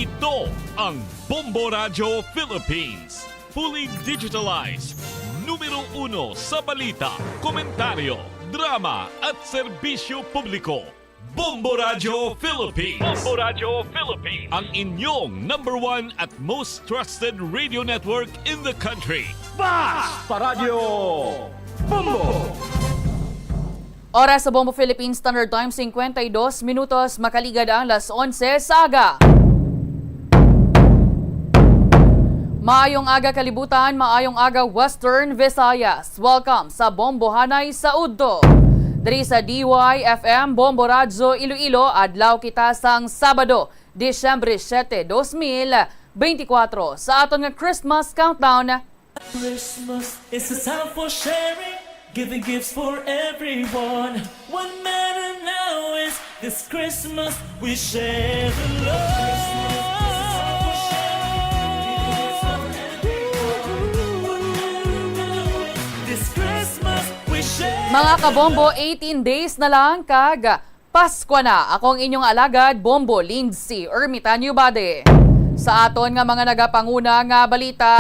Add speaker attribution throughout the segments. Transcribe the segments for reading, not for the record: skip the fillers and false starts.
Speaker 1: Ito ang Bombo Radio Philippines. Fully digitalized. Numero 1 sa balita, komentaryo, drama at serbisyo publiko. Bombo Radio Philippines. Bombo Radio Philippines. Ang inyong number 1 at most trusted radio network in the country.
Speaker 2: Basta Radio Bombo!
Speaker 3: Oras sa Bombo Philippines Standard Time, 52 minutos, makaligad ang alas 11 sa aga. Maayong aga kalibutan, maayong aga Western Visayas. Welcome sa Bombo Hanay sa Udto. Dari sa DYFM Bombo Radyo Iloilo, adlaw kita sang Sabado, Disyembre 7, 2024. Sa aton nga Christmas countdown.
Speaker 4: Christmas is a time for sharing, giving gifts for everyone. What matter now is this Christmas we share the love. This Christmas we share.
Speaker 3: Mga kabombo, 18 days na lang kag Pasko na. Akong inyong alagad, Bombo Lindsay Ermitanyo Bade. Sa aton nga mga nagapanguna nga balita,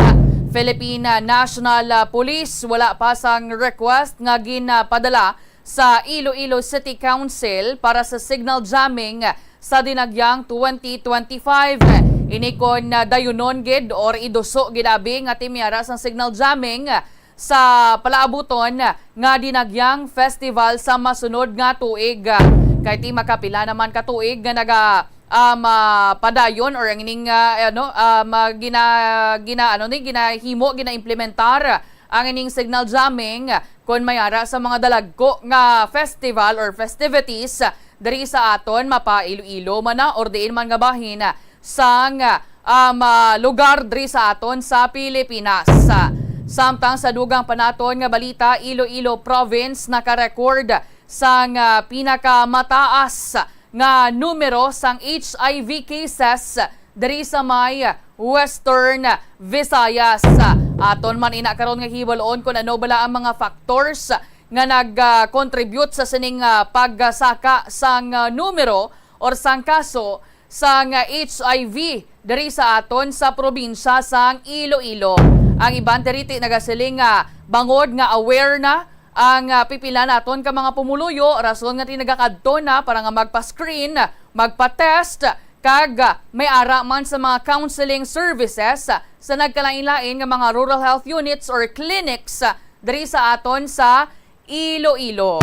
Speaker 3: Philippine National Police wala pa sang request nga ginapadala sa Iloilo City Council para sa signal jamming sa dinagyang 2025. Inikon na dayunon gid or iduso gidabi nga timyara sang signal jamming sa palaabuton nga dinagyang festival sa masunod nga tuig. Kay ti makapila naman ka tuig nga naga padayon or ang ining gina-implementar ang ining signal jamming kon mayara sa mga dalagko nga festival or festivities diri sa aton mapa Iloilo man na or diin man nga bahin sang lugar diri sa aton sa Pilipinas. Samtang sa dugang panaton nga balita, Iloilo Province naka-record sang pinakamataas nga numero sang HIV cases diri sa may Western Visayas. Aton man ina karon nga hibalon kung ano bala ang mga factors nga nag-contribute sa sining pagsaka sang numero or sang kaso sang HIV diri sa aton sa probinsya sang Iloilo. Ang iban teriti nagasiling bangod nga aware na ang pipila naton ka mga pumuluyo, rason nga tinagakadto na para nga magpa-screen, magpa-test, kag may ara man sa mga counseling services sa nagkalain-lain nga mga rural health units or clinics diri sa aton sa Iloilo.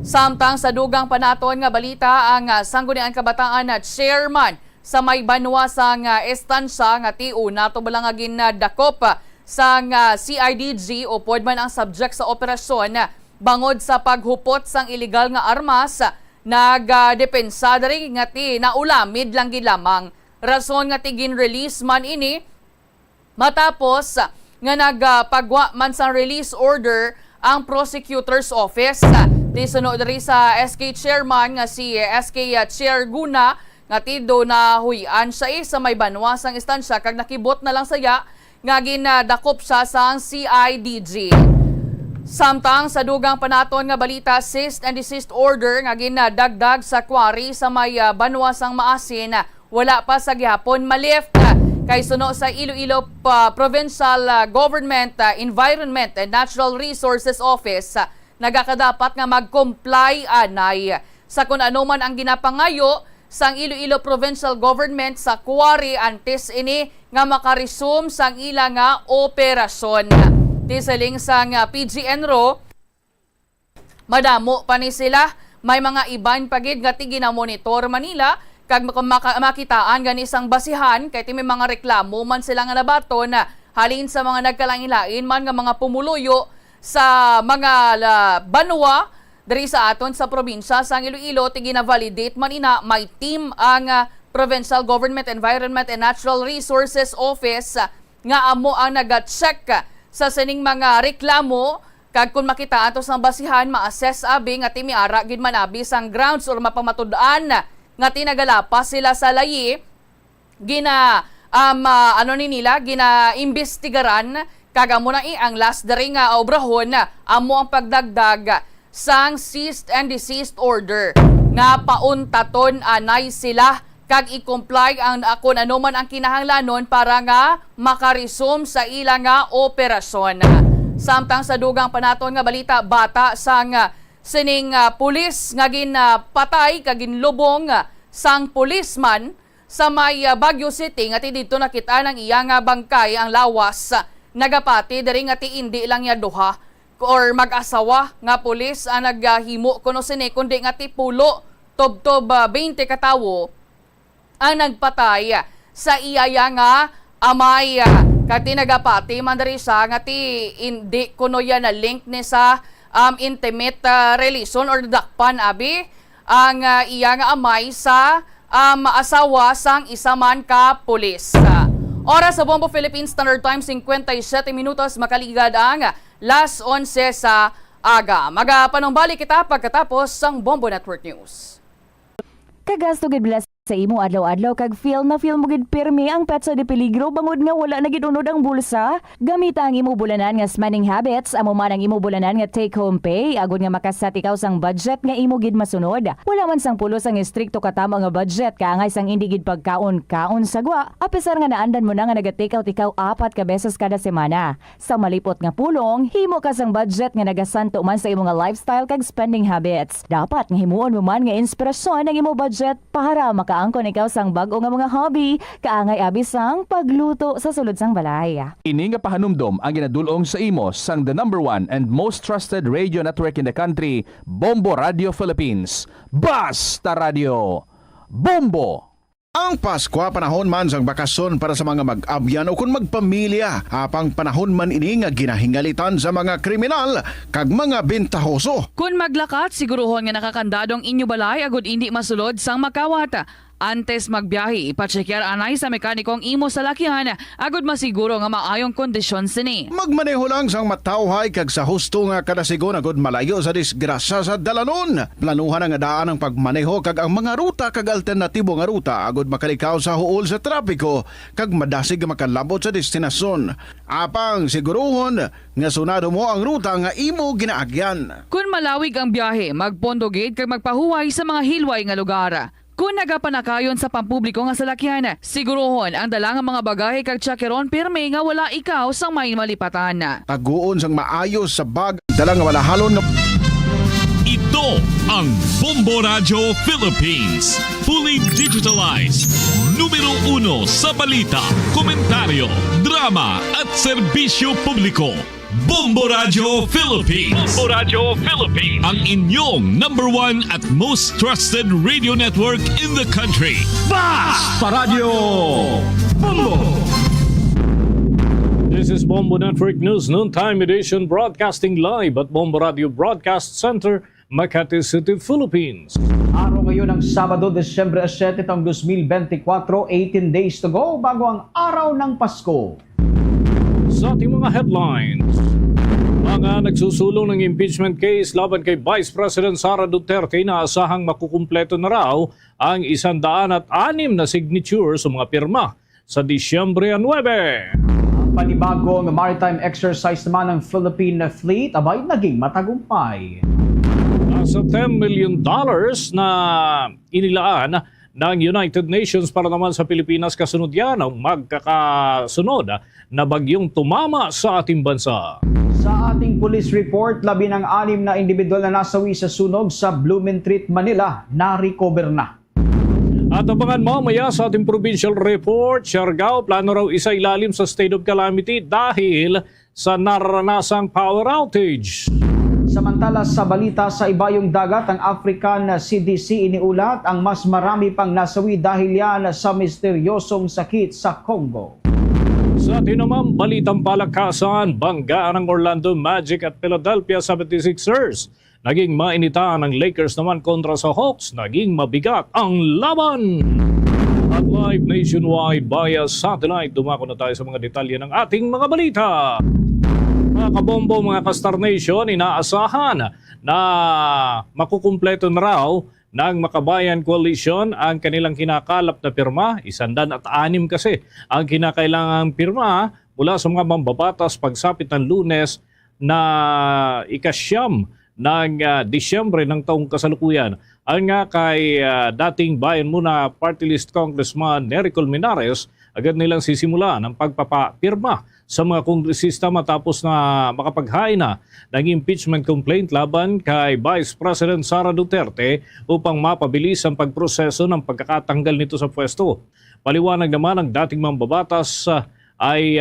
Speaker 3: Samtang sa dugang panaton nga balita, ang Sangguniang Kabataan na chairman sa may banwa sang estansya nga tiuna to bala nga ginadakop sang CIDG o pod man ang subject sa operasyon bangod sa paghupot sang illegal nga armas nagdepensa diri nga ti naulamid lang gid lamang. Rason nga ti gin-release man ini matapos nga nagpagwa man sang release order ang prosecutor's office. Di sunod diri sa SK chairman nga si SK Chair Guna nga tido na huyan siya sa may banwa sang istansya kag nakibot na lang saya nga ginadakop siya sa CIDG. Samtang sa dugang panaton nga balita, cease and desist order nga ginadagdag sa quarry sa may banwa sang Maasin wala pa sa gihapon malift. Kay suno sa Iloilo Provincial Government Environment and Natural Resources Office, nagakadapat nga mag-comply anay sa kung ano man ang ginapangayo sang Iloilo Provincial Government sa quarry antes ini nga makaresume sang ila nga operasyon. Tisaling sang PGNRO, madamo pa ni sila, may mga iban pagid nga ti ginamonitor Manila kag makitaan gani sang basihan kay ti may mga reklamo man sila nga nabaton halin sa mga nagkalain-lain man nga mga pumuluyo sa mga banwa diri sa aton sa probinsya sang Iloilo. Ti gina-validate man ina may team ang Provincial Government Environment and Natural Resources Office nga amo ang naga-check sa sining mga reklamo kag kung makita ato sang basihan ma-assess abi nga ti miara gid man abi sang grounds or mapamatud-an nga tinagalapas sila sa layi gina gina-imbestigaran kag amo na ang last diri nga obrahon amo ang pagdagdag sang cease and desist order nga pauntaton anay sila kag i-comply ang kung ano man ang kinahanglanon para nga makaresume sa ilang nga operasyon. Samtang sa dugang panaton nga balita, bata sang sining pulis nga patay kag ginlubong sang pulisman sa may Baguio City nga dito nakita ng iyang bangkay ang lawas nagapati diri nga hindi lang ya duha or mag-asawa nga pulis ang naghimo kuno sini kundi nga pulo tob 20 katawo ang nagpatay sa iyaya nga amay kati nagapati man diri sa nga hindi kuno ya na link ni sa intimate relation or dakpan abi ang iya nga amay sa asawa sang isa man ka pulis. Oras sa Bombo Philippines Standard Time 57 minutos makaligad ang last 11 sa aga. Magapanumbalik kita pagkatapos sang Bombo Network News.
Speaker 5: Kagasto gid bless sa imo adlaw-adlaw kag feel mo gid pirmi ang petsa de peligro bangod nga wala na gid unod ang bulsa. Gamita ang imo bulanan nga spending habits amo man ang imo bulanan nga take home pay agud nga makasat ikaw sang budget nga imo gid masunod. Wala man sang pulos ang istrikto katama nga budget kaangay sang indi gid pagkaon sagwa. Apisar nga naandan mo na nga naga-take out ikaw 4 ka beses kada semana. Sa malipot nga pulong, himo ka sang budget nga nagasanto man sa imo nga lifestyle kag spending habits. Dapat nga himuon mo man nga inspirasyon ang imo budget para makaangkon ikaw sang bag-o nga mga hobby kaangay abi sang pagluto sa sulod sang balay.
Speaker 2: Ini nga pahanumdom ang ginadulong sa imo sang the #1 and most trusted radio network in the country, Bombo Radio Philippines. Basta Radio Bombo!
Speaker 6: Ang Pasko panahon man sang bakasyon para sa mga mag-abyan o kung magpamilya. Apang panahon man ini nga ginahingalitan sa mga kriminal kag mga bentahoso.
Speaker 3: Kung maglakat, siguruhon nga nakakandadong inyo balay agud hindi masulod sang makawata. Antes magbiyahe, ipachekyar anay sa mekanikong imo sa lakihan agud masiguro nga maayong kondisyon sini.
Speaker 6: Magmaneho lang sang matawhay kag sa husto nga kadasigon agud malayo sa disgrasya sa dalanon. Planuhan nga daan ang pagmaneho kag ang mga ruta kag alternatibo nga ruta agud makalikaw sa huol sa trapiko kag madasig nga makalabot sa destinasyon. Apang siguruhon nga sunado mo ang ruta nga imo ginaagyan.
Speaker 3: Kung malawig ang biyahe, magpondogate kag magpahuway sa mga hilway nga lugar. Kung nagapanakayon sa pampubliko nga salakyan, sigurohon ang dalang mga bagay kag tsakeron pirme nga wala ikaw sa may malipatan.
Speaker 6: Taguon sang maayos sa bag dala nga wala halon nga
Speaker 1: Ito ang Bombo Radio Philippines. Fully digitalized. Numero 1 sa balita, komentaryo, drama at serbisyo publiko. Bombo Radio Philippines. Bombo Radio Philippines. Ang inyong #1 at most trusted radio network in the country.
Speaker 2: Basta Radio Bombo!
Speaker 7: This is Bombo Network News Noontime Edition broadcasting live at Bombo Radio Broadcast Center, Makati City, Philippines.
Speaker 2: Araw ngayon ng Sabado, Desyembre 7, taong 2024, 18 days to go bago ang araw ng Pasko.
Speaker 7: Sa ating mga headlines, mga nagsusulong ng impeachment case laban kay Vice President Sara Duterte na asahang makukumpleto na raw ang 106 na signature sa mga pirma sa Disyembre 9.
Speaker 2: Ang panibagong maritime exercise naman ng Philippine Fleet abay naging matagumpay.
Speaker 7: Nasa $10 million na inilaan ng United Nations para naman sa Pilipinas kasunod yan ang magkakasunod na bagyong tumama sa ating bansa.
Speaker 2: Sa ating police report, 16 na individual na nasawi sa sunog sa Blumentritt, Manila, na-recover na.
Speaker 7: At abangan mamaya sa ating provincial report, Siargao, plano raw isa ilalim sa state of calamity dahil sa naranasang power outage.
Speaker 2: Samantala sa balita sa ibayong dagat, ang African CDC iniulat ang mas marami pang nasawi dahil yan sa misteryosong sakit sa Congo.
Speaker 7: Sa atin naman, balitang palakasan, banggaan ng Orlando Magic at Philadelphia 76ers. Naging mainitan ang Lakers naman kontra sa Hawks, naging mabigat ang laban. At live nationwide via satellite, dumako na tayo sa mga detalye ng ating mga balita. Mga kabombo, mga ka-Star Nation, inaasahan na makukumpleto na raw ng Makabayan Coalition ang kanilang kinakalap na pirma. 106 kasi ang kinakailangang pirma mula sa mga mambabatas pagsapit ng Lunes na ika-9 ng Disyembre ng taong kasalukuyan. Ang nga kay dating Bayan Muna Party List Congressman Nery Colmenares, agad nilang sisimula ng pagpapapirma sa mga kongresista matapos na makapaghain na ng impeachment complaint laban kay Vice President Sara Duterte upang mapabilis ang pagproseso ng pagkakatanggal nito sa pwesto. Paliwanag naman ng dating mambabatas ay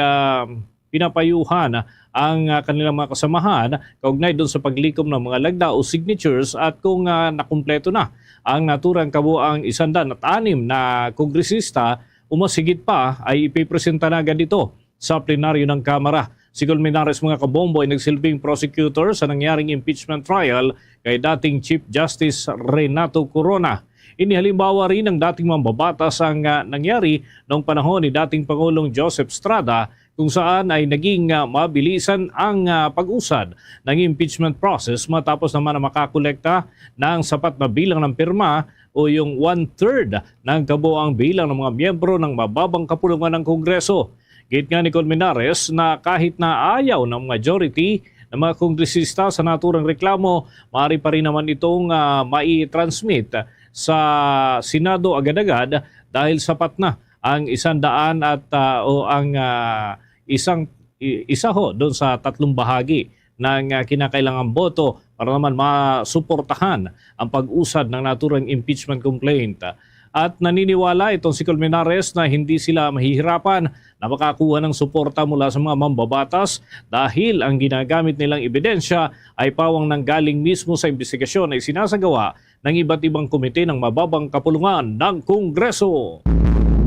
Speaker 7: pinapayuhan ang kanilang mga kasamahan kaugnay doon sa paglikom ng mga lagda o signatures at kung nakumpleto na ang naturang kabuang 106 na kongresista, umasigit pa ay ipipresenta na agad ito sa plenaryo ng Kamara. Si Colmenares mga kabombo ay nagsilbing prosecutor sa nangyaring impeachment trial kay dating Chief Justice Renato Corona. Inihalimbawa rin ng dating mambabatas ang nangyari noong panahon ni dating Pangulong Joseph Estrada kung saan ay naging mabilisan ang pag-usad ng impeachment process matapos naman na makakolekta ng sapat na bilang ng pirma o yung 1/3 ng kabuang bilang ng mga miyembro ng mababang kapulungan ng Kongreso. Git nga ni Colmenares na kahit na ayaw ng majority ng mga kongresista sa naturang reklamo, maaari pa rin naman itong mai-transmit sa Senado agad-agad dahil sapat na ang 100 at o ang isa ho doon sa 3 bahagi ng kinakailangang boto para naman masuportahan ang pag-usad ng naturang impeachment complaint. At naniniwala itong si Colmenares na hindi sila mahihirapan na makakuha ng suporta mula sa mga mambabatas dahil ang ginagamit nilang ebidensya ay pawang nanggaling mismo sa investigasyon na isinasagawa ng iba't ibang komite ng mababang kapulungan ng Kongreso.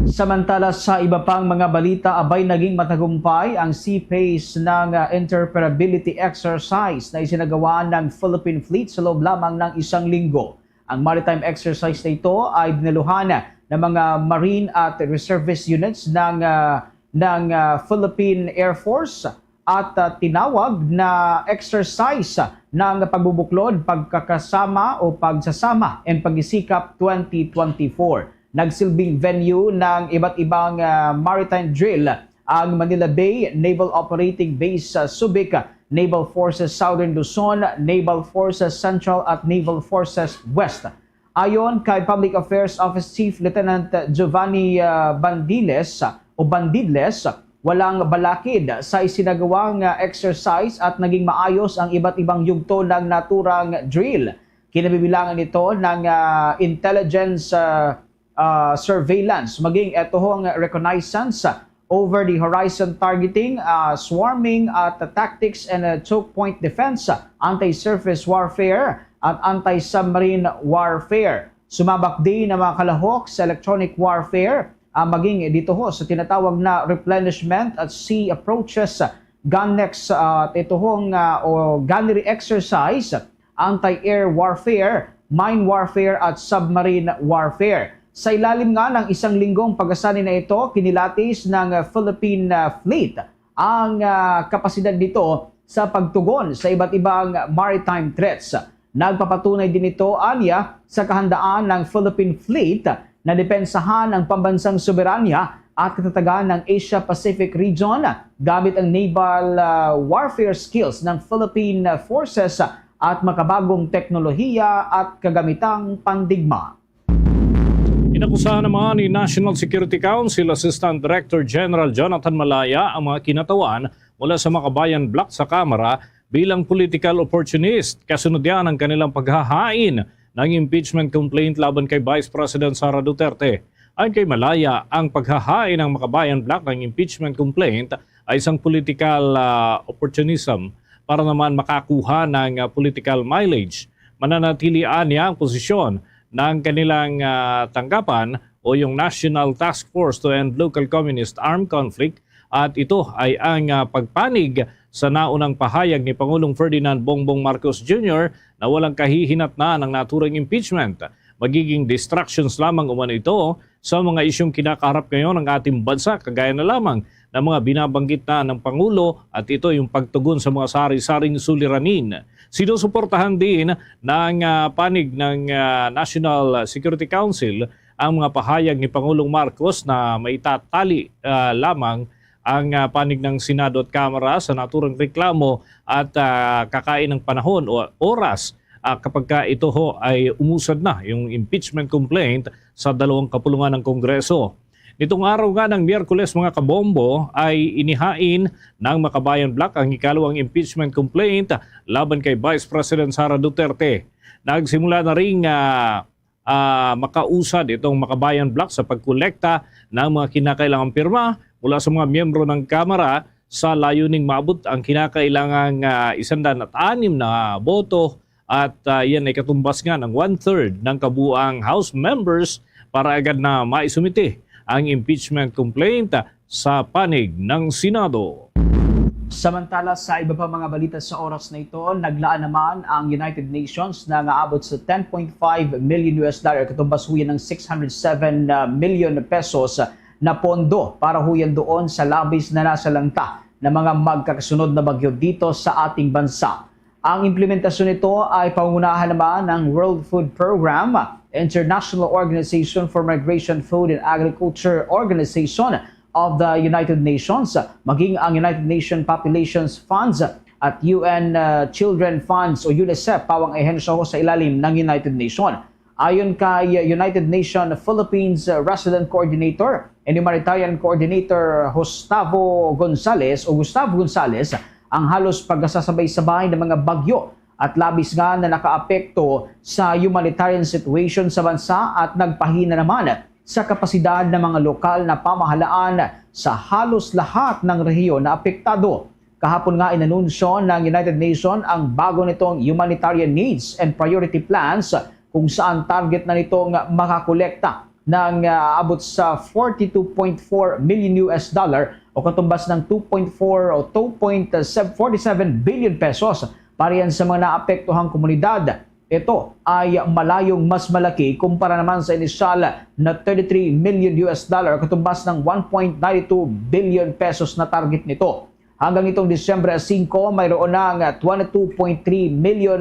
Speaker 8: Samantala sa iba pang mga balita, abay naging matagumpay ang sea phase ng interoperability exercise na isinagawa ng Philippine Fleet sa loob lamang ng 1 linggo. Ang maritime exercise na ito ay dinaluhan ng mga Marine at Reservist units ng Philippine Air Force at tinawag na exercise ng pagbubuklod, pagkakasama o pagsasama and pag-isikap 2024. Nagsilbing venue ng iba't ibang maritime drill ang Manila Bay Naval Operating Base sa Subic, Naval Forces Southern Luzon, Naval Forces Central at Naval Forces West. Ayon kay Public Affairs Office Chief Lieutenant Giovanni Bandidles, walang balakid sa isinagawang exercise at naging maayos ang iba't ibang yugto ng naturang drill. Kinabibilangan ito ng intelligence surveillance, maging ito hong reconnaissance, over the horizon targeting, swarming at tactics and choke point defense, anti-surface warfare at anti-submarine warfare. Sumabak din ng mga kalahok sa electronic warfare, maging dito ho sa tinatawag na replenishment at sea approaches, gunnex at ito hong gunnery exercise, anti-air warfare, mine warfare at submarine warfare. Sa ilalim nga ng 1 linggong pag-asani na ito, kinilatis ng Philippine Fleet ang kapasidad nito sa pagtugon sa iba't ibang maritime threats. Nagpapatunay din ito, anya, sa kahandaan ng Philippine Fleet na depensahan ang pambansang soberanya at katatagan ng Asia-Pacific region gamit ang naval warfare skills ng Philippine Forces at makabagong teknolohiya at kagamitang pandigma.
Speaker 7: Inakusahan naman ni National Security Council Assistant Director General Jonathan Malaya ang mga kinatawan mula sa Makabayan Block sa Kamara bilang political opportunist. Kasunod yan ang kanilang paghahain ng impeachment complaint laban kay Vice President Sara Duterte. Ayon kay Malaya, ang paghahain ng Makabayan Block ng impeachment complaint ay isang political opportunism para naman makakuha ng political mileage. Mananatilian niya ang posisyon ng kanilang tanggapan o yung National Task Force to End Local Communist Armed Conflict at ito ay ang pagpanig sa naunang pahayag ni Pangulong Ferdinand Bongbong Marcos Jr. na walang kahihinatnan ng naturang impeachment. Magiging distractions lamang umano ito sa mga isyong kinakaharap ngayon ng ating bansa, kagaya na lamang ng mga binabanggit na ng Pangulo at ito yung pagtugon sa mga sari-saring suliranin. Sinusuportahan din ng panig ng National Security Council ang mga pahayag ni Pangulong Marcos na maitatali lamang ang panig ng Senado at Kamara sa naturang reklamo at kakain ng panahon o oras kapag ito ay umusad na yung impeachment complaint sa dalawang kapulungan ng Kongreso. Nitong araw nga ng Miyerkules mga kabombo ay inihain ng Makabayan Bloc ang ikalawang impeachment complaint laban kay Vice President Sara Duterte. Nagsimula na ring makausad itong Makabayan Bloc sa pagkolekta ng mga kinakailangang pirma mula sa mga miyembro ng Kamara sa layuning maabot ang kinakailangang 106 na boto at yan ay katumbas nga ng 1/3 ng kabuuang House members para agad na maisumite ang impeachment complaint sa panig ng Senado.
Speaker 8: Samantala sa iba pa mga balita sa oras na ito, naglaan naman ang United Nations na naabot sa $10.5 million katumbas huyan ng 607 million pesos na pondo para huyan doon sa labis na nasalanta ng mga magkakasunod na bagyo dito sa ating bansa. Ang implementasyon nito ay pangunahan naman ng World Food Program, International Organization for Migration, Food and Agriculture Organization of the United Nations, maging ang United Nations Populations Funds at UN Children Funds o UNICEF, pawang ehensya ho sa ilalim ng United Nations. Ayon kay United Nations Philippines Resident Coordinator and Humanitarian Coordinator Gustavo Gonzales, ang halos pagkasasabay-sabay ng mga bagyo at labis nga na nakaapekto sa humanitarian situation sa bansa at nagpahina naman sa kapasidad ng mga lokal na pamahalaan sa halos lahat ng rehiyon na apektado. Kahapon nga inanunsyo ng United Nations ang bago nitong Humanitarian Needs and Priority Plans kung saan target na nitong makakolekta ng abot sa $42.4 million o katumbas ng 2.4 o 2.47 billion pesos para yan sa mga naapektuhang komunidad. Ito ay malayong mas malaki kumpara naman sa inisyal na $33 million katumbas ng 1.92 billion pesos na target nito. Hanggang itong Disyembre 5, mayroon ng $22.3 million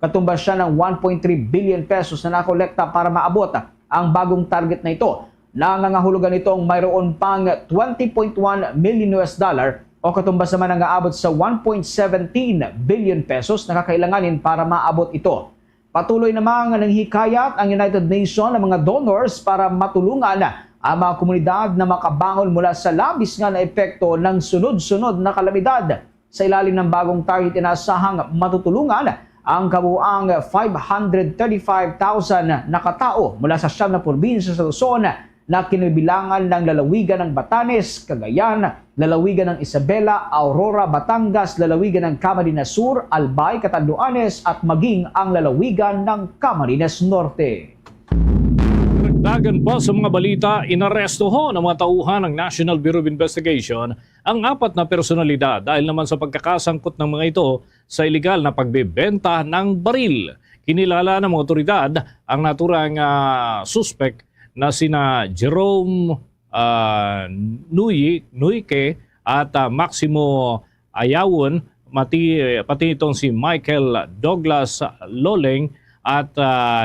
Speaker 8: katumbas siya ng 1.3 billion pesos na nakolekta para maabot ang bagong target na ito. Nangangahulugan itong mayroon pang $20.1 million o katumbas naman ang aabot sa 1.17 billion pesos na kakailanganin para maabot ito. Patuloy namang nanghikayat ang United Nations ng mga donors para matulungan ang mga komunidad na makabangon mula sa labis nga na epekto ng sunod-sunod na kalamidad. Sa ilalim ng bagong target, inasahang matutulungan ang kabuuang 535,000 na katao mula sa 9 na probinsya sa Luzon na kinabilangan ng lalawigan ng Batanes, Cagayan, lalawigan ng Isabela, Aurora, Batangas, lalawigan ng Camarines Sur, Albay, Catanduanes at maging ang lalawigan ng Camarines Norte.
Speaker 7: Dagdagan pa sa mga balita, inaresto ho ng mga tauhan ng National Bureau of Investigation ang 4 na personalidad dahil naman sa pagkakasangkot ng mga ito sa ilegal na pagbebenta ng baril. Kinilala ng mga otoridad ang naturang suspect na sina Jerome Nuyke at Maximo Ayawon, pati itong si Michael Douglas Loleng at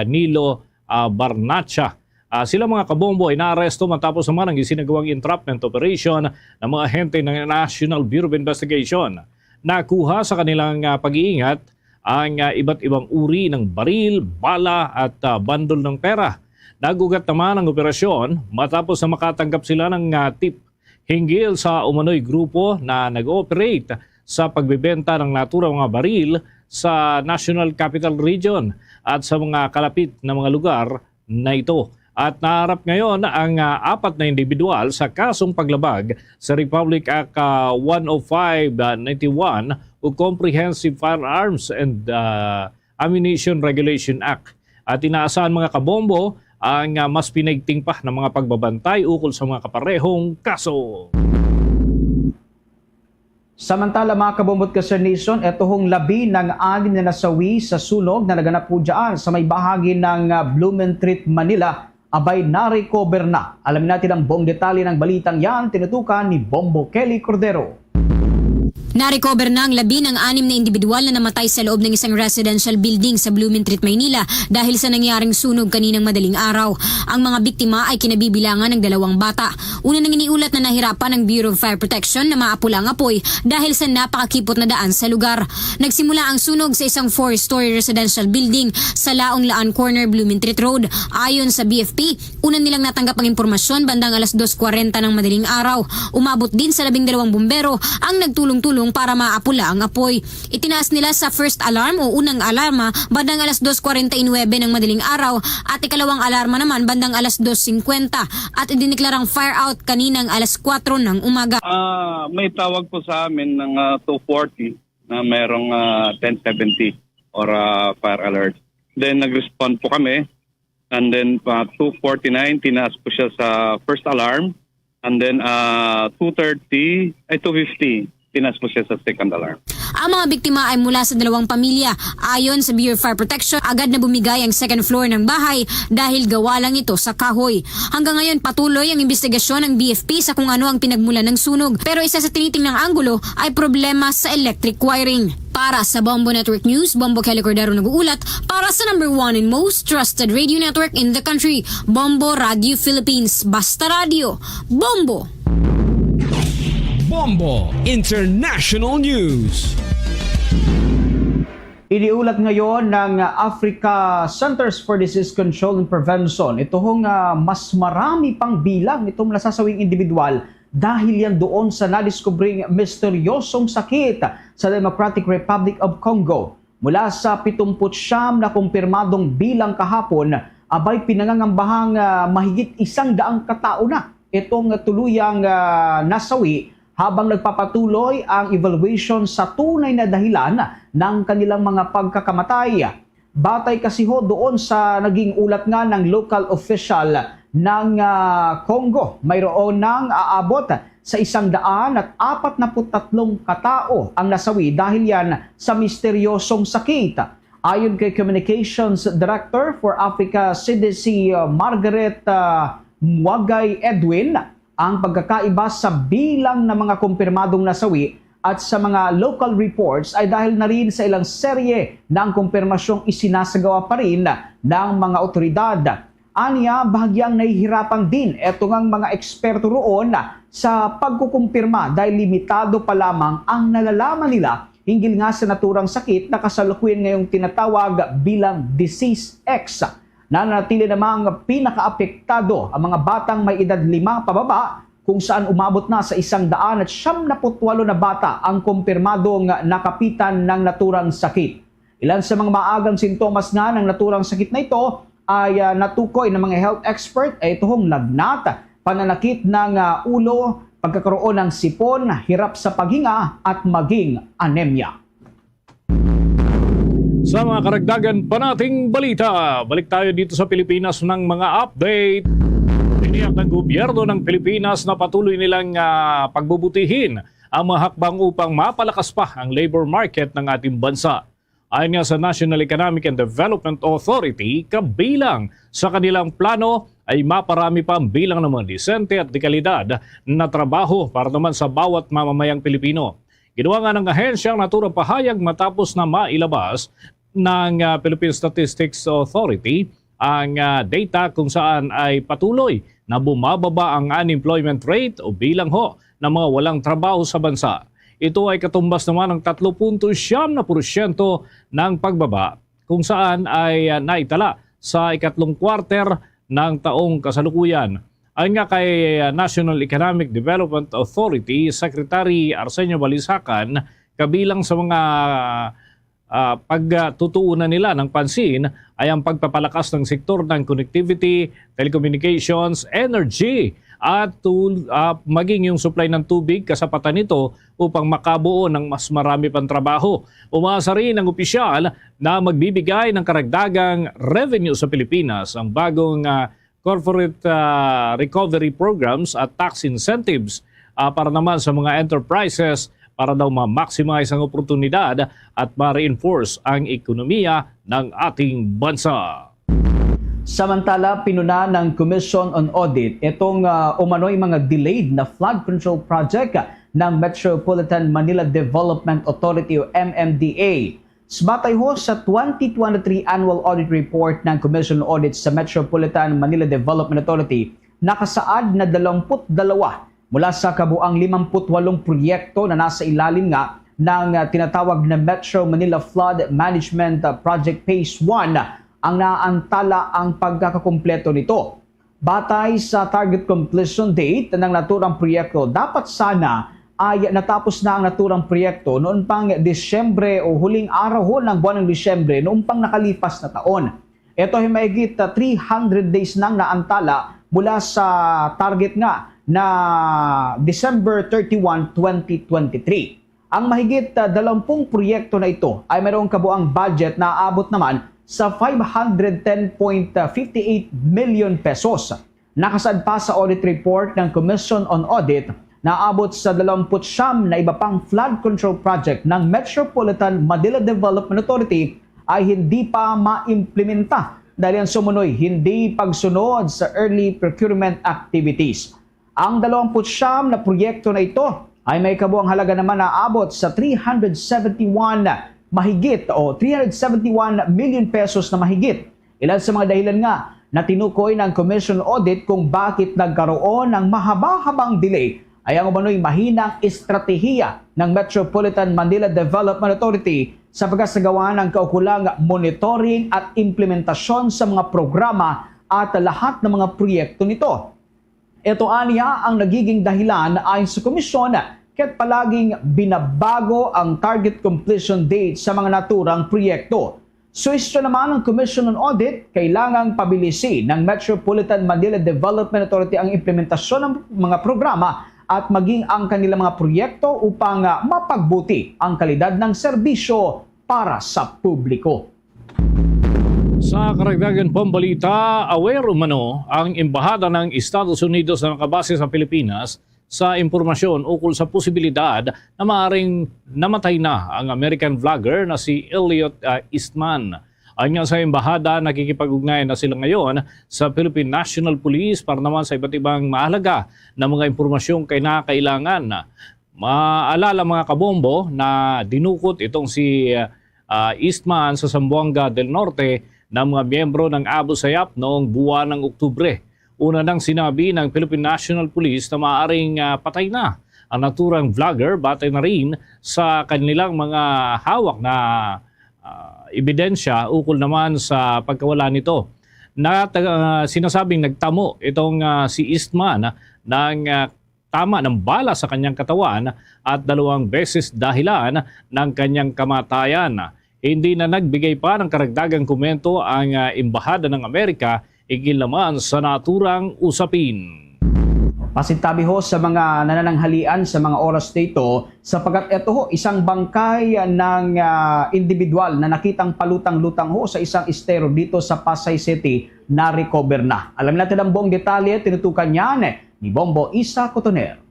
Speaker 7: Nilo Barnacha. Sila mga kabombo ay naaresto matapos naman ang isinagawang entrapment operation ng mga ahente ng National Bureau of Investigation. Nakuha sa kanilang pag-iingat ang iba't ibang uri ng baril, bala at bandol ng pera. Nagugat naman ang operasyon matapos na makatanggap sila ng tip hinggil sa umano'y grupo na nag-ooperate sa pagbebenta ng naturang mga baril sa National Capital Region at sa mga kalapit na mga lugar na ito. At naharap ngayon ang 4 na individual sa kasong paglabag sa Republic Act 10591 o Comprehensive Firearms and Ammunition Regulation Act. At inaasahan mga kabombo ang mas pinaigting pa ng mga pagbabantay ukol sa mga kaparehong kaso.
Speaker 8: Samantala mga kabombot ka Sir Nation, ito hong 6 na nasawi sa sunog na naganap po dyan sa may bahagi ng Blumentritt, Manila, abay na-recover na. Alamin natin ang buong detalye ng balitang yan, tinutukan ni Bombo Kelly Cordero.
Speaker 9: Na-recover na ang labi ng 6 na individual na namatay sa loob ng isang residential building sa Blumentritt, Maynila dahil sa nangyaring sunog kaninang madaling araw. Ang mga biktima ay kinabibilangan ng 2 bata. Una nang iniulat na nahirapan ng Bureau of Fire Protection na maapula ang apoy dahil sa napakakipot na daan sa lugar. Nagsimula ang sunog sa isang 4-story residential building sa Laong Laan Corner, Blumentritt Road. Ayon sa BFP, una nilang natanggap ang impormasyon bandang alas 2:40 ng madaling araw. Umabot din sa 12 bumbero ang nagtulong-tulong para maapula ang apoy. Itinaas nila sa first alarm o unang alarma bandang alas 2:49 ng madaling araw at ikalawang alarma naman bandang alas 2:50 at idiniklarang fire out kaninang alas 4 ng umaga.
Speaker 10: May tawag po sa amin ng 240 na merong 1070 or fire alert. Then nag-respond po kami and then 249 tinaas po siya sa first alarm and then 250 tinaas po siya sa second alarm.
Speaker 9: Ang mga biktima ay mula sa 2 pamilya. Ayon sa Bureau of Fire Protection, agad na bumigay ang second floor ng bahay dahil gawa lang ito sa kahoy. Hanggang ngayon patuloy ang investigasyon ng BFP sa kung ano ang pinagmulan ng sunog. Pero isa sa tinitingnang anggulo ay problema sa electric wiring. Para sa Bombo Network News, Bombo Kelly Cordero nag-uulat para sa number 1 and most trusted radio network in the country, Bombo Radio Philippines. Basta Radio, Bombo!
Speaker 11: Bombo International News.
Speaker 8: Iniulat ngayon ng Africa Centers for Disease Control and Prevention itong mas marami pang bilang itong nasasawing individual dahil yan doon sa nadiskubring misteryosong sakit sa Democratic Republic of Congo. Mula sa 79 na kumpirmadong bilang kahapon, abay pinangangambahang mahigit 100 katao na itong tuluyang nasawi habang nagpapatuloy ang evaluation sa tunay na dahilan ng kanilang mga pagkakamatay. Batay kasi ho doon sa naging ulat nga ng local official ng Congo, mayroon nang aabot sa 143 katao ang nasawi dahil yan sa misteryosong sakit. Ayon kay Communications Director for Africa CDC Margaret Mwagay Edwin, ang pagkakaiba sa bilang ng mga kumpirmadong nasawi at sa mga local reports ay dahil na rin sa ilang serye ng kumpirmasyong isinasagawa pa rin ng mga otoridad. Aniya, bahagyang nahihirapan din etong ang mga eksperto roon sa pagkukumpirma dahil limitado pa lamang ang nalalaman nila hinggil nga sa naturang sakit na kasalukuyan ngayong tinatawag bilang Disease X. Nanatili namang pinakaapektado ang mga batang may edad 5 pababa kung saan umabot na sa 178 na bata ang kumpirmadong nakapitan ng naturang sakit. Ilan sa mga maagang sintomas nga ng naturang sakit na ito ay natukoy ng mga health expert ay itong lagnat, pananakit ng ulo, pagkakaroon ng sipon, hirap sa paghinga at maging anemia.
Speaker 7: Sa mga karagdagan pa nating balita, balik tayo dito sa Pilipinas ng mga update. Tiniyak ng gobyerno ng Pilipinas na patuloy nilang pagbubutihin ang mga hakbang upang mapalakas pa ang labor market ng ating bansa. Ayon nga sa National Economic and Development Authority, kabilang sa kanilang plano ay maparami pa ang bilang ng mga disente at dekalidad na trabaho para naman sa bawat mamamayang Pilipino. Ginawa nga ng ahensyang naturang pahayag matapos na mailabas ng Philippine Statistics Authority ang data kung saan ay patuloy na bumababa ang unemployment rate o bilang ho ng mga walang trabaho sa bansa. Ito ay katumbas naman ng 3.7% ng pagbaba kung saan ay naitala sa ikatlong quarter ng taong kasalukuyan. Ayon nga kay National Economic Development Authority, Secretary Arsenio Balisacan, kabilang sa mga pagtutuunan nila ng pansin ay ang pagpapalakas ng sektor ng connectivity, telecommunications, energy at maging yung supply ng tubig kasapatan nito upang makabuo ng mas marami pang trabaho. Umasa rin ang opisyal na magbibigay ng karagdagang revenue sa Pilipinas ang bagong corporate recovery programs at tax incentives para naman sa mga enterprises para daw ma-maximize ang oportunidad at ma-reinforce ang ekonomiya ng ating bansa.
Speaker 8: Samantala, pinuna ng Commission on Audit itong umano'y mga delayed na flood control project ng Metropolitan Manila Development Authority o MMDA. Batay ho sa 2023 Annual Audit Report ng Commission on Audit sa Metropolitan Manila Development Authority, nakasaad na 22 mula sa kabuang 58 proyekto na nasa ilalim nga ng tinatawag na Metro Manila Flood Management Project Phase 1 ang naantala ang pagkakakumpleto nito. Batay sa target completion date ng naturang proyekto, dapat sana ay natapos na ang naturang proyekto noon pang Disyembre o huling araw ho ng buwan ng Disyembre noong pang nakalipas na taon. Ito ay mahigit 300 days nang naantala mula sa target nga na December 31, 2023. Ang mahigit 20 proyekto na ito ay mayroong kabuang budget na aabot naman sa 510.58 million pesos. Nakasaad pa sa audit report ng Commission on Audit na aabot sa 29 na iba pang flood control project ng Metropolitan Manila Development Authority ay hindi pa maimplementa dahil ang sumunoy hindi pagsunod sa early procurement activities. Ang 29 na proyekto na ito ay may kabuang halaga naman na abot sa 371 million pesos na mahigit. Ilan sa mga dahilan nga na tinukoy ng Commission Audit kung bakit nagkaroon ng mahaba-habang delay ay ang umano'y mahinang estratehiya ng Metropolitan Manila Development Authority sa pagsasagawa ng kaukulang monitoring at implementasyon sa mga programa at lahat ng mga proyekto nito. Ito aniya ang nagiging dahilan ayon sa komisyon kaya't palaging binabago ang target completion date sa mga naturang proyekto. Suwestyo naman ng Commission on Audit, kailangang pabilisin ng Metropolitan Manila Development Authority ang implementasyon ng mga programa at maging ang kanilang mga proyekto upang mapagbuti ang kalidad ng serbisyo para sa publiko.
Speaker 7: Sa karagdagan pambalita, aware umano ang Embahada ng Estados Unidos na nakabase sa Pilipinas sa impormasyon ukol sa posibilidad na maaaring namatay na ang American vlogger na si Elliot Eastman. Ayon sa Embahada, nakikipag-ugnayan na sila ngayon sa Philippine National Police para naman sa iba't ibang mahalaga na mga impormasyong kailangan. Maalala mga kabombo na dinukot itong si Eastman sa Zamboanga del Norte ng mga miyembro ng Abu Sayyaf noong buwan ng Oktubre. Una nang sinabi ng Philippine National Police na maaaring patay na ang naturang vlogger batay na rin sa kanilang mga hawak na ebidensya ukol naman sa pagkawala nito. Sinasabing nagtamo itong si Eastman ng tama ng bala sa kanyang katawan at 2 beses dahilan ng kanyang kamatayan. Hindi na nagbigay pa ng karagdagang komento ang Embahada ng Amerika igil naman sa naturang usapin.
Speaker 8: Pasintabi ho sa mga nanananghalian sa mga oras dito sapagkat ito ho isang bangkay ng individual na nakitang palutang-lutang ho sa isang estero dito sa Pasay City na recover na. Alam natin ang buong detalye, tinutukan yan ni Bombo Isa Cotoner.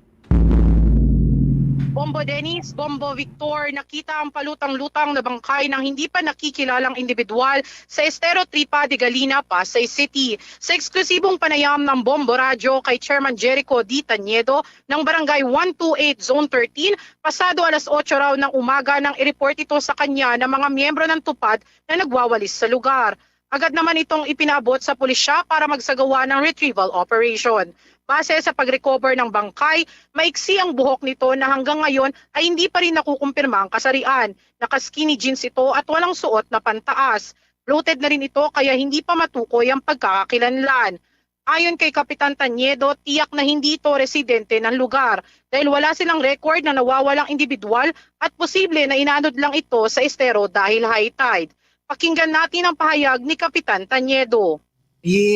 Speaker 12: Bombo Dennis, Bombo Victor, nakita ang palutang-lutang na bangkay ng hindi pa nakikilalang individual sa Estero Tripa de Galina, Pasay City. Sa eksklusibong panayam ng Bombo Radio kay Chairman Jericho D. Taniedo ng Barangay 128 Zone 13, pasado alas 8 raw ng umaga nang i-report ito sa kanya ng mga miyembro ng tupad na nagwawalis sa lugar. Agad naman itong ipinabot sa pulisya para magsagawa ng retrieval operation. Base sa pag-recover ng bangkay, maiksi ang buhok nito na hanggang ngayon ay hindi pa rin nakukumpirma ang kasarian. Naka-skinny jeans ito at walang suot na pantaas. Bloated na rin ito kaya hindi pa matukoy ang pagkakakilanlan. Ayon kay Kapitan Taniedo, tiyak na hindi ito residente ng lugar dahil wala silang record na nawawalang individual at posible na inanod lang ito sa estero dahil high tide. Pakinggan natin ang pahayag ni Kapitan Taniedo.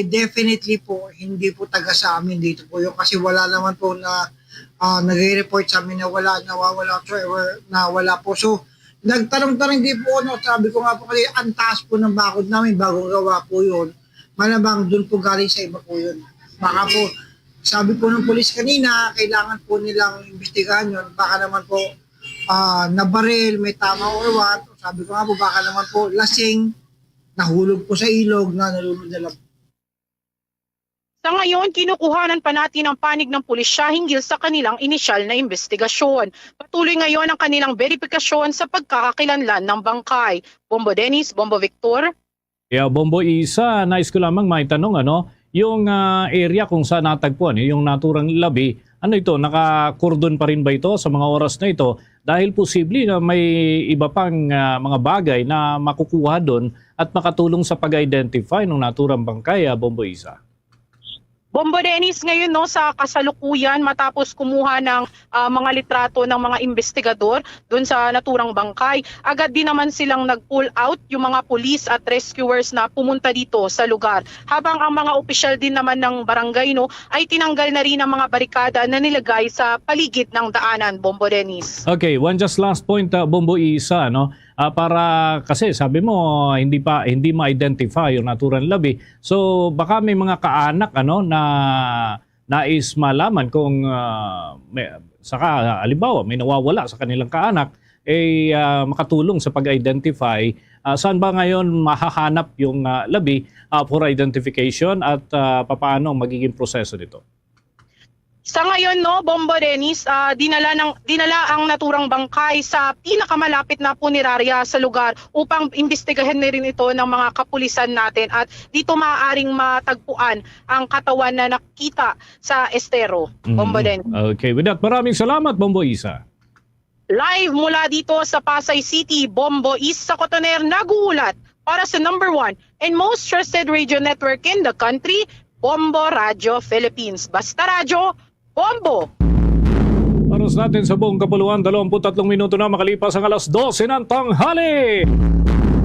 Speaker 13: Definitely po, hindi po taga sa amin dito po yun kasi wala naman po na nag-report sa amin na nawawala or nawala po. So, nagtanong-tanong din po, sabi ko nga po kasi ang taas po ng bakod namin bagong gawa po yun. Malamang dun po galing sa iba po yun. Baka po, sabi po ng polis kanina, kailangan po nilang imbestigahan yun. Baka naman po nabaril, may tama or what. Sabi ko nga po, baka naman po lasing, nahulog po sa ilog na nalulod na lang.
Speaker 12: Sa Sa ngayon, kinukuhanan pa natin ang panig ng pulisya hinggil sa kanilang inisyal na investigasyon. Patuloy ngayon ang kanilang verifikasyon sa pagkakakilanlan ng bangkay. Bombo Dennis, Bombo Victor.
Speaker 7: Yeah, Bombo Isa, nais ko lamang maitanong yung area kung saan natagpuan, yung naturang labi, ano ito, nakakordon pa rin ba ito sa mga oras na ito? Dahil posible na may iba pang mga bagay na makukuha doon at makatulong sa pag-identify ng naturang bangkay, Bombo Isa.
Speaker 12: Bombo Dennis, ngayon sa kasalukuyan matapos kumuha ng mga litrato ng mga investigador doon sa naturang bangkay, agad din naman silang nag-pull out yung mga pulis at rescuers na pumunta dito sa lugar. Habang ang mga opisyal din naman ng barangay ay tinanggal na rin ang mga barikada na nilagay sa paligid ng daanan, Bombo Dennis.
Speaker 7: Okay, one just last point, Bombo Isa, para kasi sabi mo hindi ma-identify yung naturang labi. So baka may mga kaanak na nais malaman kung halimbawa may nawawala sa kanilang kaanak makatulong sa pag-identify. Saan ba ngayon mahahanap yung labi for identification at papaano ang magiging proseso nito?
Speaker 12: Sa ngayon, Bombo Dennis, dinala ang naturang bangkay sa pinakamalapit na punerarya sa lugar upang imbestigahan na rin ito ng mga kapulisan natin at dito maaaring matagpuan ang katawan na nakita sa estero, Bombo Dennis.
Speaker 7: Okay, with that, maraming salamat, Bombo Isa.
Speaker 12: Live mula dito sa Pasay City, Bombo Isa Cotoner nag-uulat para sa #1 and most trusted radio network in the country, Bombo Radio Philippines. Basta radyo, Bombo!
Speaker 7: Oras natin sa buong kapuluan, 23 minuto na makalipas ang alas 12 ng tanghali.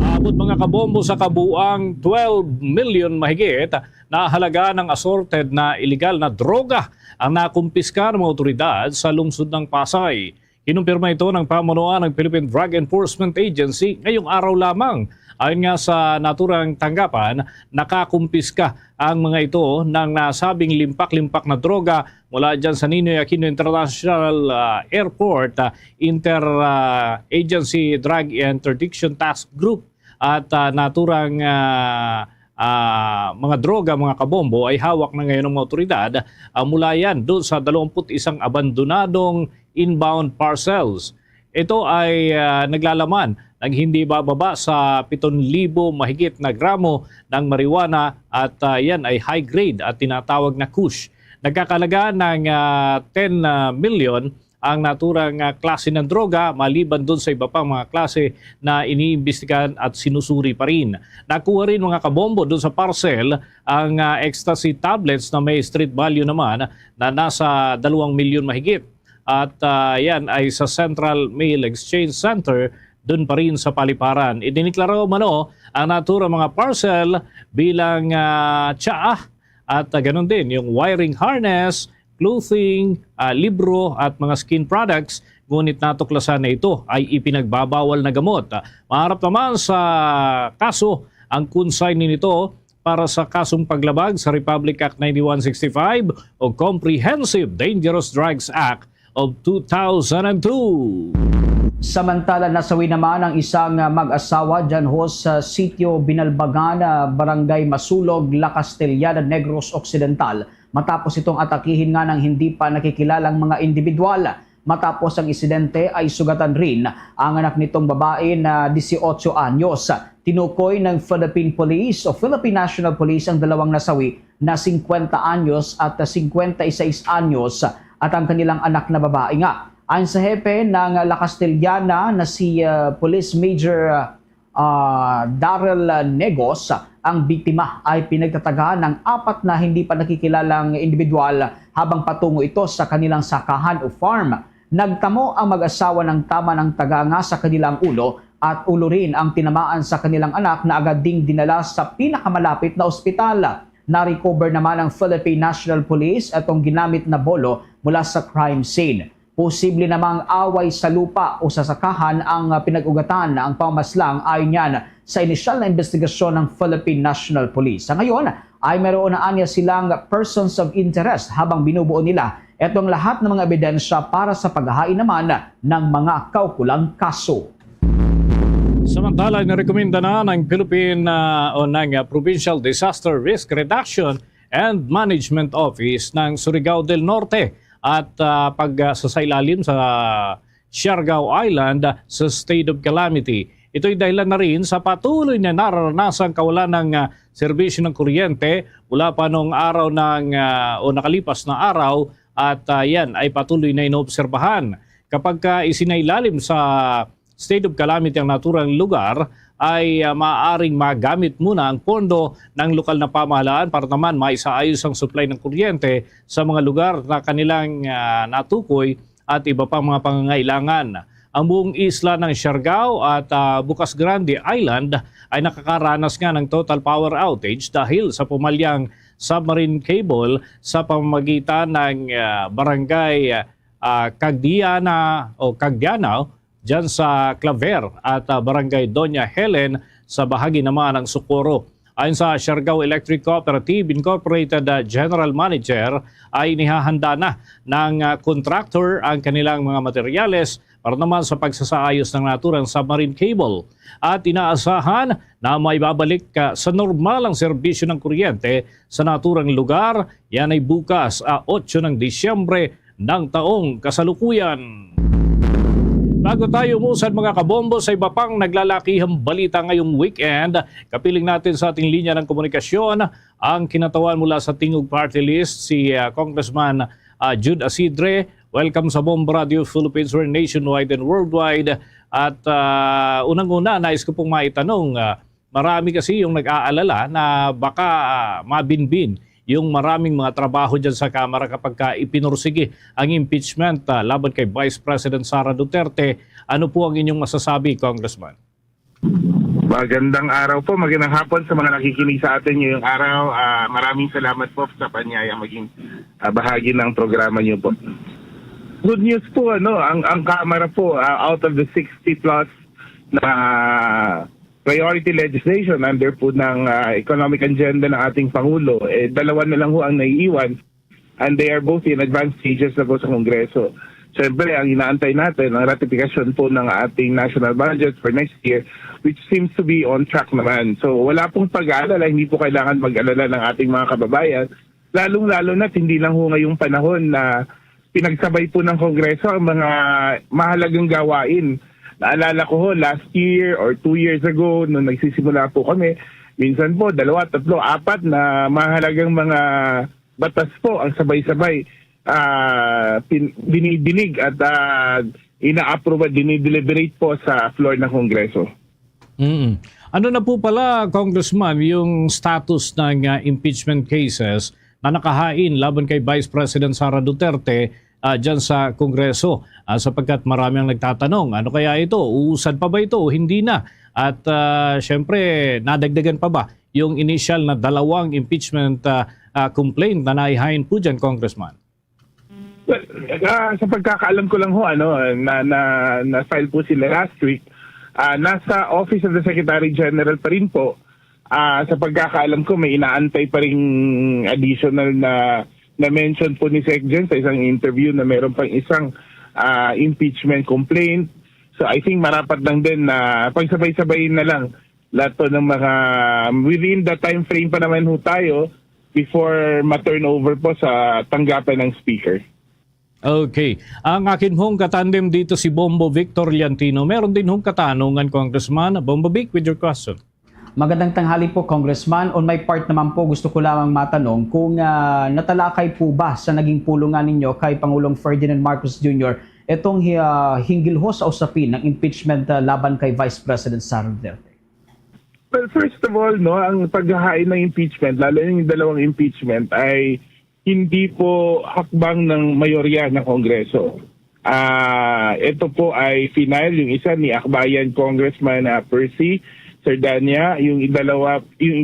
Speaker 7: Abot mga kabombo sa kabuang 12 million mahigit na halaga ng assorted na illegal na droga ang nakumpiska ng mga otoridad sa lungsod ng Pasay. Kinumpirma ito ng pamunuan ng Philippine Drug Enforcement Agency ngayong araw lamang. Ayon nga sa naturang tanggapan, nakakumpiska ang mga ito ng nasabing limpak-limpak na droga mula dyan sa Ninoy Aquino International Airport, Inter-Agency Drug Interdiction Task Group at naturang mga droga, mga kabombo ay hawak na ngayon ng mga otoridad mula yan doon sa 21 abandonadong inbound parcels. Ito ay naglalaman ng hindi bababa sa 7,000 mahigit na gramo ng marijuana at yan ay high grade at tinatawag na kush. Nagkakalaga ng 10 million ang naturang klase ng droga maliban doon sa iba pang mga klase na iniimbestigahan at sinusuri pa rin. Nakuha rin mga kabombo doon sa parcel ang ecstasy tablets na may street value naman na nasa 2 milyon mahigit. At yan ay sa Central Mail Exchange Center doon pa rin sa Paliparan. Idiniklaro ang naturang mga parcel bilang tsaa at ganun din yung wiring harness, clothing, libro at mga skin products. Ngunit natuklasan na ito ay ipinagbabawal na gamot. Maharap naman sa kaso ang consignee nito para sa kasong paglabag sa Republic Act 9165 o Comprehensive Dangerous Drugs Act of 2002.
Speaker 8: Samantala, nasawi naman ang isang mag-asawa dyan sa sitio Binalbagan, Barangay Masulog, La Castellana, Negros Occidental matapos itong atakihin nga ng hindi pa nakikilalang mga individual. Matapos ang insidente ay sugatan rin ang anak nitong babae na 18 anyos. Tinukoy ng Philippine Police o Philippine National Police ang dalawang nasawi na 50 anyos at 56 anyos at ang kanilang anak na babae nga. Ayon sa hepe ng La Castellana na si Police Major Darrell Negos, ang biktima ay pinagtatagaan ng 4 na hindi pa nakikilalang individual habang patungo ito sa kanilang sakahan o farm. Nagtamo ang mag-asawa ng tama ng taga nga sa kanilang ulo at ulo rin ang tinamaan sa kanilang anak na agad ding dinala sa pinakamalapit na ospital. Na-recover naman ng Philippine National Police itong ginamit na bolo mula sa crime scene. Posible namang away sa lupa o sa sakahan ang pinag-ugatan ang pamamaslang ayon yan sa inisyal na investigasyon ng Philippine National Police. Sa ngayon ay meron na anya silang persons of interest habang binubuo nila itong lahat ng mga ebidensya para sa paghahain naman ng mga kaukulang kaso.
Speaker 7: Samantala, narekomenda na ng Philippine o ng Provincial Disaster Risk Reduction and Management Office ng Surigao del Norte at pagsasailalim sa Siargao Island sa state of calamity. Ito'y dahilan na rin sa patuloy na nararanasang kawalan ng serbisyo ng kuryente mula pa noong araw o nakalipas na araw at yan ay patuloy na inoobserbahan. Kapag isinailalim sa state of calamity ang naturang lugar, ay maaaring magamit muna ang pondo ng lokal na pamahalaan para naman maisaayos ang supply ng kuryente sa mga lugar na kanilang natukoy at iba pang mga pangangailangan. Ang buong isla ng Siargao at Bukas Grande Island ay nakakaranas nga ng total power outage dahil sa pumalyang submarine cable sa pamamagitan ng barangay Cagdiana dyan sa Claver at barangay Doña Helen sa bahagi naman ng Socorro. Ayon sa Siargao Electric Cooperative Incorporated General Manager ay nihahanda na ng contractor ang kanilang mga materyales para naman sa pagsasaayos ng naturang submarine cable at inaasahan na maibabalik sa normal ang serbisyo ng kuryente sa naturang lugar. Yan ay bukas 8 ng Disyembre ng taong kasalukuyan. Bago tayo umusad mga kabombo sa iba pang naglalakihang balita ngayong weekend, kapiling natin sa ating linya ng komunikasyon ang kinatawan mula sa Tingog Party List, si Congressman Jude Asidre. Welcome sa Bombo Radio Philippines, we're nationwide and worldwide. At unang-una, nais ko pong maitanong, marami kasi yung nag-aalala na baka mabinbin yung maraming mga trabaho dyan sa Kamara kapag ipinursige ang impeachment laban kay Vice President Sara Duterte. Ano po ang inyong masasabi, Congressman?
Speaker 14: Magandang araw po, magandang hapon sa mga nakikinig sa atin ngayong araw. Maraming salamat po sa panyaya maging bahagi ng programa niyo po. Good news po, ang Kamara po, out of the 60 plus na priority legislation under po ng economic agenda ng ating Pangulo, dalawa na lang ho ang naiiwan and they are both in advanced stages na po sa Kongreso. Siyempre, ang inaantay natin, ang ratifikasyon po ng ating national budget for next year, which seems to be on track naman. So wala pong pag-aalala, hindi po kailangan mag-alala ng ating mga kababayan, lalong-lalo na't hindi lang ho ngayong panahon na pinagsabay po ng Kongreso ang mga mahalagang gawain. Naalala ko ho, last year or 2 years ago, nung nagsisimula po kami, minsan po, 2, 3, 4 na mahalagang mga batas po ang sabay-sabay binidinig at ina-approve at dinideliberate po sa floor ng Kongreso.
Speaker 7: Ano na po pala, Congressman, yung status ng impeachment cases na nakahain laban kay Vice President Sara Duterte dyan sa Kongreso, sapagkat marami ang nagtatanong, ano kaya ito? Uusad pa ba ito? Hindi na. At syempre, nadagdagan pa ba yung initial na 2 impeachment complaint na naihain po dyan, Congressman?
Speaker 14: Well, sa pagkakaalam ko lang ho, na-file po sila last week, nasa Office of the Secretary General pa rin po. Sa pagkakaalam ko, may inaantay pa rin additional na mention po ni Sec Jen sa isang interview na meron pang isang impeachment complaint. So I think marapat lang din na pagsabay-sabayin na lang lahat po ng mga within the time frame pa naman ho tayo before ma-turn over po sa tanggapan ng speaker.
Speaker 7: Okay. Ang akin hong katandem dito si Bombo Victor Liantino. Meron din hong katanungan, Congressman. Bombo Vic, with your question.
Speaker 8: Magandang tanghali po, Congressman. On my part naman po, gusto ko lamang matanong kung natalakay po ba sa naging pulungan ninyo kay Pangulong Ferdinand Marcos Jr. itong hinggil ho sa usapin ng impeachment laban kay Vice President Sara Duterte?
Speaker 14: Well, first of all, ang paghahain ng impeachment, lalo yung 2 impeachment, ay hindi po hakbang ng mayorya ng Kongreso. Ito po ay final, yung isa ni Akbayan Congressman Percy Sardania, yung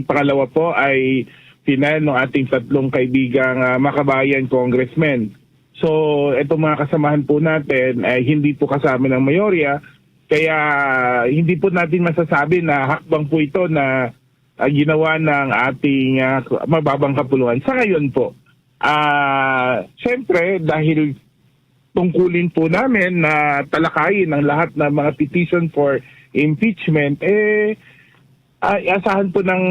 Speaker 14: pangalawa po ay final ng ating 3 kaibigang makabayan congressmen. So, itong mga kasamahan po natin ay hindi po kasama ng mayorya, kaya hindi po natin masasabi na hakbang po ito na ginawa ng ating mababang kapuluan. Sa ngayon po, siyempre dahil tungkulin po namin na talakayin ang lahat ng mga petition for impeachment, asahan po ng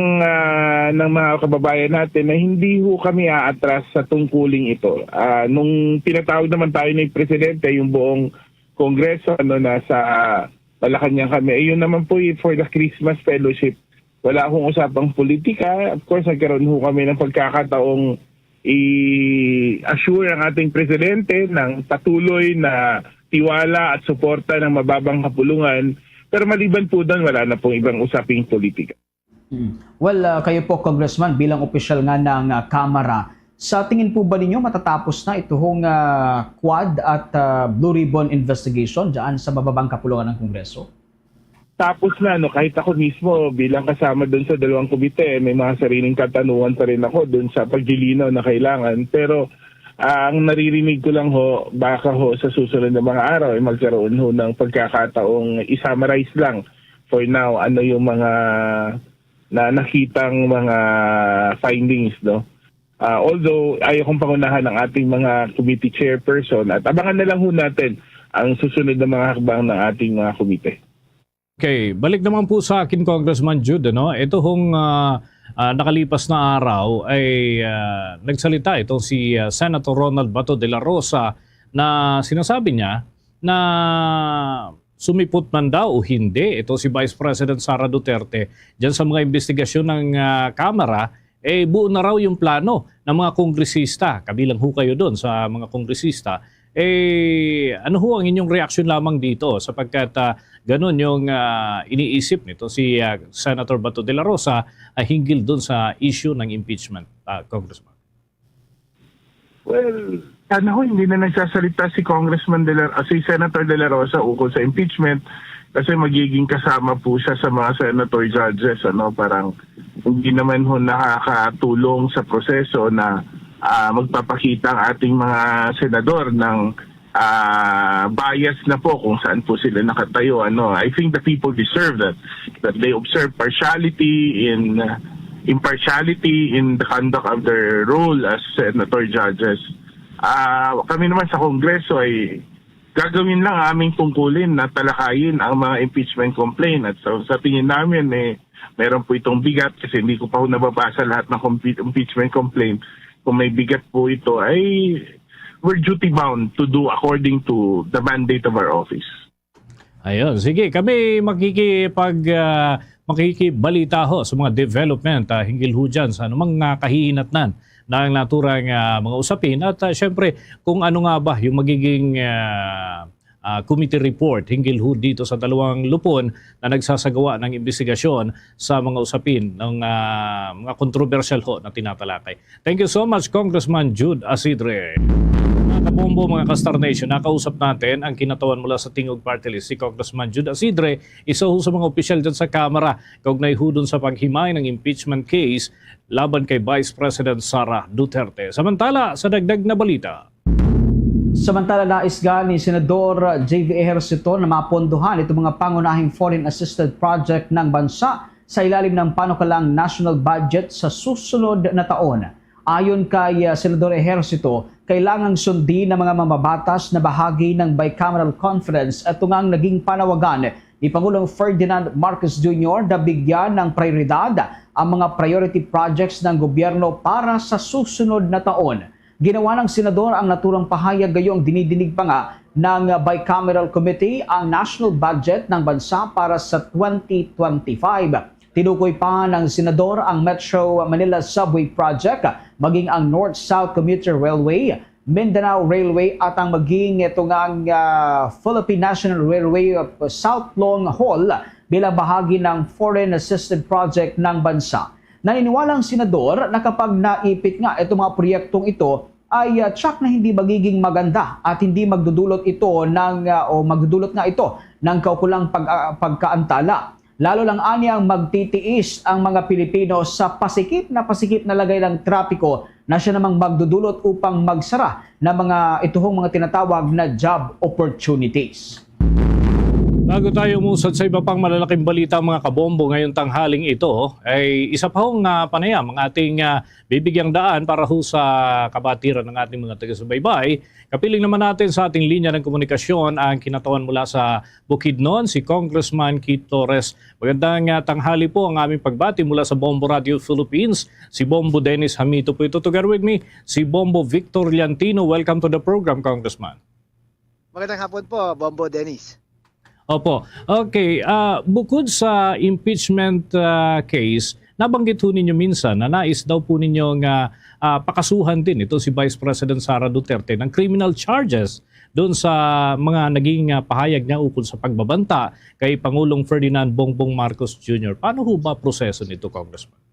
Speaker 14: mga kababayan natin na hindi ho kami aatras sa tungkuling ito. Nung pinatawag naman tayo ni Presidente, yung buong Kongreso nasa Malacanang kami, yun naman po for the Christmas Fellowship. Wala akong usapang politika. Of course, nagkaroon ho kami ng pagkakataong i-assure ang ating Presidente ng patuloy na tiwala at suporta ng mababang kapulungan. Pero maliban po doon, wala na pong ibang usaping politika.
Speaker 8: Well, kayo po, Congressman, bilang opisyal nga ng Kamara, sa tingin po ba ninyo matatapos na itong Quad at Blue Ribbon investigation dyan sa mababang kapulungan ng Kongreso?
Speaker 14: Tapos na, kahit ako mismo bilang kasama doon sa dalawang komite, may mga sariling katanungan pa rin ako doon sa paglilinaw na kailangan. Pero ang naririnig ko lang ho, baka ho sa susunod na mga araw ay magkaroon ho ng pagkakataong i-summarize lang for now ano yung mga na nakitang mga findings, no? Although ayaw kong pangunahan ng ating mga committee chairperson at abangan na lang ho natin ang susunod na mga hakbang ng ating mga komite.
Speaker 7: Okay, balik naman po sa akin, Congressman Jude. Ito hong nakalipas na araw ay nagsalita itong si Senator Ronald Bato de la Rosa na sinasabi niya na sumipot man daw o hindi ito si Vice President Sara Duterte dyan sa mga investigasyon ng Kamara, buo na raw yung plano ng mga kongresista. Kabilang ho kayo doon sa mga kongresista. Ano ho ang inyong reaksyon lamang dito sapagkat ganun yung iniisip nito si Senator Bato de la Rosa hinggil doon sa issue ng impeachment, Congressman?
Speaker 14: Well, sana ho hindi na nagsasalita si si Senator de la Rosa ukol sa impeachment kasi magiging kasama po siya sa mga senator judges. Parang hindi naman ho nakakatulong sa proseso na magpapakita ang ating mga senador ng bias na po kung saan po sila nakatayo. I think the people deserve that they observe impartiality in the conduct of their role as senator judges. Kami naman sa Kongreso ay gagawin lang aming tungkulin na talakayin ang mga impeachment complaint. At so, sa tingin namin meron po itong bigat kasi hindi ko pa nababasa lahat ng impeachment complaint. Kung may bigat po ito ay we're duty bound to do according to the mandate of our office.
Speaker 7: Ayun, sige, kami makikibalita ho sa mga development hinggil ho dyan sa anumang kahihinatnan ng naturang mga usapin at syempre kung ano nga ba yung magiging committee report hinggil ho dito sa dalawang lupon na nagsasagawa ng investigasyon sa mga usapin ng mga controversial ho na tinatalakay. Thank you so much, Congressman Jude Asidre. Mga kabombo, mga Kastar Nation, nakausap natin ang kinatawan mula sa Tingog Party List, si Congressman Jude Asidre, isa ho sa mga opisyal dyan sa Kamara, kaugnay ho dun sa paghimay ng impeachment case laban kay Vice President Sara Duterte. Samantala, sa dagdag na balita.
Speaker 8: Samantala, naisga ni Senador J.V. Ejercito na mapondohan itong mga pangunahing foreign assisted project ng bansa sa ilalim ng panukalang national budget sa susunod na taon. Ayon kay Senador Ejercito, kailangang sundin ng mga mamabatas na bahagi ng bicameral conference at tungang naging panawagan ni Pangulong Ferdinand Marcos Jr. na bigyan ng prioridad ang mga priority projects ng gobyerno para sa susunod na taon. Ginawa ng senador ang naturang pahayag gayong dinidinig pa nga ng Bicameral Committee ang national budget ng bansa para sa 2025. Tinukoy pa ng senador ang Metro Manila Subway Project, maging ang North-South Commuter Railway, Mindanao Railway at ang maging itong Philippine National Railway South Long Haul bilang bahagi ng foreign assisted project ng bansa. Naniniwala ang senador na kapag naipit nga itong mga proyektong ito ay tsak na hindi magiging maganda at hindi magdudulot ito magdudulot nga ito ng kaukulang pagkaantala. Lalo lang anyang magtitiis ang mga Pilipino sa pasikip na lagay ng trapiko na siya namang magdudulot upang magsara ng mga ituhong mga tinatawag na job opportunities.
Speaker 7: Bago tayo umusad sa iba pang malalaking balita mga kabombo ngayong tanghaling ito, ay isa pa hong panayam ang ating bibigyang daan para ho sa kabatiran ng ating mga taga-subaybay. Kapiling naman natin sa ating linya ng komunikasyon ang kinatawan mula sa Bukidnon, si Congressman Keith Torres. Magandang tanghali po ang aming pagbati mula sa Bombo Radio Philippines. Si Bombo Dennis Hamito po ito. Together with me, si Bombo Victor Liantino. Welcome to the program, Congressman.
Speaker 15: Magandang hapon po, Bombo Dennis.
Speaker 7: Opo. Okay. Bukod sa impeachment case, nabanggit po ninyo minsan na nais daw po ninyong pakasuhan din ito si Vice President Sara Duterte ng criminal charges doon sa mga naging pahayag niya ukol sa pagbabanta kay Pangulong Ferdinand Bongbong Marcos Jr. Paano ho ba proseso nito, Congressman?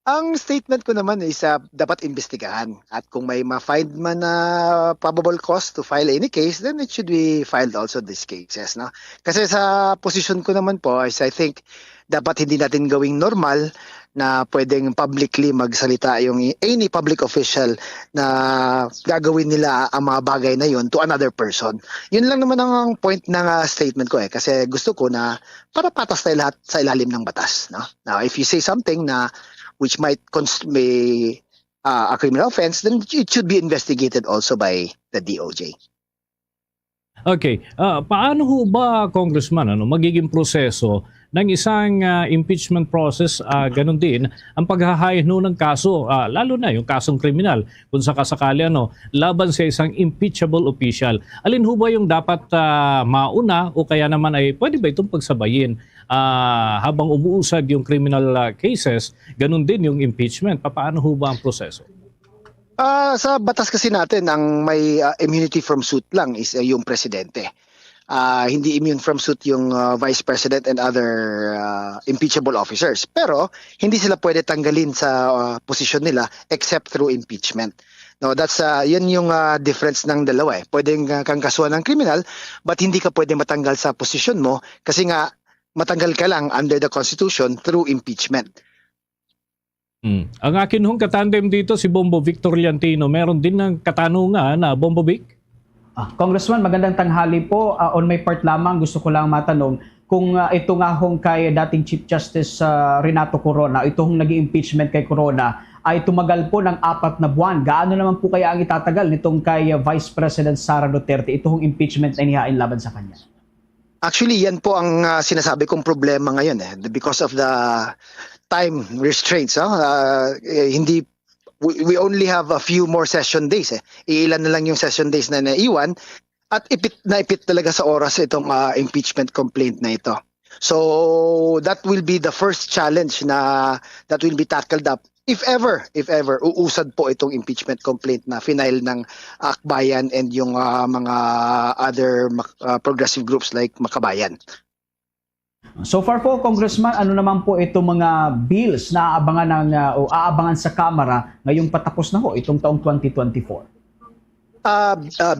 Speaker 15: Ang statement ko naman is dapat imbestigahan at kung may ma-find man na probable cause to file any case, then it should be filed also these cases. No? Kasi sa position ko naman po is I think dapat hindi natin gawing normal na pwedeng publicly magsalita yung any public official na gagawin nila ang mga bagay na yun to another person. Yun lang naman ang point ng statement ko kasi gusto ko na para patas tayo lahat sa ilalim ng batas. No? Now, if you say something na which might be a criminal offense, then it should be investigated also by the DOJ.
Speaker 7: Okay. Paano ho ba, Congressman, magiging proseso ng isang impeachment process, ganun din, ang paghahain ng kaso, lalo na yung kasong kriminal, kung sakasakali laban sa isang impeachable official. Alin ho ba yung dapat mauna o kaya naman ay pwede ba itong pagsabayin habang umuusad yung criminal cases, ganun din yung impeachment? Paano ho ba ang proseso?
Speaker 15: Sa batas kasi natin, ang may immunity from suit lang is yung presidente. Hindi immune from suit yung vice president and other impeachable officers. Pero hindi sila pwede tanggalin sa posisyon nila except through impeachment. No, that's yan yung difference ng dalawa. Pwedeng kang kasuhan ng criminal but hindi ka pwede matanggal sa posisyon mo kasi nga matanggal ka lang under the Constitution through impeachment.
Speaker 7: Ang akin hong katandem dito si Bombo Victor Liantino. Meron din ng katanungan na Bombo Vic.
Speaker 8: Congressman, magandang tanghali po. On my part lamang, gusto ko lang matanong kung ito nga hong kay dating Chief Justice Renato Corona, ito hong naging impeachment kay Corona, ay tumagal po ng 4 na buwan. Gaano naman po kaya ang itatagal nitong kay Vice President Sara Duterte, ito hong impeachment na inihain laban sa kanya?
Speaker 15: Actually, yan po ang sinasabi kong problema ngayon because of the time restraints. Hindi we only have a few more session days. Iilan na lang yung session days na naiwan at ipit talaga sa oras itong impeachment complaint na ito. So that will be the first challenge na that will be tackled up if ever uusad po itong impeachment complaint na final ng Akbayan and yung mga other progressive groups like Makabayan.
Speaker 8: So far po, Congressman, ano naman po itong mga bills na aabangan sa Kamara ngayong patapos na ho itong taong 2024?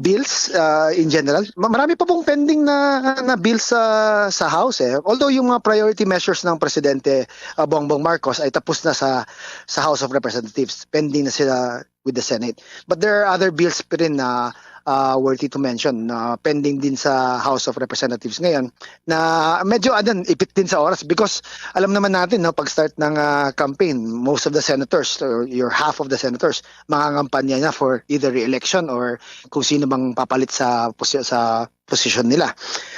Speaker 15: Bills in general, marami pa pong pending na bills sa House. Although yung priority measures ng Presidente Bongbong Marcos ay tapos na sa House of Representatives, pending na sila with the Senate. But there are other bills pa rin na worthy to mention na pending din sa House of Representatives ngayon na medyo ipit din sa oras because alam naman natin pag start ng campaign, most of the senators or your half of the senators mangangampanya na for either re-election or kung sino bang papalit sa posisyon nila.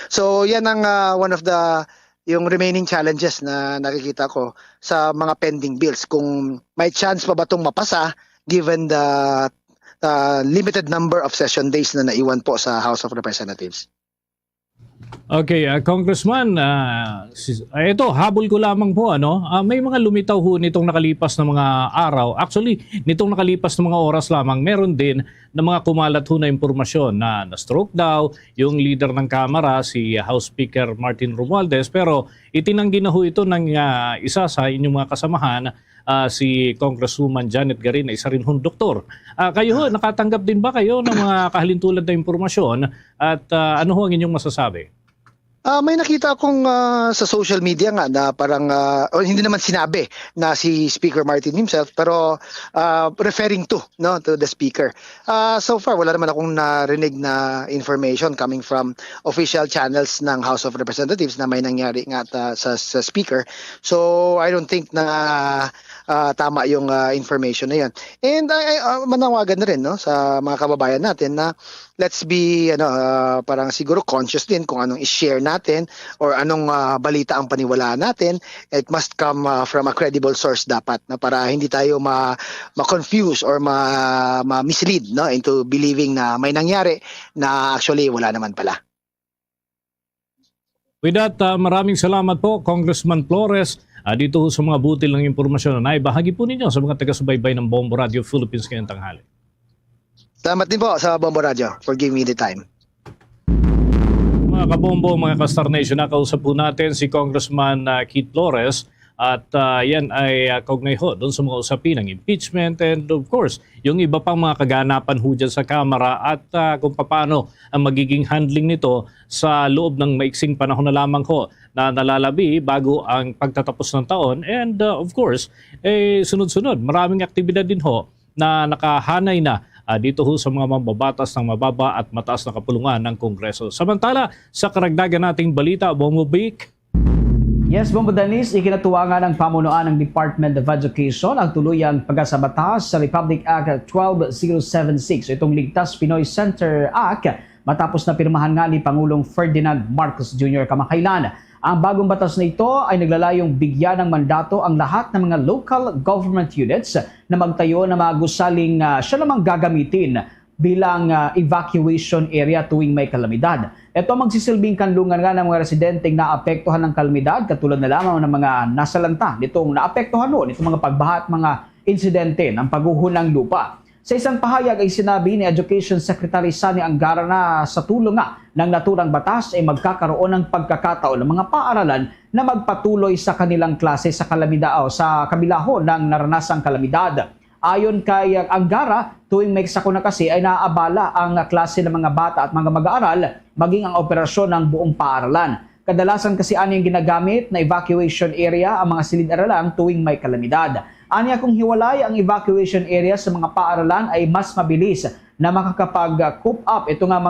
Speaker 15: So yan ang one of the yung remaining challenges na nakikita ko sa mga pending bills, kung may chance pa ba itong mapasa given the limited number of session days na naiwan po sa House of Representatives.
Speaker 7: Okay, Congressman, ito, habol ko lamang po, may mga lumitaw ho nitong nakalipas na mga araw. Actually, nitong nakalipas na mga oras lamang, meron din na mga kumalat ho na impormasyon na na-stroke daw yung leader ng Kamara, si House Speaker Martin Romualdez, pero itinanggi na ho ito ng isa sa inyong mga kasamahan, si Congresswoman Janet Garin, na isa rin hong doktor. Kayo ho, nakatanggap din ba kayo ng mga kahalintulad na impormasyon at ano ho ang inyong masasabi?
Speaker 15: May nakita akong sa social media nga na parang o hindi naman sinabi na si Speaker Martin himself, pero referring to the speaker. So far wala naman akong narinig na information coming from official channels ng House of Representatives na may nangyari nga sa speaker. So I don't think na tama yung information na 'yan. And manawagan na rin sa mga kababayan natin na let's be parang siguro conscious din kung anong i-share natin or anong balita ang paniwalaan natin. It must come from a credible source dapat na para hindi tayo ma-confuse or ma-mislead into believing na may nangyari na actually wala naman pala.
Speaker 7: With that, maraming salamat po Congressman Flores dito sa mga butil ng impormasyon na naibahagi po ninyo sa mga taga-subaybay ng Bombo Radio Philippines ngayong tanghali.
Speaker 15: Salamat din po sa Bombo Radio for giving me the time.
Speaker 7: Mga kabombo, mga ka-Star Nation, nakausap po natin si Congressman Keith Flores at yan ay kaugnay ho doon sa mga usapin ng impeachment and of course, yung iba pang mga kaganapan ho dyan sa Kamara at kung paano ang magiging handling nito sa loob ng maiksing panahon na lamang ho na nalalabi bago ang pagtatapos ng taon and of course, sunod-sunod, maraming aktibidad din ho na nakahanay na dito ho sa mga mambabatas ng mababa at mataas na kapulungan ng Kongreso. Samantala, sa karagdagan nating balita, Bombo Vic.
Speaker 8: Yes, Bombo Danis, ikinatuwa nga ng pamunuan ng Department of Education ang tuluyang pagkasabatas sa Republic Act 12076, itong Ligtas Pinoy Center Act, matapos na pirmahan nga ni Pangulong Ferdinand Marcos Jr. kamakailan. Ang bagong batas na ito ay naglalayong bigyan ng mandato ang lahat ng mga local government units na magtayo ng mga gusaling siya namang gagamitin bilang evacuation area tuwing may kalamidad. Ito magsisilbing kanlungan nga ng mga residenteng naapektuhan ng kalamidad katulad na lamang ng mga nasalanta nitong naapektuhan noon itong mga pagbaha at mga insidente ng pagguho ng lupa. Sa isang pahayag ay sinabi ni Education Secretary Sani Angara na sa tulong nga ng naturang batas ay magkakaroon ng pagkakataon ng mga paaralan na magpatuloy sa kanilang klase sa kalamidad o sa kabilaho ng naranasang kalamidad. Ayon kay Angara, tuwing may sakuna kasi ay naaabala ang klase ng mga bata at mga mag-aaral maging ang operasyon ng buong paaralan. Kadalasan kasi yung ginagamit na evacuation area ang mga silid-aralan tuwing may kalamidad. Anya kung hiwalay ang evacuation area sa mga paaralan ay mas mabilis na makakapag-cope up ito nga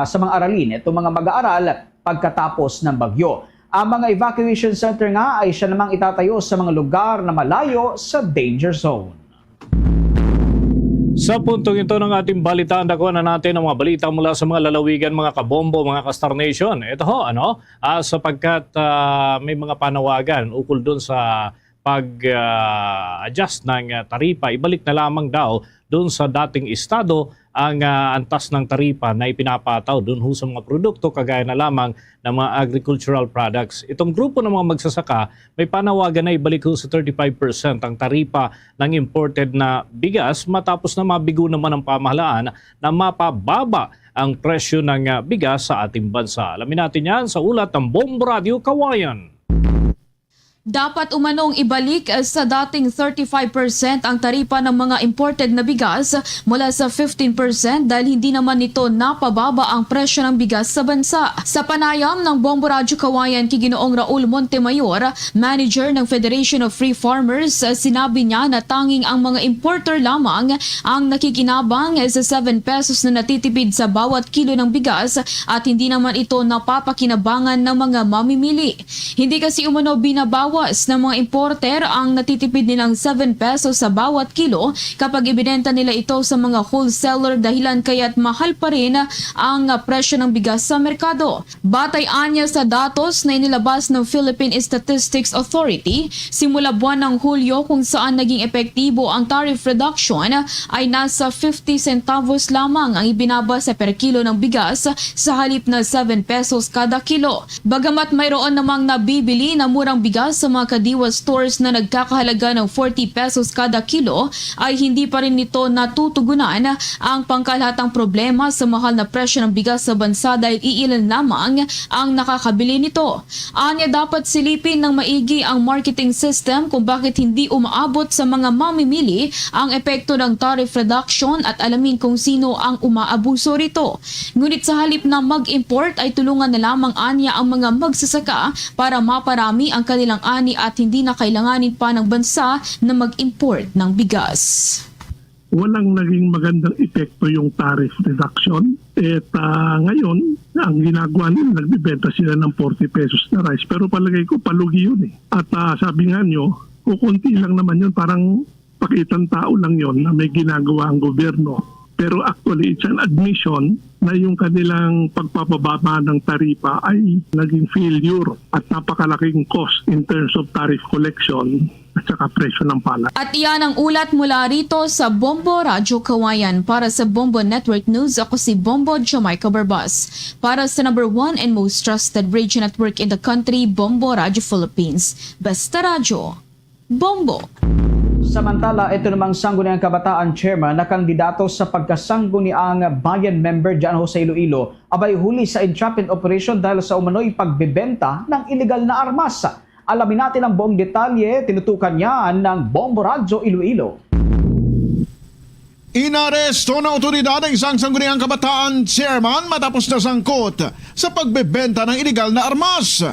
Speaker 8: sa mga aralin, itong mga mag-aaral pagkatapos ng bagyo. Ang mga evacuation center nga ay siya namang itatayo sa mga lugar na malayo sa danger zone.
Speaker 7: Sa puntong ito ng ating balitaan, nakuha na natin ang mga balita mula sa mga lalawigan, mga kabombo, mga ka-Star Nation. Ito ho, sapagkat may mga panawagan ukol doon sa pag-adjust ng taripa, ibalik na lamang daw doon sa dating estado ang antas ng taripa na ipinapataw doon ho sa mga produkto kagaya na lamang ng mga agricultural products. Itong grupo ng mga magsasaka may panawagan na ibalik ho sa 35% ang taripa ng imported na bigas matapos na mabigo naman ang pamahalaan na mapababa ang presyo ng bigas sa ating bansa. Alamin natin yan sa ulat ng Bombo Radio Kawayan.
Speaker 16: Dapat umanong ibalik sa dating 35% ang taripa ng mga imported na bigas mula sa 15% dahil hindi naman nito napababa ang presyo ng bigas sa bansa. Sa panayam ng Bombo Radio Kawayan kay Ginoong Raul Montemayor, manager ng Federation of Free Farmers, sinabi niya na tanging ang mga importer lamang ang nakikinabang sa 7 pesos na natitipid sa bawat kilo ng bigas at hindi naman ito napapakinabangan ng mga mamimili. Hindi kasi umano binabawas ng mga importer ang natitipid nilang 7 pesos sa bawat kilo kapag ibinenta nila ito sa mga wholesaler dahilan kaya't mahal pa rin ang presyo ng bigas sa merkado. Batay anya sa datos na inilabas ng Philippine Statistics Authority, simula buwan ng Hulyo kung saan naging epektibo ang tariff reduction ay nasa 50 centavos lamang ang ibinaba sa per kilo ng bigas sa halip na 7 pesos kada kilo. Bagamat mayroon namang nabibili na murang bigas sa mga Kadiwa stores na nagkakahalaga ng 40 pesos kada kilo ay hindi pa rin nito natutugunan ang pangkalahatang problema sa mahal na presyo ng bigas sa bansa dahil iilan lamang ang nakakabili nito. Anya dapat silipin ng maigi ang marketing system kung bakit hindi umaabot sa mga mamimili ang epekto ng tariff reduction at alamin kung sino ang umaabuso rito. Ngunit sa halip na mag-import ay tulungan na lamang anya ang mga magsasaka para maparami ang kanilang ani at hindi na kailanganin pa ng bansa na mag-import ng bigas.
Speaker 17: Walang naging magandang epekto yung tariff reduction. At ngayon, ang ginagawa nila, nagbibenta sila ng 40 pesos na rice. Pero palagay ko, palugi yun eh. At sabi nga nyo, kukunti lang naman yun, parang pakitang tao lang yun na may ginagawa ang gobyerno. Pero actually, it's an admission na yung kanilang pagpapababa ng taripa ay naging failure at napakalaking cost in terms of tariff collection at saka presyo ng palay.
Speaker 16: At iyan ang ulat mula rito sa Bombo Radyo Kawayan. Para sa Bombo Network News, ako si Bombo Jamaica Barbas. Para sa number 1 and most trusted radio network in the country, Bombo Radyo Philippines. Basta Radyo, Bombo.
Speaker 8: Samantala, ito namang Sangguniang Kabataan Chairman na kandidato sa pagkasangguniang bayan member dyan ho sa Iloilo, abay huli sa entrapment operation dahil sa umano'y pagbebenta ng illegal na armas. Alamin natin ang buong detalye, tinutukan yan ng Bombo Radyo Iloilo.
Speaker 6: Inaresto ng otoridad ang isang Sangguniang Kabataan Chairman matapos na sangkot sa pagbebenta ng illegal na armas.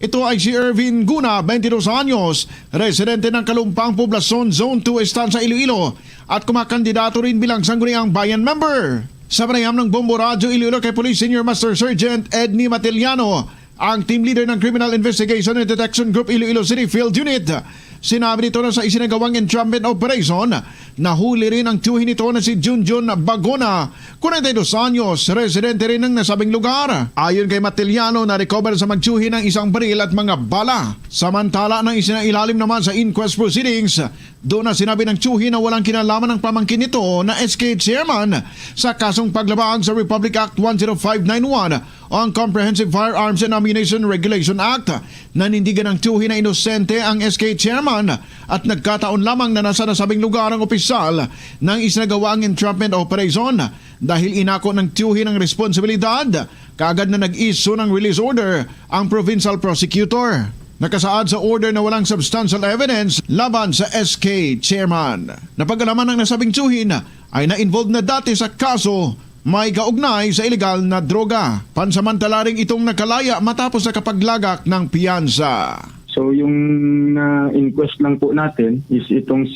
Speaker 6: Ito ay si Ervin Guna, 22 anyos, residente ng Kalumpang Poblacion Zone 2, Estancia Iloilo at kumakandidato rin bilang Sangguniang Bayan Member. Sa panayam ng Bombo Radyo Iloilo kay Police Senior Master Sergeant Edney Matiliano, ang team leader ng Criminal Investigation and Detection Group Iloilo City Field Unit, sinabi nito na sa isinagawang entrapment operation, nahuli rin ang tiyuhin nito na si Junjun Bagona, 42 anyos, residente rin ng nasabing lugar. Ayon kay Matiliano, na-recover sa magtiyuhin ng isang baril at mga bala. Samantala nang isinailalim naman sa inquest proceedings, doon na sinabi ng tiyuhin na walang kinalaman ng pamangkin nito na SK Chairman sa kasong paglabag sa Republic Act 10591 o ang Comprehensive Firearms and Ammunition Regulation Act. Nanindigan ng tiyuhin na inosente ang SK Chairman at nagkataon lamang na nasa nasabing lugar ang opisyal nang isinagawa ang entrapment operation. Dahil inako ng tiyuhin ang responsibilidad, kaagad na nag-issue ng release order ang provincial prosecutor. Nakasaad sa order na walang substantial evidence laban sa SK Chairman. Napag-alaman ng nasabing tiyuhin ay na-involved na dati sa kaso may kaugnay sa ilegal na droga. Pansamantala ring itong nakalaya matapos na kapaglagak ng piyansa.
Speaker 18: So yung inquest lang po natin is itong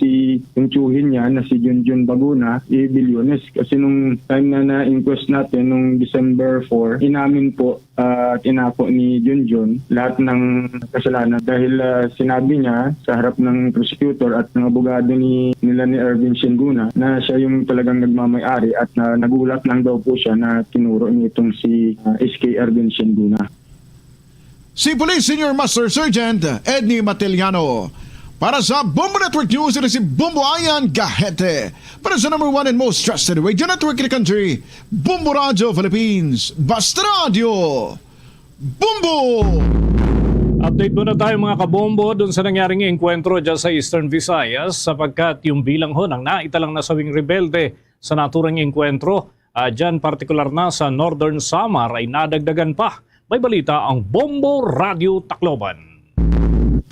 Speaker 18: yung tiyuhin niya na si Junjun Baguna, Bilyones. Kasi nung time na inquest natin, nung December 4, inamin po at inako ni Junjun lahat ng kasalanan dahil sinabi niya sa harap ng prosecutor at ng abogado nila ni Ervin Shinguna na siya yung talagang nagmamay-ari at nagulat lang daw po siya na tinuro niya itong si SK Ervin Shinguna.
Speaker 6: Si Police Senior Master Sergeant Edney Matiliano. Para sa Bombo Network News, ito si Bombo Ayan Gahete. Para sa number 1 and most trusted radio network in the country, Bombo Radyo Philippines. Basta Radio, Bombo!
Speaker 7: Update muna tayo mga kabombo dun sa nangyaring engkwentro dyan sa Eastern Visayas sapagkat yung bilang ho ng naitalang nasawing rebelde sa naturang engkwentro dyan partikular na sa Northern Samar ay nadagdagan pa. May balita ang Bombo Radio Tacloban.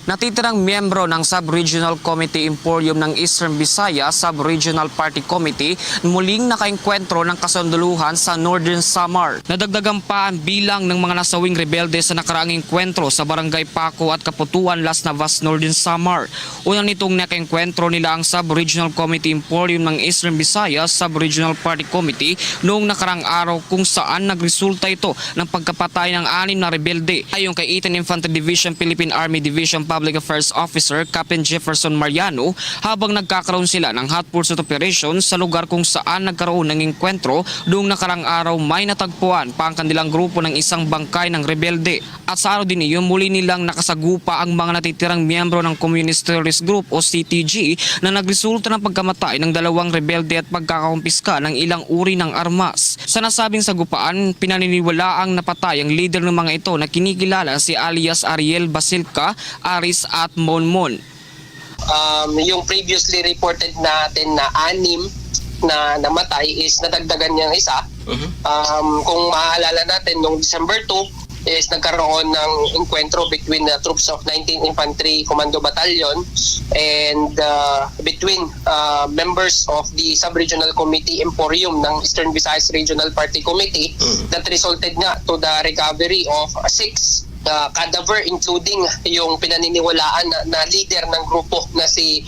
Speaker 19: Natitirang miyembro ng Sub-Regional Committee Emporium ng Eastern Visayas Sub-Regional Party Committee muling nakaengkwentro ng kasunduluhan sa Northern Samar. Nadagdagan pa ang bilang ng mga nasawing rebelde sa nakaraang engkwentro sa Barangay Paco at Kaputuan, Las Navas, Northern Samar. Unang nitong nakaengkwentro nila ang Sub-Regional Committee Emporium ng Eastern Visayas Sub-Regional Party Committee noong nakaraang araw kung saan nagresulta ito ng pagkapatay ng 6 na rebelde. Ayon kay 18 Infantry Division Philippine Army Division Public Affairs Officer Captain Jefferson Mariano, habang nagkakaroon sila ng hot pursuit operation sa lugar kung saan nagkaroon ng engkwentro noong nakarang araw, may natagpuan pa ang kanilang grupo ng isang bangkay ng rebelde. At sa araw din iyon, muli nilang nakasagupa ang mga natitirang miyembro ng Communist Terrorist Group o CTG na nagresulta ng pagkamatay ng 2 rebelde at pagkakakumpiska ng ilang uri ng armas. Sa nasabing sagupaan, pinaniniwalaang napatay ang leader ng mga ito na kinikilala si alias Ariel Basilka, Aris at Monmon.
Speaker 20: Yung previously reported natin na 6 na namatay is nadagdagan niyang isa. Kung maaalala natin, noong December 2 is nagkaroon ng enkwentro between the troops of 19th Infantry Commando Battalion and between members of the Sub-Regional Committee Emporium ng Eastern Visayas Regional Party Committee that resulted nga to the recovery of 6 cadaver, including yung pinaniniwalaan na leader ng grupo na si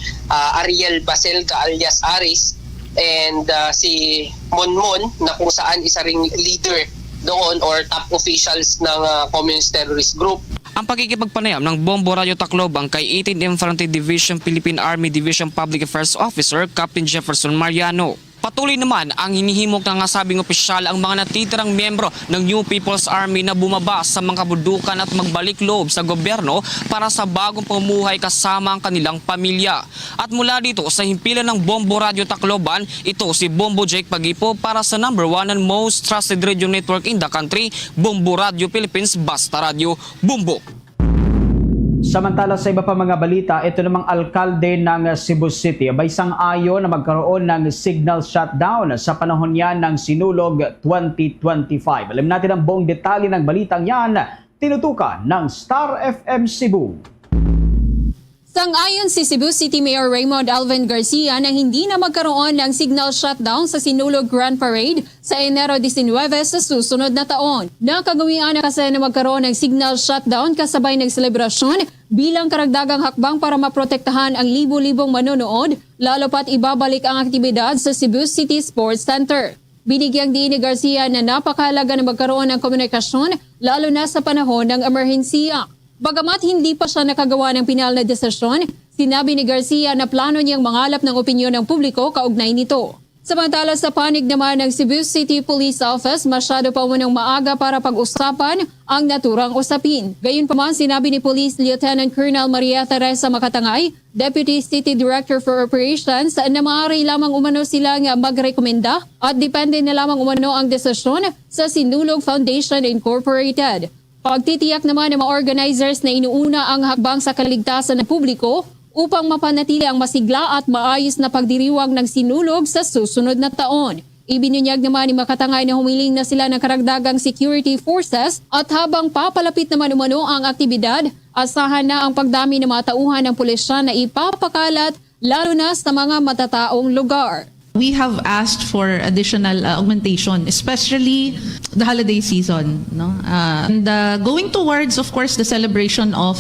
Speaker 20: Ariel Baselga alias Aris and si Monmon na kung saan isa ring leader doon or top officials ng Communist Terrorist Group.
Speaker 19: Ang pagkikipagpanayam ng Bombo Radio Tacloban kay 18th Infantry Division Philippine Army Division Public Affairs Officer Captain Jefferson Mariano. Patuloy naman ang hinihimok ng nasabing opisyal ang mga natitirang miyembro ng New People's Army na bumaba sa mga kabudukan at magbalik loob sa gobyerno para sa bagong pamumuhay kasama ang kanilang pamilya. At mula dito sa himpilan ng Bombo Radio Tacloban, ito si Bombo Jake Pagipo para sa number 1 and most trusted radio network in the country, Bombo Radio Philippines, Basta Radio, Bombo.
Speaker 8: Samantala sa iba pa mga balita, ito namang alkalde ng Cebu City abay sang-ayon na magkaroon ng signal shutdown sa panahon yan ng Sinulog 2025. Alam natin ang buong detalye ng balitang yan, tinutukan ng Star FM Cebu.
Speaker 21: Sang-ayon si Cebu City Mayor Raymond Alvin Garcia na hindi na magkaroon ng signal shutdown sa Sinulog Grand Parade sa Enero 19 sa susunod na taon. Nakagawian na kasi na magkaroon ng signal shutdown kasabay ng selebrasyon bilang karagdagang hakbang para maprotektahan ang libo-libong manonood, lalo pat ibabalik ang aktibidad sa Cebu City Sports Center. Binigyang diin ni Garcia na napakahalaga na magkaroon ng komunikasyon lalo na sa panahon ng emerhensiya. Bagamat hindi pa siya nakagawa ng pinal na desisyon, sinabi ni Garcia na plano niyang mangalap ng opinyon ng publiko kaugnay nito. Samantala sa panig naman ng Cebu City Police Office, masyado pa munang maaga para pag-usapan ang naturang usapin. Gayunpaman, sinabi ni Police Lieutenant Colonel Maria Teresa Makatangay, Deputy City Director for Operations, na maaari lamang umano silang magrekomenda at depende na lamang umano ang desisyon sa Sinulog Foundation Incorporated. Pagtitiyak naman ng mga organizers na inuuna ang hakbang sa kaligtasan ng publiko upang mapanatili ang masigla at maayos na pagdiriwang ng Sinulog sa susunod na taon. Ibinunyag naman ni Makatangay na humiling na sila ng karagdagang security forces at habang papalapit naman umano ang aktibidad, asahan na ang pagdami ng mga tauhan ng pulisya na ipapakalat lalo na sa mga matataong lugar.
Speaker 22: We have asked for additional augmentation, especially the holiday season. No? And going towards, of course, the celebration of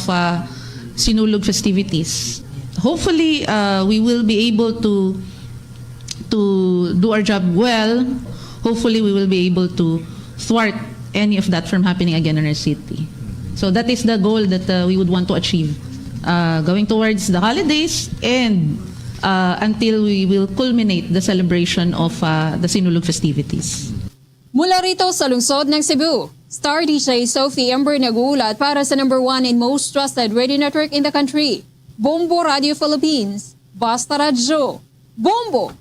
Speaker 22: Sinulog festivities. Hopefully, we will be able to do our job well. Hopefully, we will be able to thwart any of that from happening again in our city. So that is the goal that we would want to achieve. Going towards the holidays and until we will culminate the celebration of the Sinulog festivities.
Speaker 21: Mula rito sa lungsod ng Cebu, Star DJ Sophie Ember nagulat para sa number 1 and most trusted radio network in the country, Bombo Radio Philippines, Basta Radio, Bombo!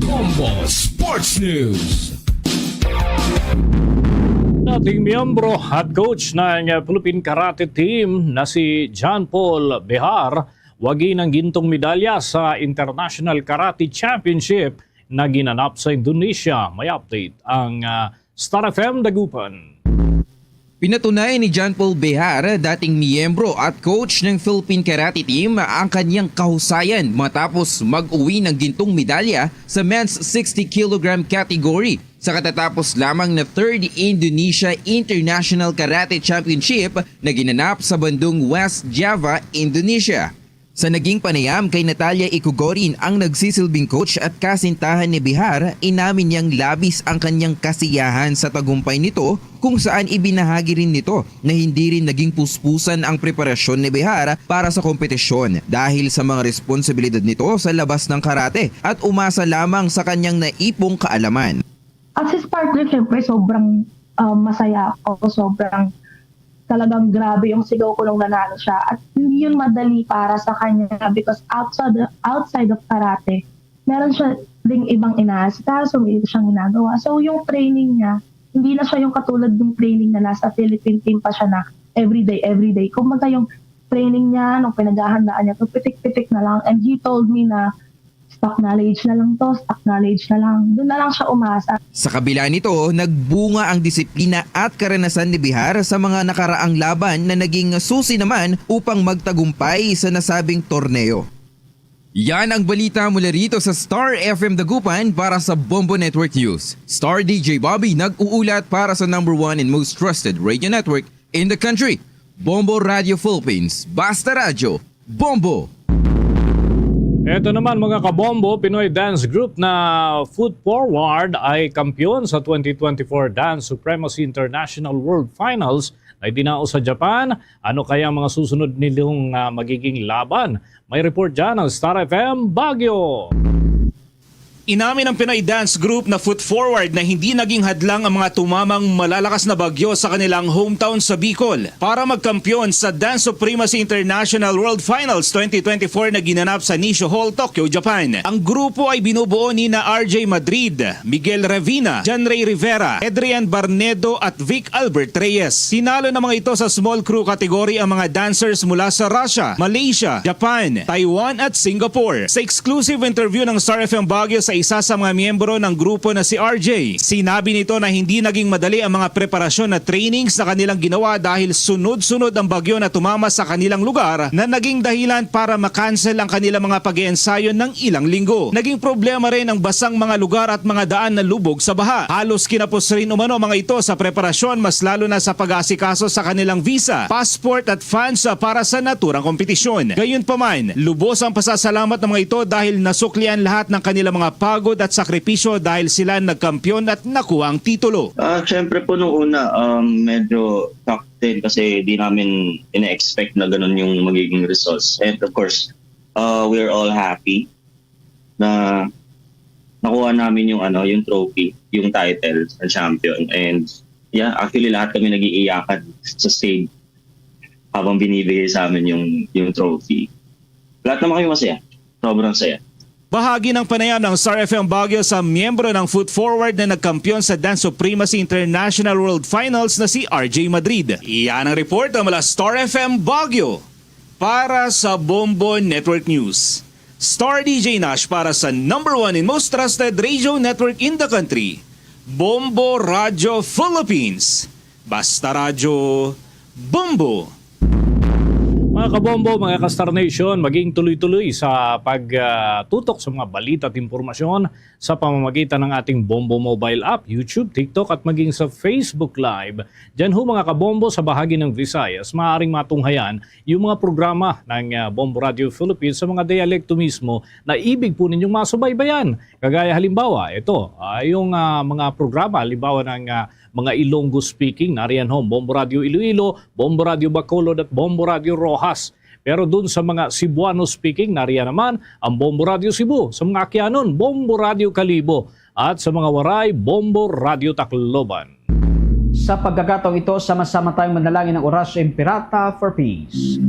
Speaker 11: Bombo Sports News.
Speaker 7: Dating miyembro at coach ng Philippine Karate Team na si John Paul Behar wagi ng gintong medalya sa International Karate Championship na ginanap sa Indonesia. May update ang Star FM Dagupan.
Speaker 23: Pinatunay ni John Paul Behar, dating miyembro at coach ng Philippine Karate Team, ang kanyang kahusayan matapos mag-uwi ng gintong medalya sa men's 60 kg category sa katatapos lamang na 3rd Indonesia International Karate Championship na ginanap sa bandung West Java, Indonesia. Sa naging panayam kay Natalia Ikugorin, ang nagsisilbing coach at kasintahan ni Behar, inamin niyang labis ang kanyang kasiyahan sa tagumpay nito, kung saan ibinahagi rin nito na hindi rin naging puspusan ang preparasyon ni Behar para sa kompetisyon dahil sa mga responsibilidad nito sa labas ng karate at umasa lamang sa kanyang naipong kaalaman.
Speaker 24: As his partner, syempre sobrang masaya ako, sobrang talagang grabe yung sigaw ko nung nanalo siya. At hindi yun madali para sa kanya because outside of karate, meron siya ding ibang inaasikaso, may siyang ginagawa. So yung training niya, hindi na siya yung katulad ng training na nasa Philippine team pa siya na everyday. Kumbaga yung training niya, nung pinaghahandaan niya, to pitik-pitik na lang. And he told me na stock knowledge na lang to, stock knowledge na lang. Doon na lang siya umasa.
Speaker 23: Sa kabila nito, nagbunga ang disiplina at karanasan ni Bihar sa mga nakaraang laban na naging susi naman upang magtagumpay sa nasabing torneo. Yan ang balita mula rito sa Star FM Dagupan para sa Bombo Network News. Star DJ Bobby nag-uulat para sa #1 and most trusted radio network in the country. Bombo Radio Philippines. Basta Radyo. Bombo!
Speaker 7: Ito naman mga kabombo, Pinoy dance group na Foot Forward ay kampiyon sa 2024 Dance Supremacy International World Finals na idinao sa Japan. Ano kaya ang mga susunod nilang magiging laban? May report dyan ng Star FM Baguio.
Speaker 1: Inamin ng Pinoy dance group na Foot Forward na hindi naging hadlang ang mga tumamang malalakas na bagyo sa kanilang hometown sa Bicol para magkampiyon sa Dance Supremacy International World Finals 2024 na ginanap sa Nisho Hall, Tokyo, Japan. Ang grupo ay binubuo ni na RJ Madrid, Miguel Ravina, John Ray Rivera, Adrian Barnedo at Vic Albert Reyes. Sinalo na mga ito sa small crew category ang mga dancers mula sa Russia, Malaysia, Japan, Taiwan at Singapore. Sa exclusive interview ng Star FM Baguio sa isa sa mga miyembro ng grupo na si RJ, sinabi nito na hindi naging madali ang mga preparasyon na trainings na kanilang ginawa dahil sunod-sunod ang bagyo na tumama sa kanilang lugar na naging dahilan para makancel ang kanilang mga pag-iensayo ng ilang linggo. Naging problema rin ang basang mga lugar at mga daan na lubog sa baha. Halos kinapos rin umano mga ito sa preparasyon, mas lalo na sa pag-aasikaso sa kanilang visa, passport at funds para sa naturang kompetisyon. Gayunpaman, lubos ang pasasalamat ng mga ito dahil nasuklian lahat ng kanilang mga pagod at sakripisyo dahil sila nagkampiyon at nakuha ang titulo.
Speaker 3: Siyempre po nung una, medyo shocked din kasi di namin ina-expect na ganun yung magiging results. And of course, we're all happy na nakuha namin yung trophy, yung title ng champion. And yeah, actually lahat kami nag-iiyakan sa stage habang binibigay sa amin yung trophy. Lahat naman kami masaya. Sobrang saya.
Speaker 1: Bahagi ng panayam ng Star FM Baguio sa miyembro ng Foot Forward na nagkampiyon sa Dance Supremacy International World Finals na si RJ Madrid. Iyan ang report mula Star FM Baguio para sa Bombo Network News. Star DJ Nash para sa #1 and most trusted radio network in the country, Bombo Radio Philippines. Basta Radyo, Bombo!
Speaker 7: Mga kabombo, mga ka-Star Nation, maging tuloy-tuloy sa pagtutok sa mga balita at impormasyon sa pamamagitan ng ating Bombo mobile app, YouTube, TikTok at maging sa Facebook Live. Diyan ho mga kabombo sa bahagi ng Visayas, maaaring matunghayan yung mga programa ng Bombo Radio Philippines sa mga dialekto mismo na ibig po ninyong masubaybayan. Kagaya halimbawa, ito, yung mga programa, halimbawa ng mga Ilonggo speaking, nariyan ho, Bombo Radio Iloilo, Bombo Radio Bacolod at Bombo Radio Rojas. Pero dun sa mga Cebuano speaking, nariyan naman ang Bombo Radio Cebu. Sa mga Aquianon, Bombo Radio Calibo. At sa mga Waray, Bombo Radio Tacloban.
Speaker 8: Sa pagkakataong ito, sama-sama tayong manalangin ng Orasyo Imperata for Peace.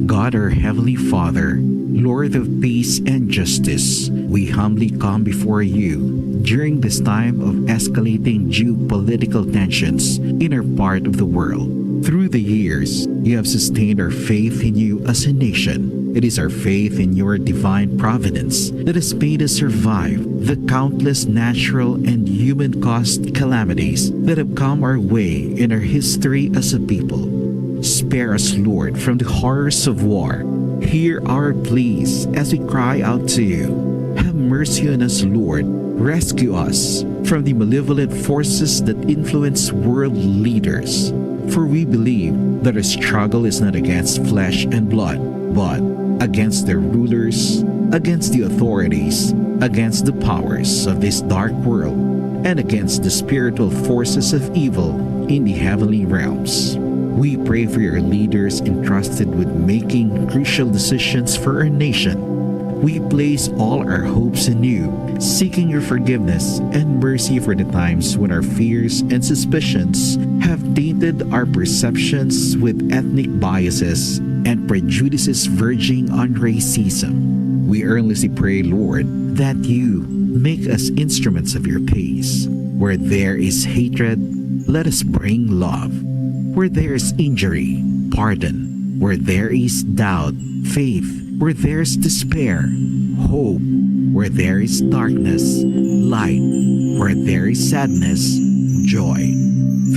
Speaker 4: God, our Heavenly Father, Lord of peace and justice, we humbly come before you during this time of escalating geopolitical tensions in our part of the world. Through the years, you have sustained our faith in you as a nation. It is our faith in your divine providence that has made us survive the countless natural and human-caused calamities that have come our way in our history as a people. Spare us, Lord, from the horrors of war. Hear our pleas as we cry out to you. Have mercy on us, Lord. Rescue us from the malevolent forces that influence world leaders. For we believe that our struggle is not against flesh and blood, but against the rulers, against the authorities, against the powers of this dark world, and against the spiritual forces of evil in the heavenly realms. We pray for your leaders entrusted with making crucial decisions for our nation. We place all our hopes in you, seeking your forgiveness and mercy for the times when our fears and suspicions have tainted our perceptions with ethnic biases and prejudices verging on racism. We earnestly pray, Lord, that you make us instruments of your peace. Where there is hatred, let us bring love. where there is injury, pardon. Where there is doubt, faith. Where there is despair, hope. Where there is darkness, light. Where there is sadness, joy.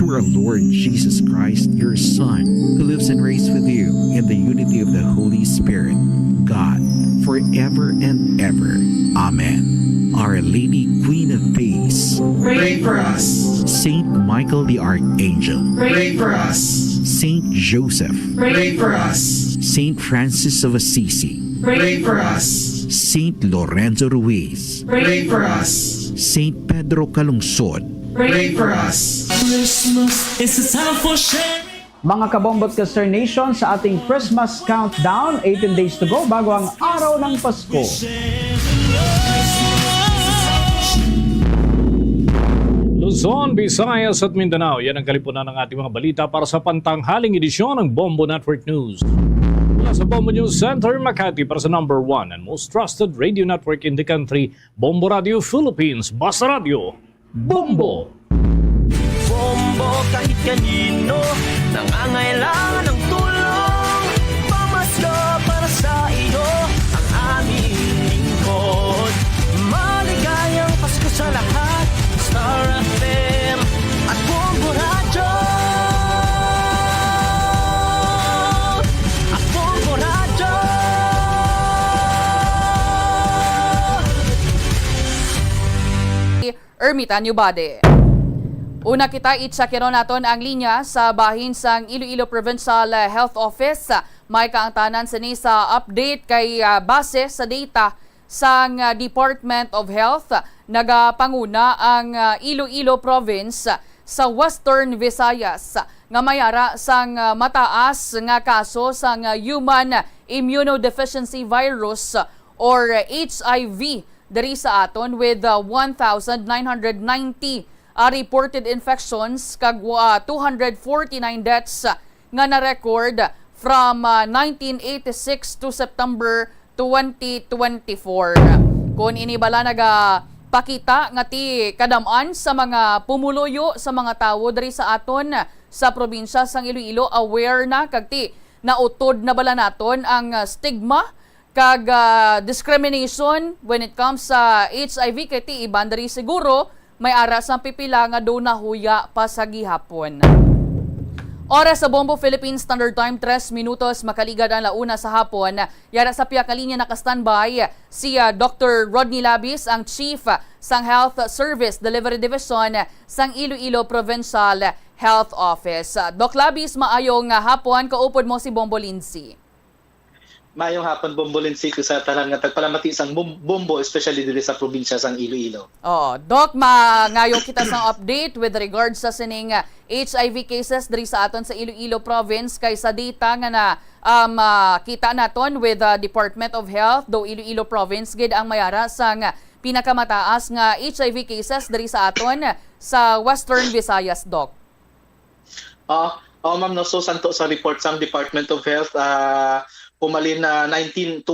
Speaker 4: Through our Lord Jesus Christ, your Son, who lives and reigns with you in the unity of the Holy Spirit, God, forever and ever. Amen. Our Lady, Queen of Peace,
Speaker 11: Pray for us.
Speaker 4: Saint Michael the Archangel,
Speaker 11: Pray for us.
Speaker 4: Saint Joseph,
Speaker 11: Pray for us.
Speaker 4: Saint Francis of Assisi,
Speaker 11: Pray for us.
Speaker 4: Saint Lorenzo Ruiz,
Speaker 11: Pray for us.
Speaker 4: Saint Pedro Calungsod,
Speaker 11: Pray for us. Christmas is a time for sharing.
Speaker 8: Mga kabombot Kaster Nation, sa ating Christmas countdown, 18 days to go bago ang araw ng Pasko.
Speaker 7: Luzon, Visayas at Mindanao. Yan ang kalipunan ng ating mga balita para sa pantanghaling edisyon ng Bombo Network News. Mula sa Bombo News Center, Makati para sa number 1 and most trusted radio network in the country, Bombo Radio Philippines. Basta Radio, Bombo!
Speaker 11: Bombo kahit kanino, nangangailangan ng tulong. Pamaslo para sa iyo, ang aming lingkod. Maligayang Pasko sa lahat, Star FM at Bombo Radio. At Bombo Radio.
Speaker 2: Ermitan Yubade. Una kita itsakiro naton ang linya sa bahin sang Iloilo Provincial Health Office. May kaangtanan sa update kay base sa data sang Department of Health. Nagapanguna ang Iloilo Province sa Western Visayas nga mayara sang mataas nga kaso sang human immunodeficiency virus or HIV diri sa aton with 1,990 reported infections kag 249 deaths nga na-record from 1986 to September 2024. Kung inibala pakita nga ti kadamaan sa mga pumuluyo sa mga tawo diri sa aton sa probinsya sang Iloilo, aware na kag ti nautod na bala naton ang stigma kag discrimination when it comes sa HIV kay ti iban diri siguro may ara sang pipila nga do nahuya pa sa gihapon. Oras sa Bombo Philippine Standard Time, 3 minutos makaligad ang launa sa hapon. Yara sa piya kalinya naka-standby si Dr. Rodney Labis, ang Chief sang Health Service Delivery Division sang Iloilo Provincial Health Office. Doc Labis, maayong hapon, kaupod mo si Bombo Lindsay.
Speaker 5: Mayong hapon, Bombo Lindsay, sa tanan nga tagpalamati sang Bombo, especially dili sa probinsya sang Iloilo.
Speaker 2: Oh, Doc, ngayon kita sang update with regards sa sining HIV cases diri sa aton sa Iloilo Province kay sa data nga na kita naton with Department of Health do Iloilo Province gid ang mayara sang pinakamataas nga HIV cases diri sa aton sa Western Visayas, Doc.
Speaker 5: Ma'am, no, so santo sa report sang Department of Health, pumalin na 1986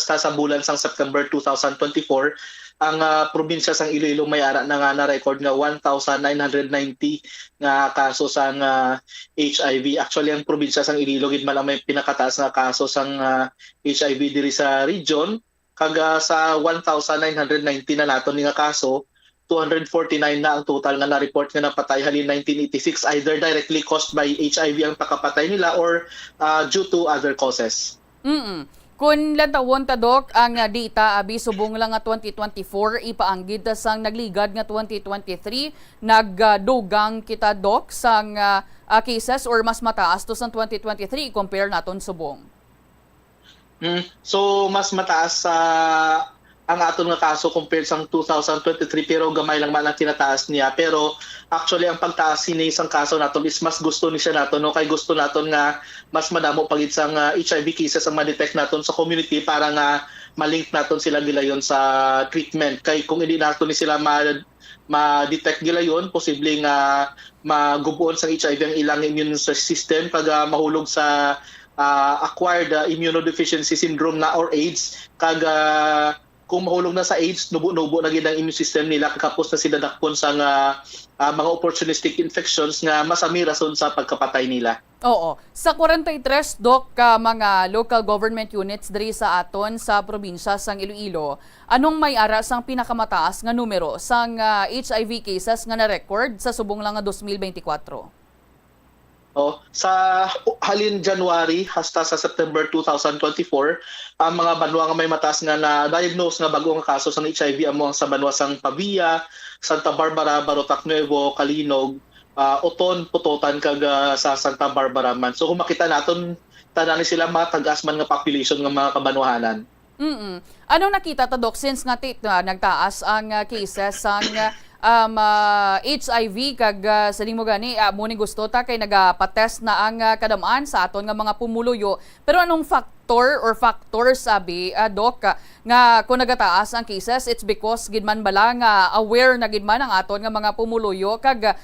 Speaker 5: sa bulan sang September 2024 ang probinsya sang Iloilo may ara na nga na-record nga 1,990 nga kaso sang HIV. Actually ang probinsya sang Iloilo gid man may pinakataas nga kaso sang HIV diri sa region kag sa 1,990 na naton nga kaso 249 na ang total nga na-report nga napatay halin 1986 either directly caused by HIV ang pakapatay nila or due to other causes.
Speaker 2: Kung lantawon ta, Doc, ang data subong lang nga 2024 ipaanggid sang nagligad nga 2023 nagdugang kita, Doc, sang cases or mas mataas to sang 2023 compare naton subong.
Speaker 5: So mas mataas sa ang aton nga kaso compared sa 2023 pero gamay lang man ang tinataas niya, pero actually ang pagtaas ni isang kaso naton is mas gusto ni siya naton, no, kay gusto naton nga mas madamo pagit sang HIV cases ang ma-detect naton sa community para nga ma-link naton sila gilayon sa treatment. Kay kung hindi naton ni sila ma-detect gilayon, posible nga magubuon sa HIV ang ilang immune system pag mahulog sa acquired immunodeficiency syndrome na or AIDS kag kung mahulog na sa AIDS, nubo-nubo na gid ang immune system nila, kapos na sila dakpon sa mga opportunistic infections nga masami rason sa pagkapatay nila.
Speaker 2: Oo. Sa 43 Doc mga local government units diri sa aton sa probinsya sang Iloilo, anong may ara sang pinakamataas nga numero sang HIV cases nga na-record sa subong lang nga 2024?
Speaker 5: Sa halin January hasta sa September 2024, ang mga banwa nga may mataas nga na-diagnose nga bago nga kaso ng HIV amo sa banwa sang Pavia, Santa Barbara, Barotac Nuevo, Kalinog, Oton, Putotan kag sa Santa Barbara man. So kung makita naton tanan sila mga tag-as man nga population nga mga kabanwahanan.
Speaker 2: Anong nakita ta Doc since nga nagtaas ang cases sang HIV kag saling mo gani mo ni gusto ta kay nagapatest na ang kadamaan sa aton nga mga pumuluyo, pero anong factors sabi Doc nga kung nagataas ang cases, it's because gidman bala nga aware na gidman ang aton nga mga pumuluyo kag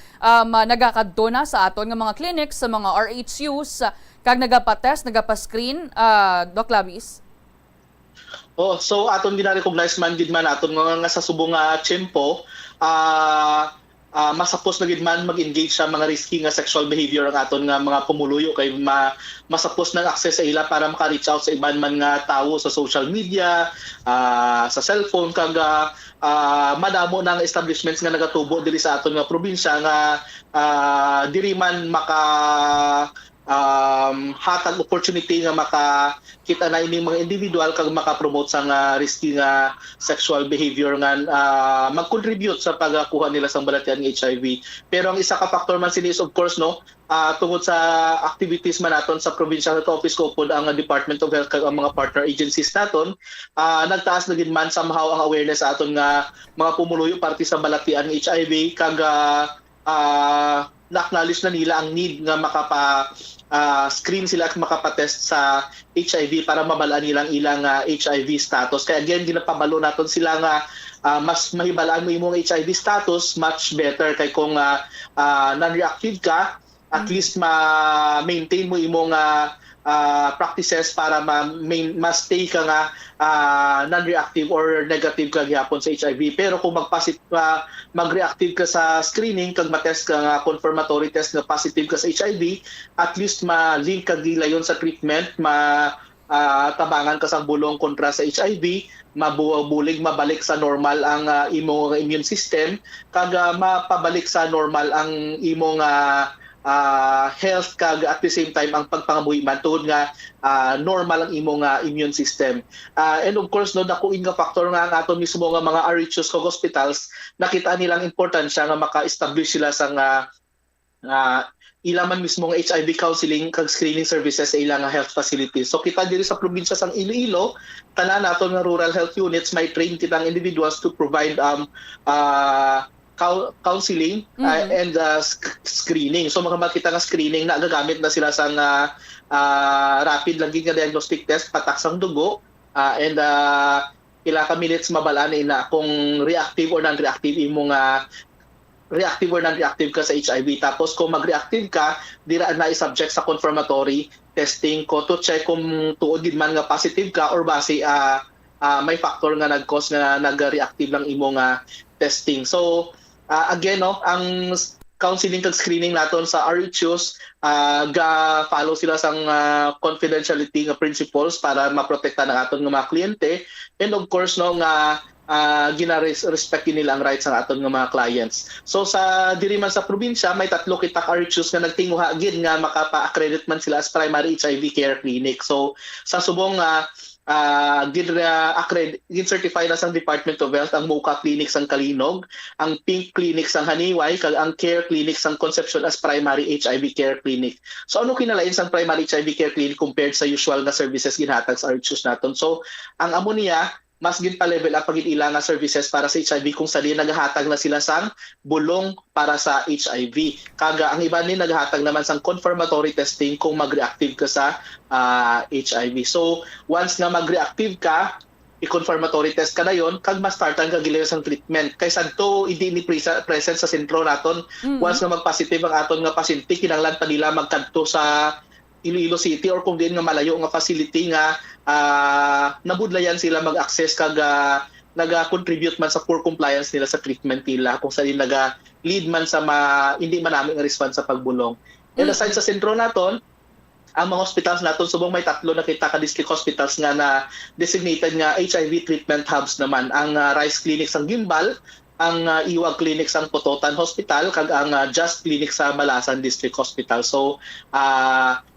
Speaker 2: nagakadto na sa aton nga mga clinics, sa mga RHUs kag nagapatest, nagapa-screen Doc Labis?
Speaker 5: So aton gina-recognize man gid man aton nga sa subong tiyempo, masapos na gid man mag-engage sa mga risky nga sexual behavior ang aton nga mga pumuluyo kay masapos nang access sa ila para maka-reach out sa iban man nga tawo sa social media, sa cellphone kag madamo nang establishments nga nagatubo diri sa aton nga probinsya nga diri man maka hatag opportunity nga makakita na ining mga individual kag makapromote sa nga risky nga sexual behavior nga mag-contribute sa pagkuha nila sa balatian ng HIV. Pero ang isa ka factor man sini is of course tungod sa activities man naton sa provincial health office ko pod ang Department of Health kag ang mga partner agencies naton, nagtaas na gid man somehow ang awareness sa aton nga mga pumuluyo parte sa balatian ng HIV kag na-acknowledge na nila ang need nga screen sila at makapatest sa HIV para mabalaan nilang ilang HIV status. Kaya again, ginapabalo naton sila nga mas mahibalaan mo imong HIV status, much better kay kung non-reactive ka, at least ma-maintain mo imong practices para ma-stay ka nga non-reactive or negative ka gyapon sa HIV. Pero kung mag-reactive ka sa screening kag matest ka nga confirmatory test na positive ka sa HIV, at least ma-link ka gilayon sa treatment, tabangan ka sa bulong kontra sa HIV, mabulig mabalik sa normal ang imong immune system kag mapabalik sa normal ang imong health kag at the same time ang pagpangabuhi man tuod nga normal ang imong immune system. And of course dakuin nga factor nga ang aton mismo nga mga RHUs kag hospitals, nakita nilang importansya nga maka-establish sila sa ilang man mismo nga HIV counseling kag screening services sa ilang health facilities. So kita diri sa probinsya sang Iloilo, tanan naton nga rural health units may trained kitang individuals to provide counseling and screening. So makita nga screening na gagamit na sila sa rapid lang nga diagnostic test, patak sang dugo, and pila ka minutes mabalaan na kung reactive or non-reactive imong reactive or non-reactive ka sa HIV. Tapos kung mag-reactive ka, dira na i-subject sa confirmatory testing ko to check kung tuod gid man nga positive ka or base may factor nga nag-cause nga nag-reactive lang imong testing. So again ang counseling kag screening naton sa RHUs, follow sila sang confidentiality nga principles para maprotekta ng aton nga mga kliyente, and of course nga gina-respect nila ang rights ng aton nga mga clients. So sa diri man sa probinsya may 3 kitak RHUs nga nagtinguha gid nga makapa-accredit man sila as primary HIV care clinic. So sa subong gin-certify na sang Department of Health ang MOCA Clinic sang Kalinog, ang Pink Clinic sang Haniway, kag ang Care Clinic sang Concepcion as primary HIV care clinic. So ano kinalain sang primary HIV care clinic compared sa usual nga services ginhatag sa RHUs naton? So ang amo niya mas gin pa level up pagit ila nga services para sa HIV kung sali nagahatag na sila sang bulong para sa HIV. Kaga ang iba ni nagahatag naman sang confirmatory testing kung mag-reactive ka sa HIV. So once nga mag-reactive ka, i-confirmatory test ka na yon, kag ma-startan ka gilayon sang treatment. Kaysa to hindi ni present sa sentro naton, once nga mag-positive ang aton nga pasyente, kinahanglan pa nila magkadto sa Iloilo City or kung diin nga malayo nga facility nga nabudlayan sila mag-access kag naga-contribute man sa poor compliance nila sa treatment nila kung saan naga-lead man sa hindi man namin response sa pagbulong. And aside sa sentro naton, ang mga hospitals naton subong may 3 na kita ka district hospitals nga na designated nga HIV treatment hubs naman. Ang Rice Clinic sa Gimbal, ang Iwag Clinic sa Pototan Hospital, kag ang Just Clinic sa Malasan District Hospital. So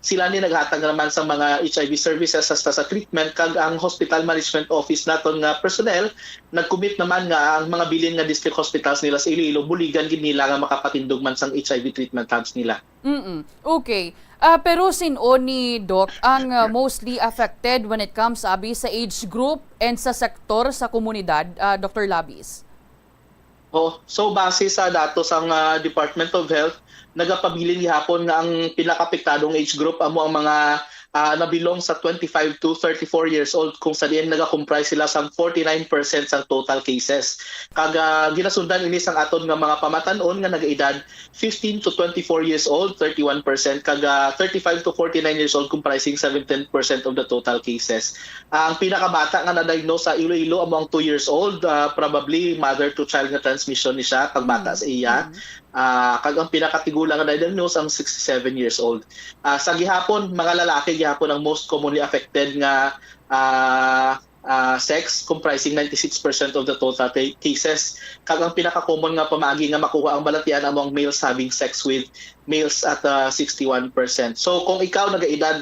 Speaker 5: sila ni naghatag naman sa mga HIV services sa treatment, kag ang Hospital Management Office naton nga personnel nag-commit naman nga ang mga bilin nga district hospitals nila sa Iloilo buligan gid nila nga makapatindog man sang HIV treatment hubs nila.
Speaker 2: Okay. Pero sino ni Doc ang mostly affected when it comes sa age group and sa sektor sa komunidad, Dr. Labis?
Speaker 5: So base sa datos ang Department of Health, nagapabilin gihapon nga ang pinakapektadong age group amo ang mga nabilong sa 25 to 34 years old, kung sa diin nagakomprise sila sa 49% sa total cases. Kaga ginasundan ini sang aton nga mga pamatan-on nga nagaedad 15 to 24 years old, 31%, kaga 35 to 49 years old comprising 17% of the total cases. Ang pinakabata nga na-diagnose sa Iloilo amo ang 2 years old, probably mother to child nga transmission ni siya pagbata sa iya. Kag ang pinakatigulang na diagnose ang 67 years old. Sa gihapon, mga lalaki gihapon ang most commonly affected nga sex, comprising 96% of the total cases. Kag ang pinaka-common nga pamaagi nga makuha ang balatian among males having sex with males at 61%. So kung ikaw nagaedad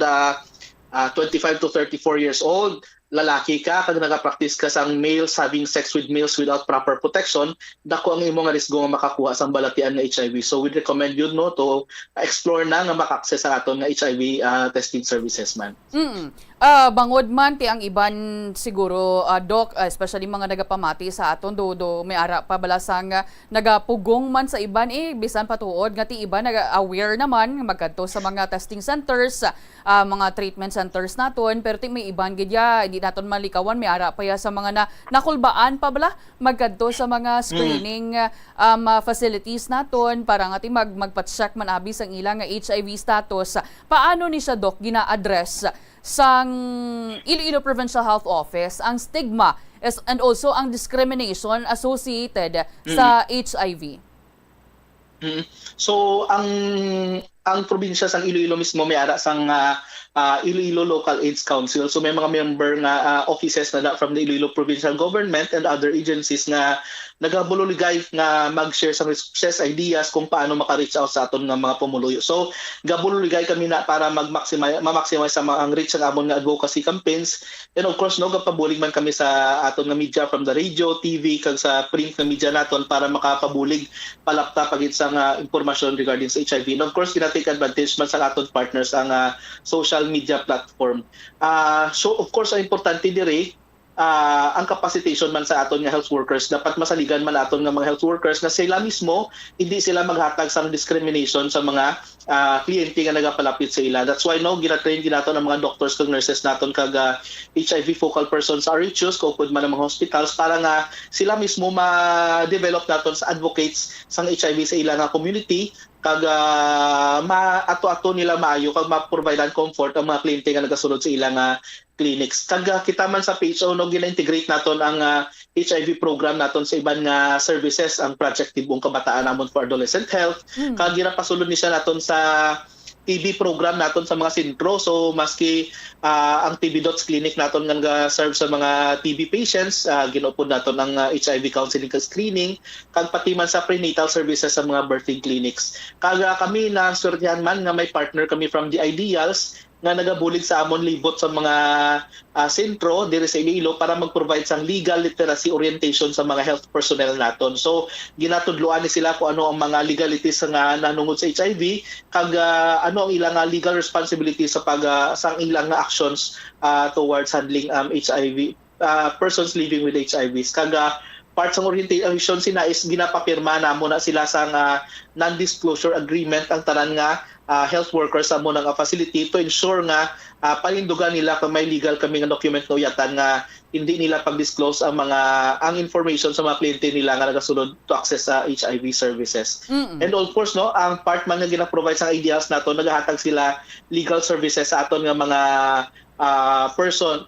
Speaker 5: 25 to 34 years old, lalaki ka, kag nagapractice ka sang males having sex with males without proper protection, dako ang imong risgo nga makakuha sang balatian nga HIV. So we recommend you to explore na nga maka-access sa aton nga HIV testing services man.
Speaker 2: Bangod man ti ang iban siguro, Doc, especially mga nagapamati sa aton do may ara pa balasang nagapugong man sa iban bisan patuod nga ti iban naga-aware naman magkadto sa mga testing centers, mga treatment centers naton, pero ti may iban gid hindi naton malikawan may ara pa sa mga nakulbaan pa bala magkadto sa mga screening facilities naton para nga ti magpa-check man abi sang ilang nga HIV status. Paano ni siya, Doc, gina-address sang Iloilo Provincial Health Office ang stigma and also ang discrimination associated sa HIV?
Speaker 5: So ang probinsya sang Iloilo mismo may ara sang Iloilo Local AIDS Council. So may mga member nga offices na from the Iloilo Provincial Government and other agencies nga nagabuloligay nga mag-share sa resources, ideas kung paano maka-reach out sa aton nga mga pumuluyo. So gabuloligay kami na para ma-maximize sa mga reach ang amon nga advocacy campaigns. And of course gapabulig man kami sa aton nga media from the radio, TV kag sa print nga media naton para makapabulig palapta pagit sa nga impormasyon regarding sa HIV. And of course take advantage man sa aton partners ang social media platform. So of course ang importante dire ang capacitation man sa aton nga health workers. Dapat masaligan man aton nga mga health workers na sila mismo hindi sila maghatag sa discrimination sa mga kliyente nga nagapalapit sa ila. That's why gina-train naton ang mga doctors kag nurses naton kag HIV focal persons sa RHUs kaupod man ang mga hospitals para nga sila mismo ma-develop naton sa advocates sang HIV sa ila nga community kag ato-ato nila maayo kag ma-providean comfort ang mga kliyente nga nagasulod sa ilang clinics. Kag kita man sa PHO gina-integrate naton ang HIV program naton sa iban nga services, ang Project Tibong Kabataan namon for Adolescent Health. Kag ginapasulod ni siya naton sa TB program naton sa mga sentro. So maski ang TB Dots Clinic naton nga serve sa mga TB patients, ginupod naton ang HIV counseling kag screening, kag pati man sa prenatal services sa mga birthing clinics. Kag kami na swertihan man nga may partner kami from the Ideals nga nagabulig sa amon libot sa mga sentro diri sa Iloilo para mag-provide sang legal literacy orientation sa mga health personnel naton. So ginatudloan ni sila kung ano ang mga legalities nga nanungod sa HIV kag ano ang ilang legal responsibilities sa sang ilang actions towards handling HIV persons living with HIVs. Kag parts ng orientation sina is ginapapirma na muna sila sa non-disclosure agreement ang tanan nga health workers sa muna nga facility to ensure nga panindugan nila kung may legal kami nga document no yatan nga hindi nila pag-disclose ang information sa mga kliyente nila nga nagasunod to access sa HIV services. And of course no, ang part man nga gina-provide sa ideals nato nagahatag sila legal services sa aton nga mga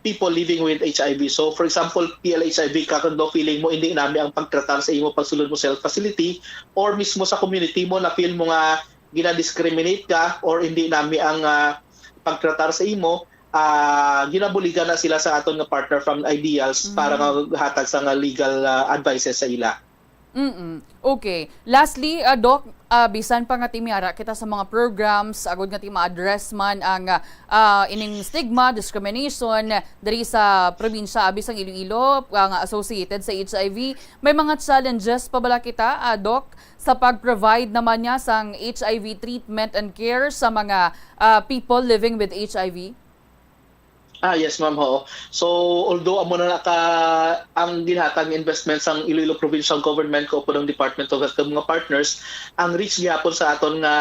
Speaker 5: people living with HIV. So for example, PLHIV kakando feeling mo hindi nami ang pagtratar sa imo pagsulod mo sa health facility or mismo sa community mo na feel mo nga gina-discriminate ka or hindi nami ang pagtratar sa imo, ginabuligan na sila sa aton nga partner from Ideals para hatag sa nga legal advices sa ila.
Speaker 2: Okay. Lastly, Doc, bisan pa nga timiara kita sa mga programs, agad nga ti ma-address man ang ining stigma, discrimination diri sa probinsya abis ang Iloilo nga associated sa HIV. May mga challenges pa bala kita, Doc, sa pag-provide naman niya sang HIV treatment and care sa mga people living with HIV?
Speaker 5: Yes ma'am ho. So although amo na ang ginhatag investment sang Iloilo Provincial Government ko ng Department of Health mga partners, ang reach gyapon sa aton nga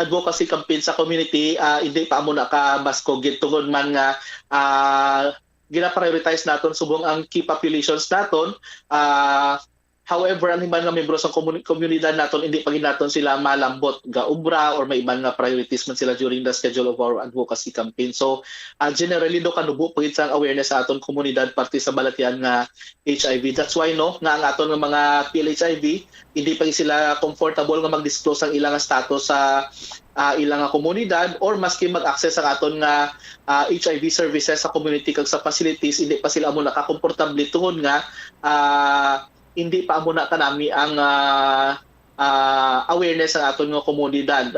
Speaker 5: advocacy campaign sa community, hindi pa amo na ka basko gitungod man nga gina-prioritize naton subong ang key populations naton. However, ang iban nga membro sa komunidad naton hindi pa naton sila malambot ga ubra or may iban nga priorities man sila during the schedule of our advocacy campaign. So generally do kanubo pagit sa awareness sa aton komunidad parte sa balatian nga HIV. That's why no nga ang aton nga mga PLHIV hindi pa sila comfortable nga mag-disclose ang ilang status sa ilang komunidad or maski mag-access ang aton nga HIV services sa community kag sa facilities, hindi pa sila amo nakakomportable tuhod nga hindi pa muna kanami ang awareness ng aton nga komunidad.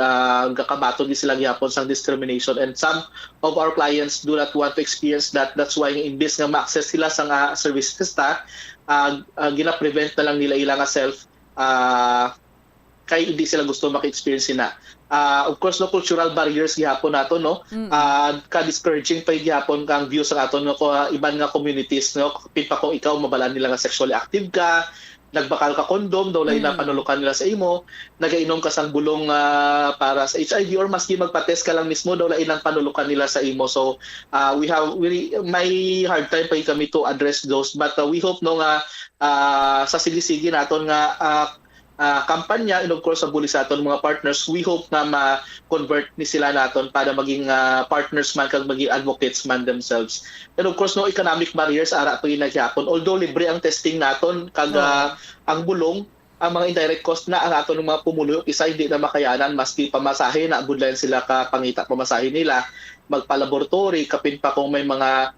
Speaker 5: Gakabaton din sila gyapon sang discrimination and some of our clients do not want to experience that. That's why imbes nga ma-access sila sang services gina-prevent na lang nila ilang self kay hindi sila gusto maka-experience na. Of course no cultural barriers gihapon nato no. Ka-discouraging pa gihapon kang views sa aton nga iban nga communities no. Pinpa kung ikaw mabalaan nila nga sexually active ka, nagbakal ka kondom daw lay na panulukan nila sa imo, nagainom ka sang bulong para sa HIV or maski magpa-test ka lang mismo daw lay nang panulukan nila sa imo. So may hard time pa kami to address those, but we hope no nga sa sige-sige naton nga kampanya and of course sa buli sa aton mga partners, we hope na ma-convert ni sila naton para maging partners man kag maging advocates man themselves. And of course no economic barriers ara pa ginagyapon, although libre ang testing naton kag ang bulong, ang mga indirect cost na ang aton mga pumulo isa hindi na makayanan maski pamasahe na budlan sila ka pangita pamasahe nila, magpa-laboratory kapin pa kung may mga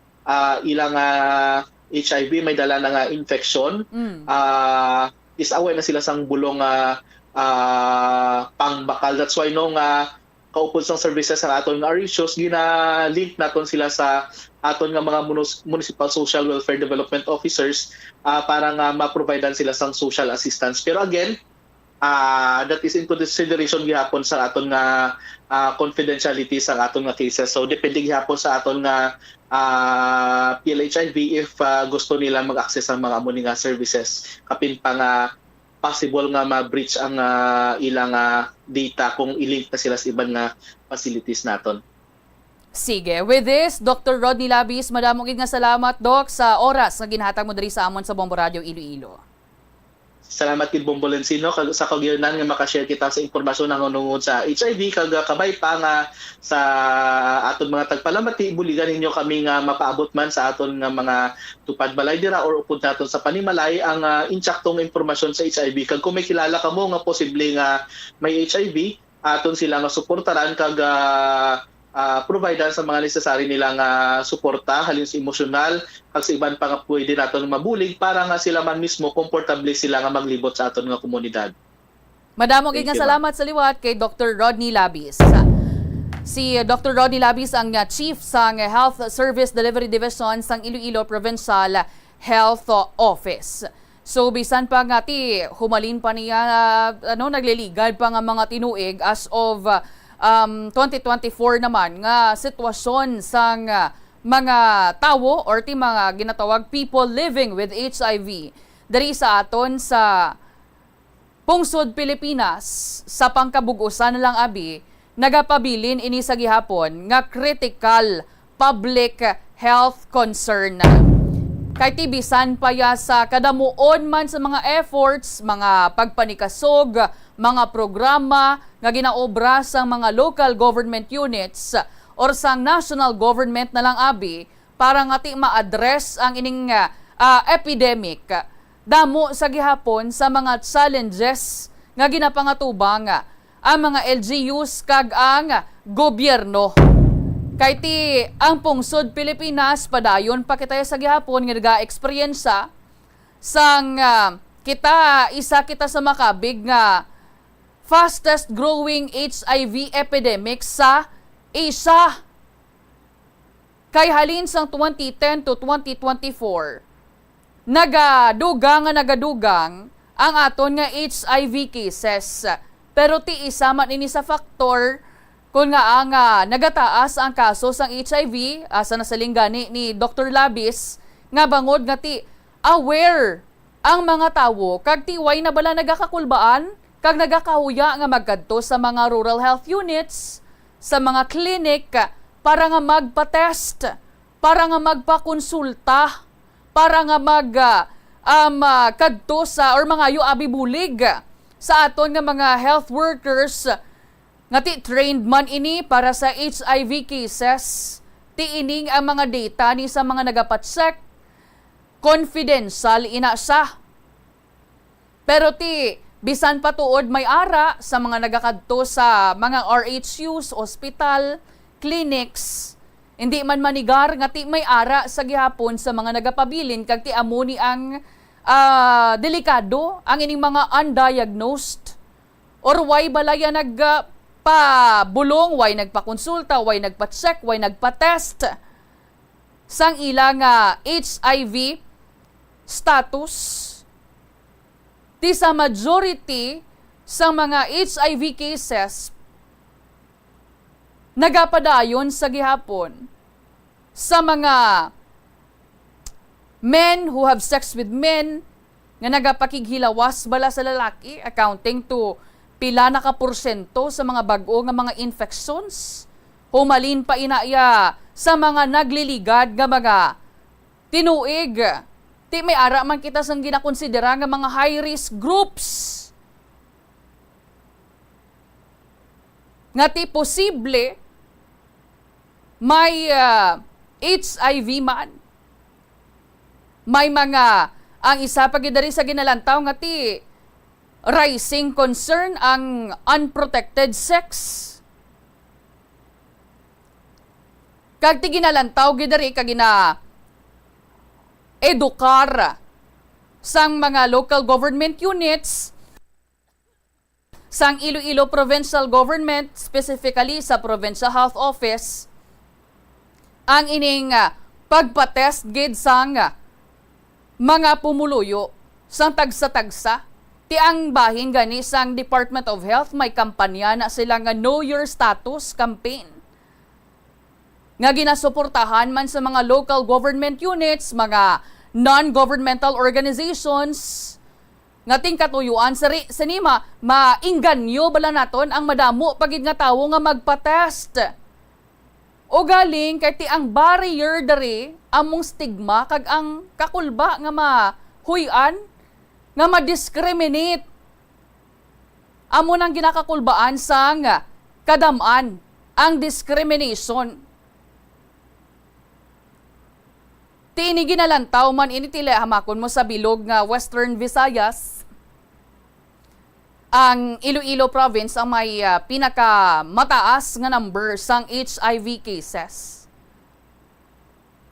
Speaker 5: ilang HIV may dala na nga infection. Is aware na sila sang bulong pangbakal. That's why nung kaupod sang services sa aton nga issues, gina-link naton sila sa aton nga mga municipal social welfare development officers para nga ma-providean sila sang social assistance. Pero again, that is in consideration gihapon sa aton nga confidentiality sa aton nga cases. So depende gihapon sa aton nga PLHIV if gusto nila mag-access ang mga amo nga services kapin pa nga possible nga ma-breach ang ilang data kung i-link na sila sa ibang facilities naton.
Speaker 2: Sige, with this, Dr. Rodney Labis, madamong nga salamat, Doc, sa oras na ginhatag mo diri sa amon sa Bombo Radio Iloilo.
Speaker 5: Salamat kid Bombolensino sa kagirnan nga makashare kita sa impormasyon ng nungod sa HIV kag kabay pa nga sa aton mga tagpalamati buligan ninyo kami nga mapaabot man sa aton nga mga tupad balay dira or upod naton sa panimalay ang insaktong impormasyon sa HIV kag kung may kilala kamo nga posible nga may HIV aton sila nga suportaran kag providean sa mga necessary nilang suporta halin sa emosyonal kag sa iban pa nga pwede naton mabulig para nga sila man mismo komportable sila nga maglibot sa aton nga komunidad.
Speaker 2: Madamo nga salamat sa liwat kay Dr. Rodney Labis. Si Dr. Rodney Labis ang Chief sang Health Service Delivery Division sang Iloilo Provincial Health Office. So bisan pa nga ti humalin pa niya nagliligad pa nga mga tinuig as of 2024 naman nga sitwasyon sang mga tawo or ti mga ginatawag people living with HIV. dari sa aton sa Pungsod, Pilipinas, sa pangkabugusan lang abi, nagapabilin ini sa gihapon nga critical public health concern. Kay tibisan pa ya sa kadamuon man sa mga efforts, mga pagpanikasog, mga programa nga ginaobra sa mga local government units or sa national government na lang abi para nga ti ma-address ang ining epidemic. Damo sa gihapon sa mga challenges nga ginapangatubang ang mga LGUs kag ang gobyerno. Kay ti ang Pungsod, Pilipinas, padayon pa kita sa gihapon nga nag-eksperyensa sang isa kita sa makabig nga fastest growing HIV epidemic sa Asia. Kay halin sang 2010 to 2024, nagadugang ang aton nga HIV cases. Pero ti isa man ini sa faktor kung nga ang nagataas ang kaso sang HIV, asa nasalinggani ni Dr. Labis, nga bangod nga ti aware ang mga tawo kag ti way na bala nagakakulbaan kag nagakahuya nga magkadto sa mga rural health units, sa mga clinic para nga magpa-test, para nga magpa-konsulta, para nga kadto sa or mga abi bulig sa aton nga mga health workers nga ti trained man ini para sa HIV cases. Ti ining ang mga data ni sa mga nagapatsek confidential ina sa. Pero ti bisan patuod may ara sa mga nagakadto sa mga RHUs, hospital, clinics, hindi man manigar nga ti may ara sa gihapon sa mga nagapabilin kag ti amuni ang delikado ang ining mga undiagnosed or why balaya nagpabulong, why nagpakonsulta, why nagpa-check, why nagpa-test sang ilang HIV status. Ti sa majority sa mga HIV cases nagapadayon sa gihapon sa mga men who have sex with men nga nagapakighilawas bala sa lalaki, accounting to pila na ka porsyento sa mga bag-o nga mga infections. Humalin pa inaya sa mga nagliligad nga mga tinuig. Ti may ara man kita sang ginakonsidera nga mga high-risk groups. Nga ti posible may HIV man. May mga, ang isa pagidari sa ginalantaw nga ti rising concern ang unprotected sex. Kag ti ginalantaw gidari kag edukar sang mga local government units sang Iloilo Provincial Government, specifically sa Provincial Health Office, ang ining pagpatest gid sang mga pumuluyo sang tagsa-tagsa. Ti ang bahin gani sang Department of Health may kampanya na sila nga Know Your Status campaign. Nga ginasuportahan man sa mga local government units, mga non-governmental organizations, nga ting katuyuan sa nima, maingganyo bala naton ang madamo pagid nga tawo nga magpa-test. O galing kay ti ang barrier dari among stigma kag ang kakulba nga mahuyan, nga ma-discriminate. Amo nang ginakakulbaan sang kadaman ang discrimination. Tini ginalantaw man ini tila hamakon mo sa bilog nga Western Visayas. Ang Iloilo province ang may pinakamataas nga number sang HIV cases.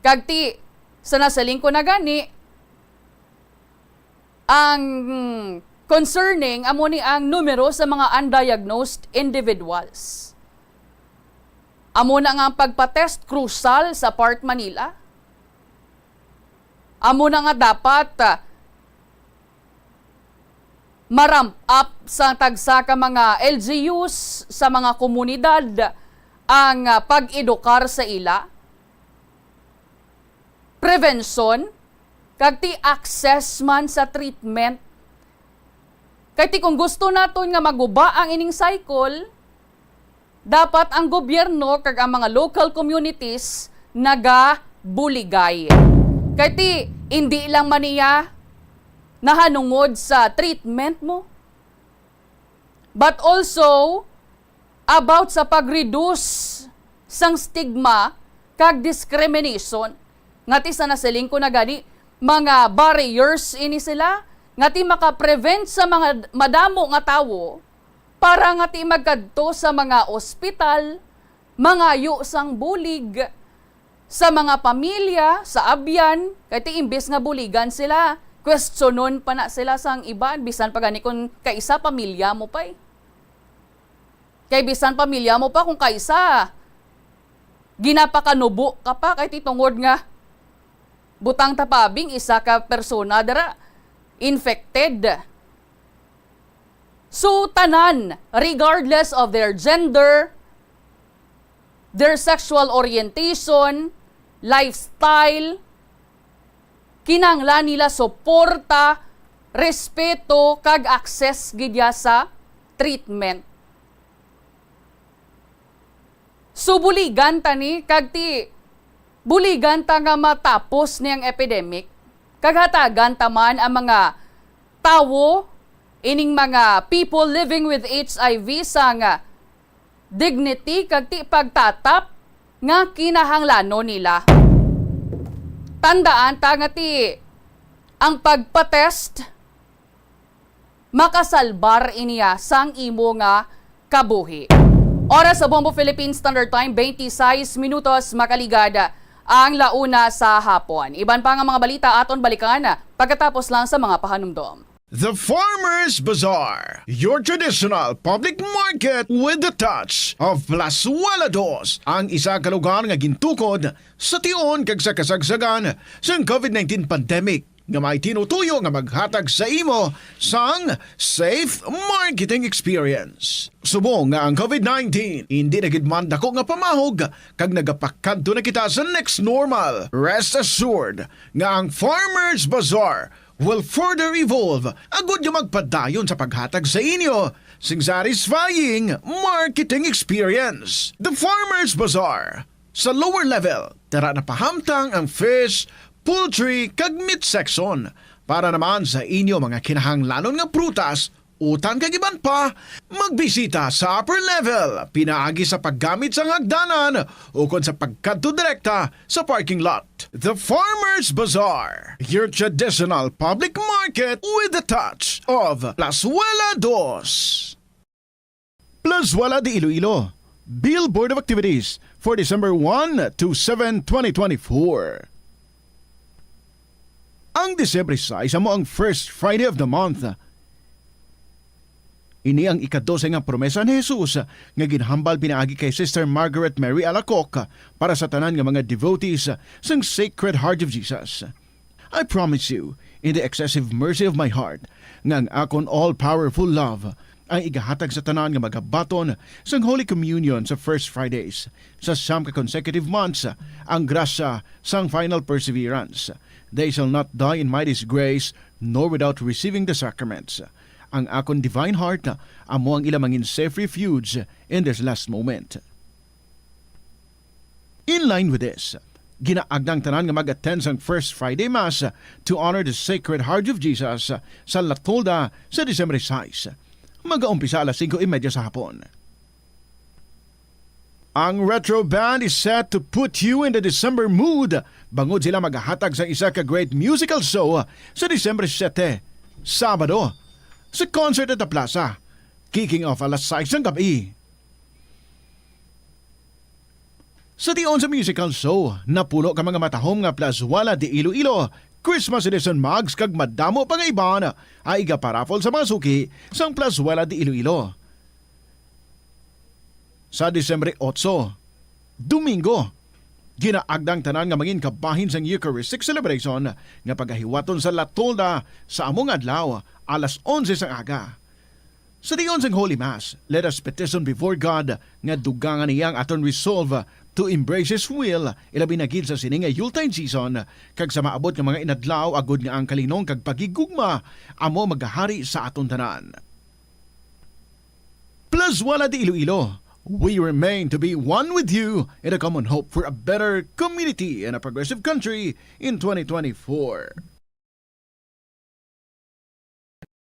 Speaker 2: Kagti sa nasaling ko na gani, ang concerning amo ni ang numero sa mga undiagnosed individuals. Amo na nga ang pagpatest crucial sa Part Manila. Amo na nga dapat maramp up sa tagsa ka mga LGUs sa mga komunidad ang pag-edukar sa ila. Prevention kag ti access man sa treatment. Kay ti kung gusto naton nga maguba ang ining cycle, dapat ang gobyerno kag ang mga local communities nagabuligay. Kay ti hindi lang maniya nahanungod sa treatment mo, but also about sa pag-reduce sang stigma kag discrimination. Ngati sa nasiling ko na gani, mga barriers ini sila, ngati maka-prevent sa mga madamo nga tawo para ngati magkadto sa mga ospital, mga sang bulig, sa mga pamilya, sa abyan, kaya imbes nga buligan sila, questionon pa na sila sang iban, bisan pa gani kung kaisa pamilya mo pa eh. Kay bisan pamilya mo pa kung kaisa, ginapakanubo ka pa, kay titungod nga, butang tapabing isa ka persona dara, infected. So tanan, regardless of their gender, their sexual orientation, lifestyle, kinanglan nila suporta, respeto, kag access gidya sa treatment. So buligan ta ni, kag ti buligan ta nga matapos niyang epidemic, kag hatagan ta man ang mga tawo, ining mga people living with HIV sa nga dignity kag ti pagtatap nga kinahanglanon nila. Tandaan ta nga ti ang pagpatest makasalbar iniya sang imo nga kabuhi. Oras sa Bombo Philippine Standard Time, 26 minutos makaligada ang launa sa hapon. Iban pa nga mga balita aton balikan pagkatapos lang sa mga pahanumdom.
Speaker 6: The Farmers Bazaar, your traditional public market with the touch of Plazuela Dos, ang isa ka lugar nga gintukod sa tion kag sa kasagsagan sa COVID-19 pandemic nga may tinutuyo nga maghatag sa imo sang safe marketing experience. Subong nga ang COVID-19 hindi nagidman dako nga pamahog kag nagapakadto na kita sa next normal. Rest assured nga ang Farmers Bazaar will further evolve agud yung magpadayon sa paghatag sa inyo sing satisfying marketing experience. The Farmers Bazaar. Sa lower level, tara na pahamtang ang fish, poultry, kag meat section para naman sa inyo mga kinahanglanon nga prutas, utang kag iban pa, magbisita sa upper level, pinaagi sa paggamit sa hagdanan o kon sa pagkadto direkta sa parking lot. The Farmers Bazaar, your traditional public market with the touch of Plazuela Dos. Plazuela de Iloilo, Billboard of Activities for December 1 to 7, 2024. Ang Disyembre 6 mo ang first Friday of the month. Ini ang ika-12 nga promesa ni Jesus nga ginhambal pinaagi kay Sister Margaret Mary Alacoque para sa tanan nga mga devotees sang Sacred Heart of Jesus. I promise you, in the excessive mercy of my heart, nga ang akon all-powerful love ang igahatag sa tanan nga magabaton sang Holy Communion sa First Fridays sa siyam ka consecutive months ang grasya sang final perseverance. They shall not die in my disgrace nor without receiving the sacraments. Ang akon divine heart amo ang ilamangin safe refuge in this last moment. In line with this, ginaagdang tanan nga mag-attend sang First Friday Mass to honor the Sacred Heart of Jesus sa Latolda sa Disyembre 6. Mag-aumpisa alas 5:30 sa hapon. Ang Retro Band is set to put you in the December mood. Bangod sila maghahatag sa isa ka great musical show sa Disyembre 7, Sabado, sa concert at the plaza, kicking off alas 6 ng gabi. Sa tion sa musical show, napuno ka mga matahom nga Plazuela de Iloilo, Christmas edition mugs kag madamo pa nga iban ay igaparapol sa mga suki sang Plazuela de Iloilo. Sa Disyembre 8, Domingo, ginaagdang tanan nga mangin kabahin sang Eucharistic celebration nga pagahiwaton sa Latolda sa among adlaw alas 11 sang aga. Sa diyon sang Holy Mass, let us petition before God nga dugangan niyang aton resolve to embrace His will, ilabi na gid sa sining nga Yuletide season, kag sa maabot nga mga inadlaw agud nga ang kalinong kag pagigugma amo magahari sa aton tanan. Plus wala di Iloilo, we remain to be one with you in a common hope for a better community and a progressive country in 2024.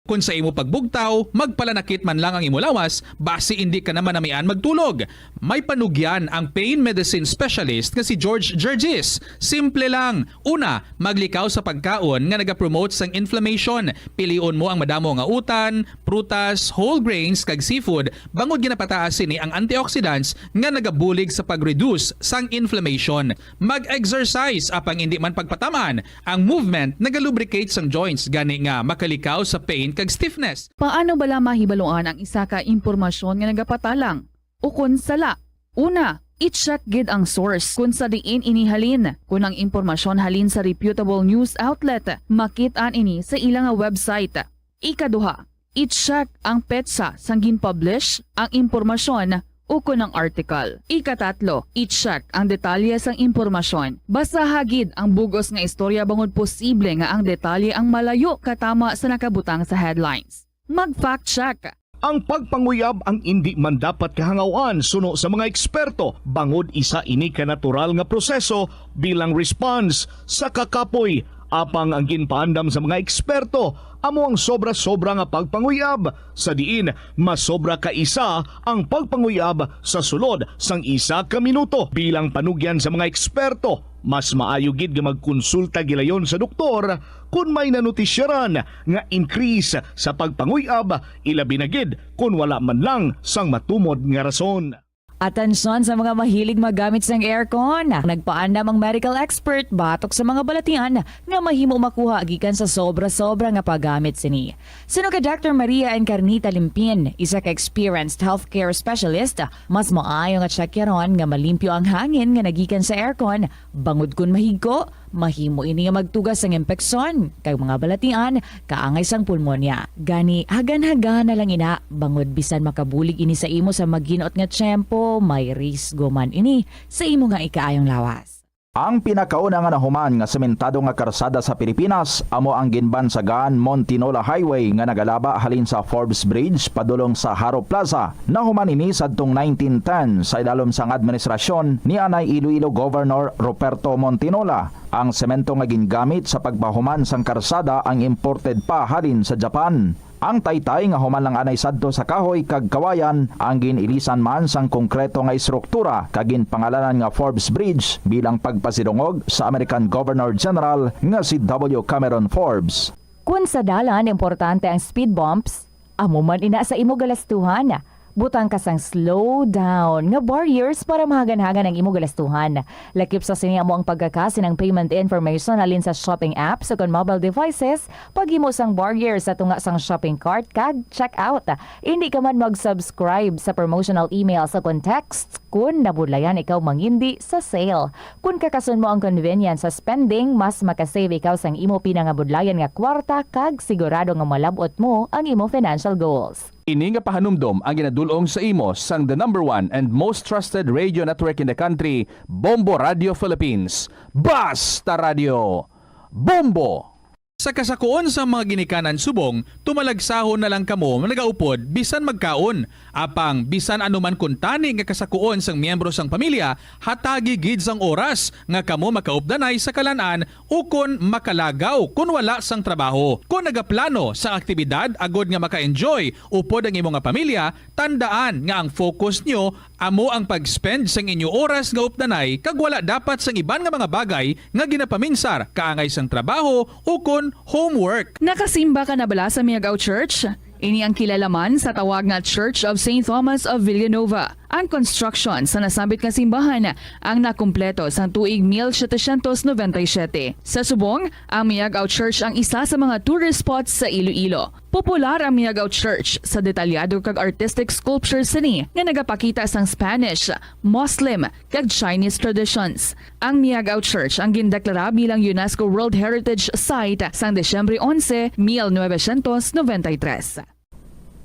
Speaker 9: Kung sa imo pagbugtaw, magpalanakit man lang ang imo lawas, basi hindi ka naman namian magtulog. May panugyan ang pain medicine specialist nga si George Gergis. Simple lang. Una, maglikaw sa pagkaon nga nagapromote sang inflammation. Pilion mo ang madamo nga utan, prutas, whole grains kag seafood, bangod ginapataas ni ang antioxidants nga nagabulig sa pag-reduce sang inflammation. Mag-exercise apang hindi man pagpatamaan. Ang movement nagalubricate sang joints gani nga makalikaw sa pain kag stiffness.
Speaker 2: Paano bala mahibaluan ang isa ka impormasyon nga nagapatalang? Ukon sala. Una, i-check gid ang source kung sa diin inihalin. Kung ang impormasyon halin sa reputable news outlet, makit-an ini sa ilang website. Ikaduha, i-check ang petsa sang gin-publish ang impormasyon ukon ang article. Ikatatlo, i-check ang detalye sang impormasyon. Basta hagid ang bugos nga istorya bangod posible nga ang detalye ang malayo katama sa nakabutang sa headlines. Mag-fact check.
Speaker 10: Ang pagpanguyab ang hindi man dapat kahangawan suno sa mga eksperto bangod isa ini ka natural nga proseso bilang response sa kakapoy apang ang ginpaandam sa mga eksperto amo ang sobra-sobra nga pagpanguyab sa diin masobra ka isa ang pagpanguyab sa sulod sang isa ka minuto bilang panugyan sa mga eksperto. Mas maayo gid nga magkonsulta gilayon sa doktor kung may nanutisyaran nga increase sa pagpanguyab, ilabi na gid kung wala man lang sang matumod nga rason.
Speaker 12: Atensyon sa mga mahilig magamit ng aircon. Nagpaandam ang medical expert batok sa mga balatian nga mahimo makuha gikan sa sobra-sobra nga paggamit sini. Sino ka Dr. Maria Encarnita Limpin, isa ka experienced healthcare specialist, mas maayo nga checkyaron nga malimpyo ang hangin nga nagikan sa aircon bangod kun mahigko, mahimo ini nga magtugas sang impeksyon kay mga balatian kaangay sang pulmonya. Gani hagan-hagan na lang ina bangod bisan makabulig ini sa imo sa maghinot nga tiyempo, may risgo man ini sa imo nga ikaayong lawas.
Speaker 13: Ang pinakauna nga nahuman nga sementado nga karsada sa Pilipinas amo ang ginbansagan Montinola Highway nga nagalaba halin sa Forbes Bridge padulong sa Haro Plaza. Nahuman ini sadtong 1910 sa idalom sang administrasyon ni anay Iloilo Governor Ruperto Montinola. Ang semento nga gingamit sa pagpahuman sang karsada ang imported pa halin sa Japan. Ang taytay nga human lang anay sadto sa kahoy kag kawayan ang ginilisan man sang konkreto nga istruktura kag ginpangalanan nga Forbes Bridge bilang pagpasidungog sa American Governor General nga si W. Cameron Forbes.
Speaker 12: Kung sa dalan importante ang speed bumps, amo man ina sa imo galastuhan. Butang kasang slow down nga barriers para mahagan-hagan ang imo galastuhan. Lakip sa siniya mo ang pagkakasi ng payment information alin sa shopping apps o kon mobile devices, paghimo sang barriers sa tunga sang shopping cart kag check out. Hindi ka man mag-subscribe sa promotional email sa context kung nabudlayan ikaw mangindi sa sale. Kung kakasun mo ang convenience sa spending, mas makasave ikaw sang imo pinangabudlayan nga kwarta kag sigurado nga malabot mo ang imo financial goals.
Speaker 25: Ini nga pahanumdom ang ginadulong sa imo sang the #1 and most trusted radio network in the country, Bombo Radio Philippines. Basta Radio Bombo!
Speaker 9: Sa kasakuon sa mga ginikanan subong, tumalagsahon na lang kamo nagaupod bisan magkaon. Apang bisan anuman kuntani nga kasakuon sang miyembro sang pamilya, hatagi gid sang oras nga kamo makaupdanay sa kalanan o kon makalagaw kun wala sang trabaho. Kung nagaplano sa aktibidad agod nga maka-enjoy upod ang imo nga pamilya, tandaan nga ang focus nyo amo ang pag-spend sang inyo oras nga updanay kag wala dapat sang iban nga mga bagay nga ginapaminsar kaangay sang trabaho o kon homework.
Speaker 2: Nakasimba ka na bala sa Miagao Church? Ini ang kilalaman sa tawag nga Church of St. Thomas of Villanueva. Ang construction sa nasambit nga simbahan ang nakumpleto sa tuig 1797. Sa subong, ang Miagao Church ang isa sa mga tourist spots sa Iloilo. Popular ang Miagao Church sa detalyado kag artistic sculptures sini nga nagapakita sang Spanish, Muslim kag Chinese traditions. Ang Miagao Church ang gindeklara bilang UNESCO World Heritage Site sang Desyembre 11, 1993.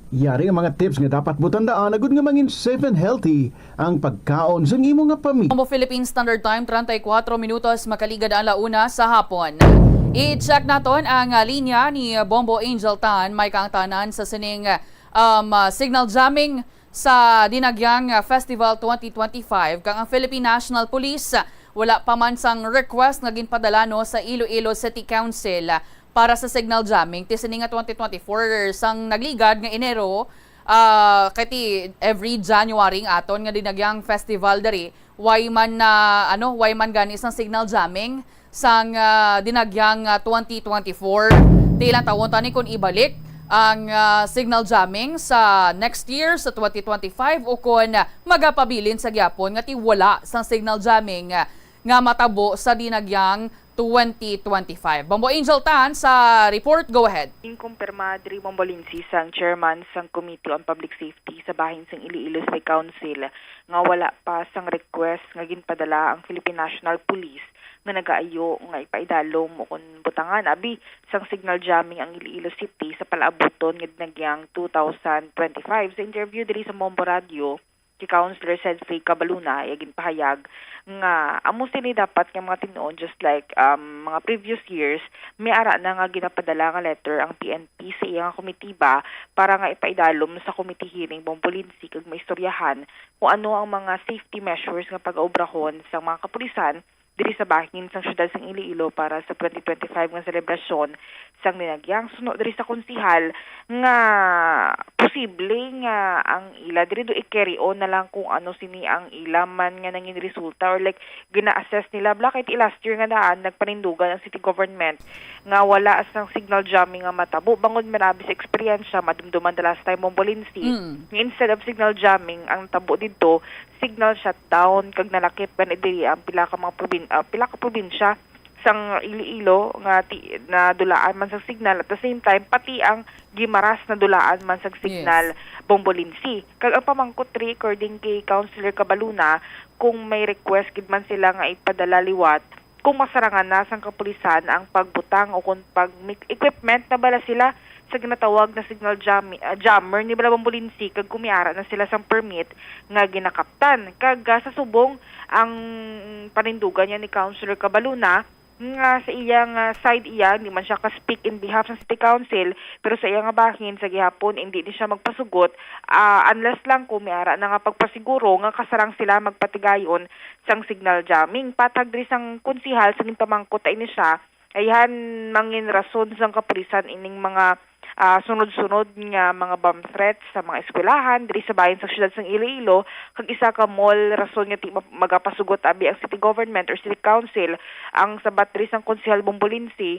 Speaker 6: Yari ang mga tips nga dapat mo tandaan agud nga mangin safe and healthy ang pagkaon sa imo nga pamilya.
Speaker 2: Bombo Philippine Standard Time, 34 minutos makaligad ang launa sa hapon. I-check naton ang linya ni Bombo Angel Tan, may kaangtanan sa sining signal jamming sa Dinagyang Festival 2025. Kang ang Philippine National Police, wala pa man sang request nga ginpadala no sa Iloilo City Council para sa signal jamming. Tisini nga 2024 sang nagligad nga Enero, kati every January ng aton nga Dinagyang Festival diri, why man gani sang signal jamming sang Dinagyang 2024. Tilang tawon tani kung ibalik ang signal jamming sa next year sa 2025 o kung magapabilin sa gyapon nga wala sang signal jamming nga matabo sa Dinagyang 2025. Bombo Angel Tan sa report, go ahead.
Speaker 14: Inkumpirma diri Bombolinsi sang chairman sang Committee on Public Safety sa bahin sang Iloilo City Council nga wala pa sang request nga ginpadala ang Philippine National Police nga nagaayo nga ipaidalom o kun butangan abi sang signal jamming ang Iloilo City sa palaabuton nga Dinagyang 2025. Sa interview diri sa Bombo Radio, si Councilor Cedric Cabaluna ay ginpahayag nga amo sini dapat nga mga tinuon just like mga previous years, may ara na nga ginapadala nga letter ang PNP sa iyang komitiba para nga ipaidalom sa committee hearing Bombolinsi kag maistoryahan kung ano ang mga safety measures nga pag-obrahon sa mga kapulisan diri sa bahin sang syudad sang Iloilo para sa 2025 nga selebrasyon sang Dinagyang. Suno diri sa konsihal nga posible nga ang ila diri do i-carry on na lang kung ano sini ang ila man nga nangin resulta or like gina-assess nila bakit last year nga daan nagpanindugan ang city government nga wala sang signal jamming nga matabo bangod marabi sa experience madumduman the last time Bombolinsi. Instead of signal jamming ang tabo didto signal shutdown kag nalakip ban diri ang pila ka probinsya sang Iloilo nga na dulaan man sang signal at the same time pati ang Guimaras na dulaan man sang signal Bombolinsi. Kag ang pamangkot according kay Councilor Cabaluna kung may request gid man sila nga ipadala liwat kung masarangan na sang kapulisan ang pagbutang o kung pag equipment na bala sila sa ginatawag na signal jammer ni bala Bombolinsi kag kumiara na sila sang permit nga ginakaptan. Kag sa subong ang panindugan niya ni Councilor Cabaluna nga sa iyang side hindi man siya ka-speak in behalf ng City Council pero sa iyang bahin sa gihapon hindi din siya magpasugot unless lang kung miara na nga pagpasiguro nga kasarang sila magpatigayon sang signal jamming. Patag diri sang konsihal sa pamangkot ini siya ayhan mangin rason sang kapulisan ining mga sunod-sunod nga mga bomb threats sa mga eskwelahan diri sa bahin sa syudad sang Iloilo kag isa ka mall rason nga ti magapasugot abi ang city government or city council ang sabat diri sang konsehal Bombolinsi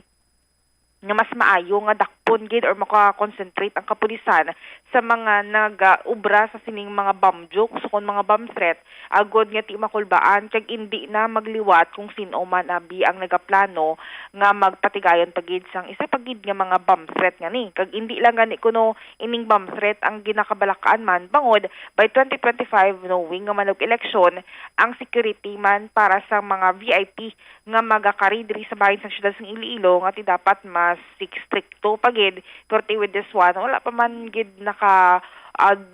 Speaker 14: nga mas maayo nga dakpon gid or maka-concentrate ang kapulisan sa mga nag-ubra sa sining mga bomb jokes o mga bomb threat agod nga ti makulbaan kag hindi na magliwat kung sino man abi ang nagaplano nga magpatigayon pagid sang isa pagid nga mga bomb threat nga ni kag hindi lang gani kuno ining bomb threat ang ginakabalakaan man bangod by 2025 knowing nga manug election ang security man para sa mga VIP nga magakari diri sa bahin sa syudad sang Iloilo nga ti dapat mas stricto pagid perti with this one wala pa man gid naka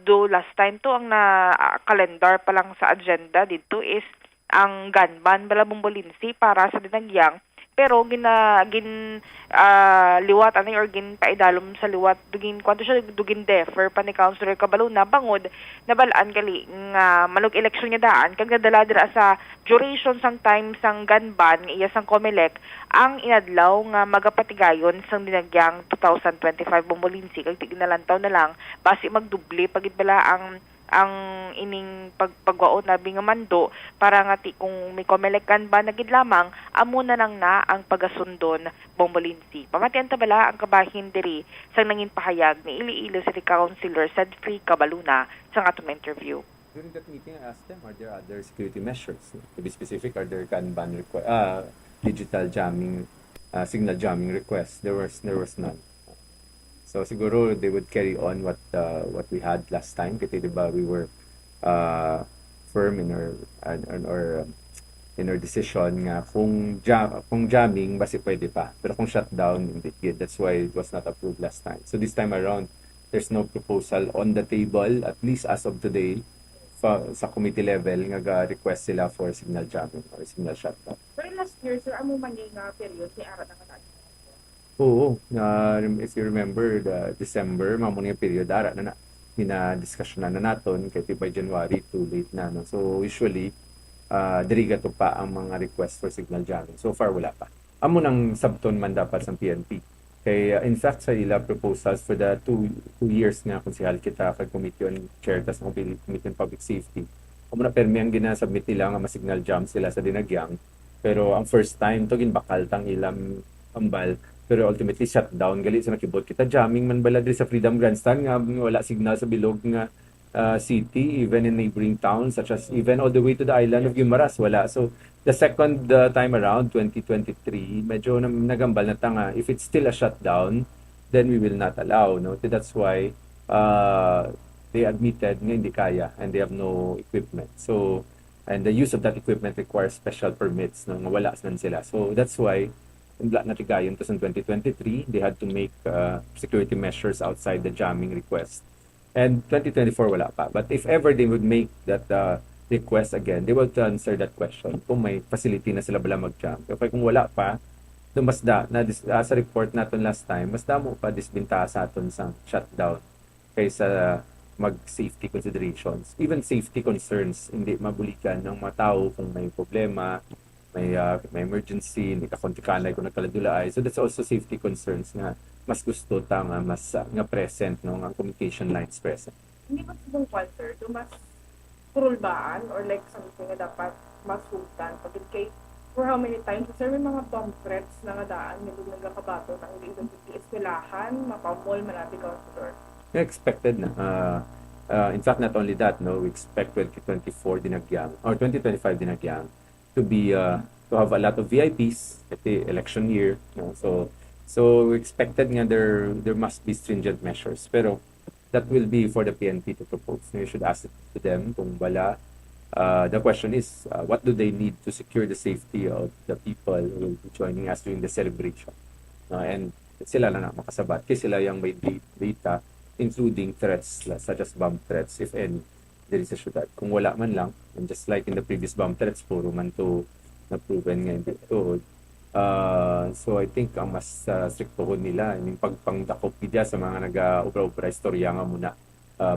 Speaker 14: do last time to ang na calendar pa lang sa agenda dito is ang gun ban bala Bombolinsi para sa Dinagyang pero liwat ani or gin paidalom sa liwat dugin kwanto siya dugin defer pa ni Councilor Cabaluna bangod nabalaan gali nga manug eleksyon niya daan kag nadala dira sa duration sang time sang gun ban iya sang COMELEC ang inadlaw nga magapatigayon sang Dinagyang 2025 Bombolinsi kag tignalantaw na lang basi magdubli pagid bala ang ining pagwaon na bingamando para nga kung may komelekan ba nagid lamang amo na lang na ang pagasundon Bombolinsi. Pamatian ta bala ang kabahin diri sa nangin pahayag ni Iloilo City Councilor Cedric Cabaluna sa atong interview.
Speaker 15: During that meeting, I asked them, are there other security measures? To be specific, are there Kanban digital jamming, signal jamming requests? There was none. So siguro they would carry on what we had last time kasi diba we were firm in our decision nga kung jamming basi pwede pa pero kung shutdown hindi. That's why it was not approved last time. So this time around there's no proposal on the table, at least as of today, sa committee level nga request sila for signal jamming or signal shutdown.
Speaker 14: Pero last year, sir, amo man yung period ni Ara na kanal.
Speaker 15: Oo, if you remember, the December, mamon nga period, ara na discussion na naton, kay by January too late na. No? So usually, diriga to pa ang mga request for signal jamming. So far, wala pa. Amo nang sabton man dapat sa PNP. Kaya in fact, sa ila proposals for the two years nga konsehal kita kag Committee on Chair tas ng Committee on Public Safety. Amo na permi ang ginasubmit nila nga ma-signal jam sila sa dinagyang. Pero ang first time to ginbakal tang ilang ambal, pero ultimately shutdown gali sa nakibot kita jamming man bala diri sa Freedom Grandstand nga wala signal sa bilog nga city, even in neighboring towns such as even all the way to the island of Guimaras wala. So the second time around 2023 medyo nagambal na tanga, if it's still a shutdown then we will not allow, no. So that's why they admitted nga hindi kaya and they have no equipment. So and the use of that equipment requires special permits, no, wala man sila. So that's why natigayon to sa 2023 they had to make security measures outside the jamming request. And 2024 wala pa. But if ever they would make that request again, they will answer that question kung may facility na sila bala mag-jam. Kaya kung wala pa, mas sa report natin last time, mas damo pa disbinta sa aton sa shutdown kaysa mag-safety considerations. Even safety concerns, hindi mabulikan ng mga tao kung may problema, may emergency, hindi ka kontikanay kung nagkaladulaay. So that's also safety concerns nga mas gusto ta nga mas nga present, no, nga communication lines present.
Speaker 14: Hindi ba subong sir, do mas purulbaan or like something nga dapat masultan pag kay for how many times sir may mga bomb threats na nga daan nilug nagakabato ng illegal eskwelahan, mapamol manabi counselor.
Speaker 15: Expected na. In fact, not only that, no, we expect 2024 dinagyang or 2025 dinagyang to be to have a lot of VIPs at the election year, no. So we expected nga there must be stringent measures, pero that will be for the PNP to propose. You should ask it to them kung wala. The question is, what do they need to secure the safety of the people who will be joining us during the celebration? And sila na makasabat, kasi sila yung may data, including threats such as bomb threats, if any, there is a syudad. Kung wala man lang, and just like in the previous bomb threats, puro man to na-proven nga hindi ito. So I think ang mas strictohon nila yung pagpangdakop gidya sa mga nag-ubra-ubra istorya nga muna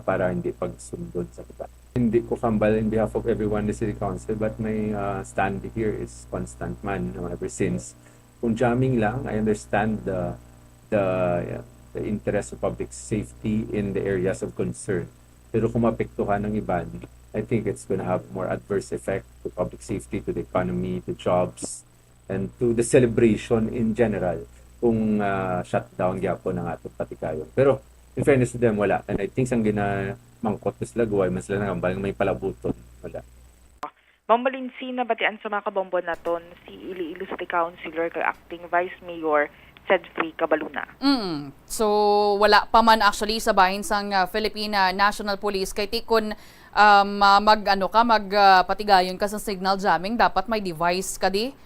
Speaker 15: para hindi pagsundod sa kita. Hindi ko kambal in behalf of everyone in the City Council, but my stand here is constant man, no, ever since. Kung jamming lang, I understand the interest of public safety in the areas of concern. Pero kung mapektuhan ng iban, I think it's going to have more adverse effect to public safety, to the economy, to jobs, and to the celebration in general kung shutdown gyapon ng atong patikayon. Pero in fairness to them, wala. And I think sang ginamangkot na sila guway, mas sila nangambal may palabuton. Wala.
Speaker 14: Bombolinsi na batian sa mga kabombo naton si Iloilo City Councilor kay Acting Vice Mayor Cedfrey Cabaluna.
Speaker 2: So wala pa man actually sa bahin sang Philippine National Police kay tikon magpatigayon ka sa signal jamming, dapat may device ka di.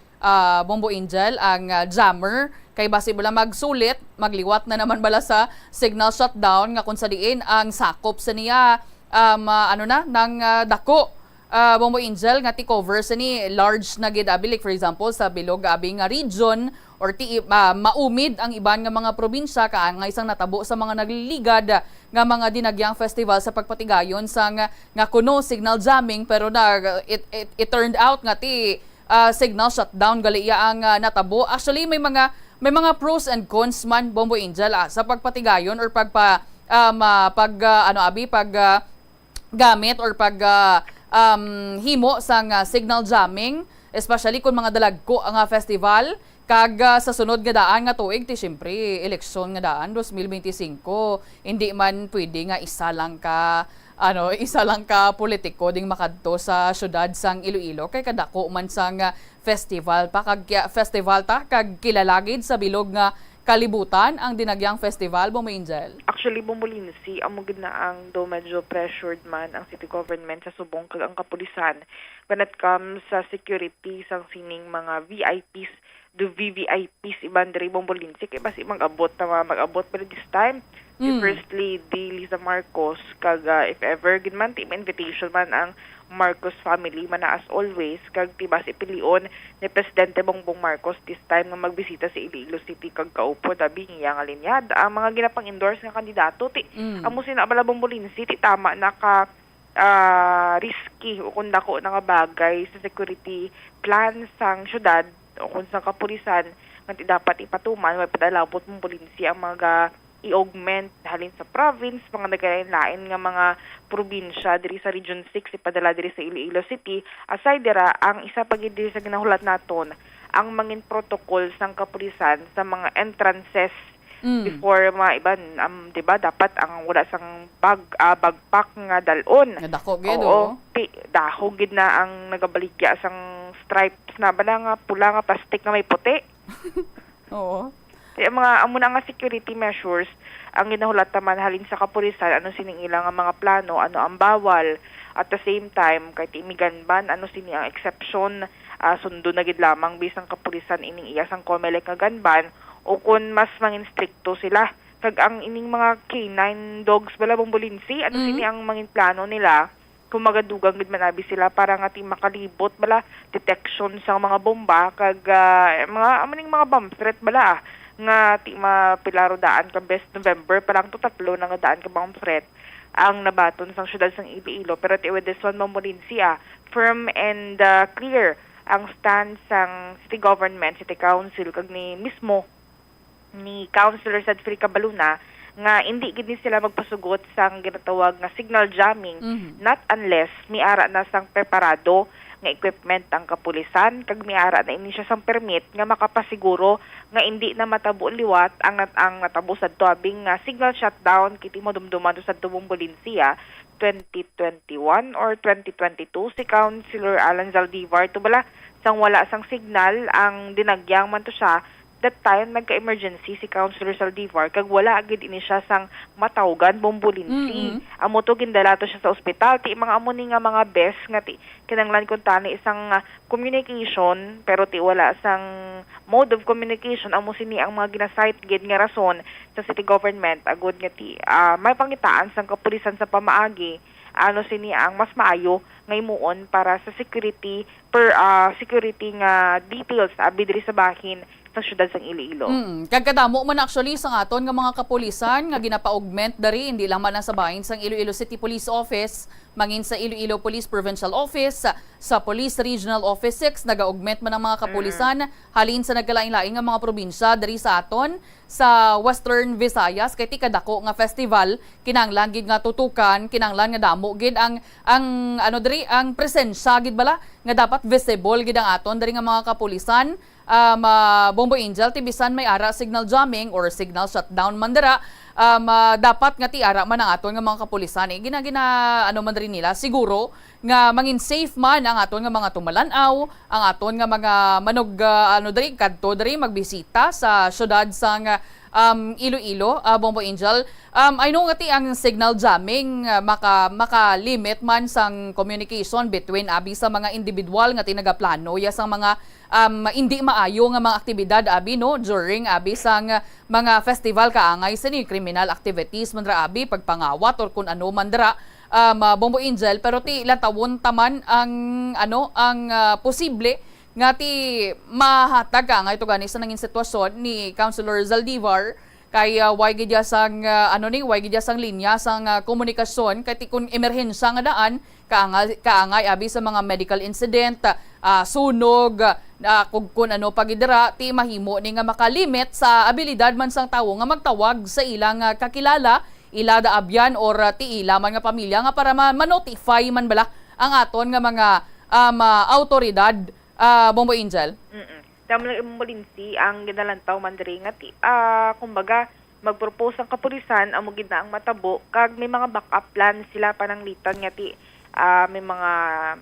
Speaker 2: Bombo Angel, ang jammer, kay base bala magsulit, magliwat na naman bala sa signal shutdown nga kung sa diin ang sakop sa niya ng dako. Bombo Angel nga ti cover sa ni large na gid abi, like for example sa bilog abi nga region or maumid ang iban nga mga probinsya nga isang natabo sa mga nagliligad nga mga dinagyang festival sa pagpatigayon sa nga kuno signal jamming, pero it turned out nga ti signal shutdown gali ang natabo. Actually may mga pros and cons man, Bombo Angel, sa pagpatigayon or gamit or himo sang signal jamming, especially kung mga dalagko ang festival kag sa sunod nga daan nga tuig ti syempre eleksyon nga daan 2025, hindi man pwede nga isa lang ka politiko ding makadto sa syudad sang Iloilo kay kadako man sang festival kag kilalagid sa bilog nga kalibutan ang dinagyang festival, Bombo Angel.
Speaker 14: Actually, Bombolinsi, amugid na ang do medyo pressured man ang city government sa subong kag ang kapulisan when it comes sa security sang sining mga VIPs do VVIPs iban diri, Bombolinsi, kay basi mag-abot pero this time si First Lady Liza Marcos kag if ever gid man team invitation man ang Marcos family man as always kag tibas ipilion ni Presidente Bongbong Marcos this time nga magbisita sa Iloilo City kag kaupo tabi niya nga linyad ang mga ginapang endorse nga kandidato ti amo sina Abala Bombolin City tama naka risky o kung dako na nga bagay sa security plan sang syudad o kung sa kapulisan nga dapat ipatuman may padalapot mong polinsi ang mga i-augment halin sa province, mga nagkalain-lain nga mga probinsya diri sa Region 6 ipadala diri sa Iloilo City. Aside dira, ang isa pa gid diri sa ginahulat naton, ang mangin protocol sang kapulisan sa mga entrances before mga iban, di ba, dapat ang wala sang bagpak nga dalon.
Speaker 2: Nadako gid
Speaker 14: daho gid na ang nagabaligya sang stripes na bala nga pula nga plastic nga may puti.
Speaker 2: Oo.
Speaker 14: Kaya mga amo na nga security measures ang ginahulat naman halin sa kapulisan ano sining ilang ang mga plano ano ang bawal at the same time kahit imigan ban ano sini ang exception sundo na gid lamang bisang kapulisan ining iya sang COMELEC nga ganban o kun mas mangin stricto sila kag ang ining mga K9 dogs bala Bombolinsi ano sini ang mangin plano nila kung magadugang gid manabi sila para nga ti makalibot bala detection sa mga bomba kag mga amaning mga bomb threat bala nga ti mapilaro daan ka best November parang to tatlo na nga daan ka bomb threat ang nabaton sang syudad sang Iloilo pero ti with this one Momolinsi firm and clear ang stand sang city government city council kag ni mismo ni Councilor Sadfri Cabaluna nga hindi gid ni sila magpasugot sang ginatawag nga signal jamming not unless miara na sang preparado nga equipment ang kapulisan kag miara na ini siya sang permit nga makapasiguro nga hindi na matabo liwat ang natabo sa tuabing signal shutdown kiti mo dumduman sa Bombolinsi 2021 or 2022 si Councilor Alan Zaldivar to bala sang wala sang signal ang dinagyang man to siya that time nagka-emergency si Councilor Zaldivar kag wala agad ini siya sang matawgan Bombolinsi. Amo to gindala to siya sa ospital ti mga amo ni nga mga best nga ti kinanglan kun tani isang communication pero ti wala sang mode of communication amo sini ang mga ginasite gid nga rason sa city government agud nga ti may pangitaan sang kapulisan sa pamaagi ano sini ang mas maayo nga imuon para sa security security nga details abi diri sa bahin sa syudad sang Iloilo.
Speaker 2: Kagkadamo man actually sa aton nga mga kapulisan nga ginapa-augment dari hindi lang man sa bahin sang Iloilo City Police Office, mangin sa Iloilo Police Provincial Office, sa Police Regional Office 6 naga-augment man ang mga kapulisan halin sa nagkalain-lain nga mga probinsya dari sa aton sa Western Visayas kay ti kadako nga festival kinahanglan gid nga tutukan, kinahanglan nga damo gid ang ano dari ang presensya gid bala nga dapat visible gid ang aton dari nga mga kapulisan. Bombo Angel tibisan may ara signal jamming or signal shutdown man dira dapat nga ti ara man ang aton nga mga kapulisan gina ano man rin nila siguro nga mangin safe man ang aton nga mga tumalanaw ang aton nga mga manog ano diri kadto diri magbisita sa syudad sang Iloilo, Bombo Angel. I know nga ti ang signal jamming maka-limit man sang communication between abi sa mga individual nga tinagaplano ya sang mga hindi maayo nga mga aktibidad abi no during abi sang mga festival kaangay sa ni criminal activities man ra abi pagpangawat or kun ano man dira Bombo Angel pero ti latawon taman ang posible nga ti mahatag ka nga ito gani sa nanging sitwasyon ni Councilor Zaldivar kay way gid sang way gid sang linya sang komunikasyon kay ti kun emerhensya nga daan kaangay abi sa mga medical incident sunog kun ano pagidira ti mahimo ni nga makalimit sa abilidad man sang tawo nga magtawag sa ilang kakilala ila da abyan or ti ila man nga pamilya nga para ma-notify man bala ang aton nga mga autoridad. Bombo Angel?
Speaker 14: Tama lang Bombolinsi ang ginalantaw man diri nga ti kumbaga magpropose ang kapulisan amo gid na ang matabo kag may mga backup plan sila pananglitan nga ti may mga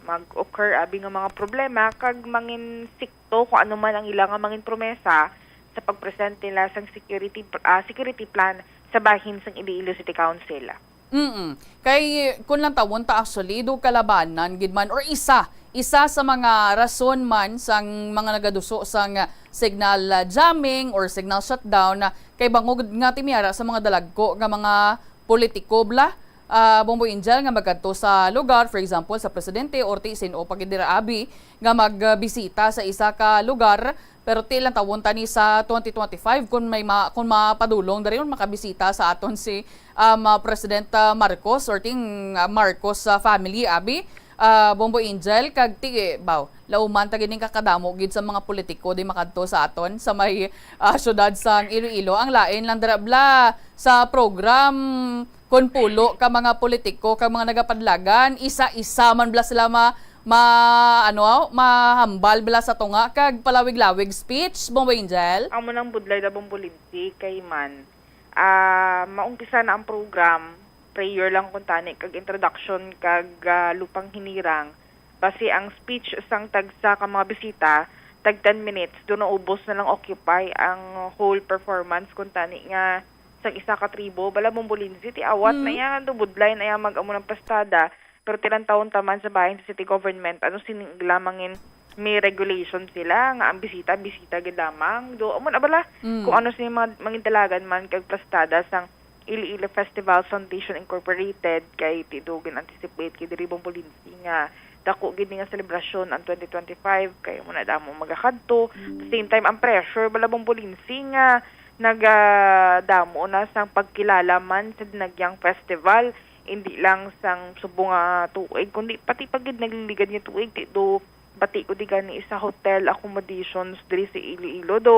Speaker 14: mag-occur abi nga mga problema kag mangin sikto kung ano man ang ilang mangin promesa sa pagpresent nila sang security plan sa bahin sang Iloilo City Council.
Speaker 2: Kay kun lang tawon ta actually do kalabanan gid man or isa sa mga rason man sang mga nagaduso sang signal jamming or signal shutdown kay bangog nga timiyara sa mga dalagko nga mga politiko bla. Bombo Angel nga magkadto sa lugar, for example sa presidente or ti sino pagidira abi nga magbisita sa isa ka lugar, pero ti lang tawon tani sa 2025 kung mapadulong dari makabisita sa aton si President Marcos or ting Marcos family abi. Bombo Angel kag ti lauman ta gining kakadamo gid sa mga politiko di makadto sa aton sa may syudad sang Iloilo. Ang lain lang darabla sa program kon pulo ka mga politiko ka mga nagapadlagan isa-isa man bla sila mahambal bla sa tunga kag palawig-lawig speech. Bombo Angel
Speaker 14: Amo nang budlay da bombolinsi kay man maumpisa na ang program, prayer lang kung tani kag introduction kag lupang hinirang basi ang speech sang tagsa ka mga bisita tag 10 minutes do na ubos na lang occupy ang whole performance kung tani nga sang isa ka tribo bala bombolinsi ti awat na yan do budlay na yan mag-amo ng pastada pero tilang taon taman sa bahin sa city government sining lamangin may regulation sila nga ang bisita gid lamang do amo na bala kung ano sa mga dalagan man kag pastada sang Iloilo Festival Foundation Incorporated kay tidugin anticipate kay diri bombolinsi nga dako gid nga selebrasyon ang 2025 kay mo na damo magakadto at the same time ang pressure bala bombolinsi nga nagadamo na sang pagkilala man sa dinagyang festival hindi lang sang subong tuig kundi pati pagid nagliligad nga tuig do pati ko di gani isa hotel accommodations diri sa Iloilo do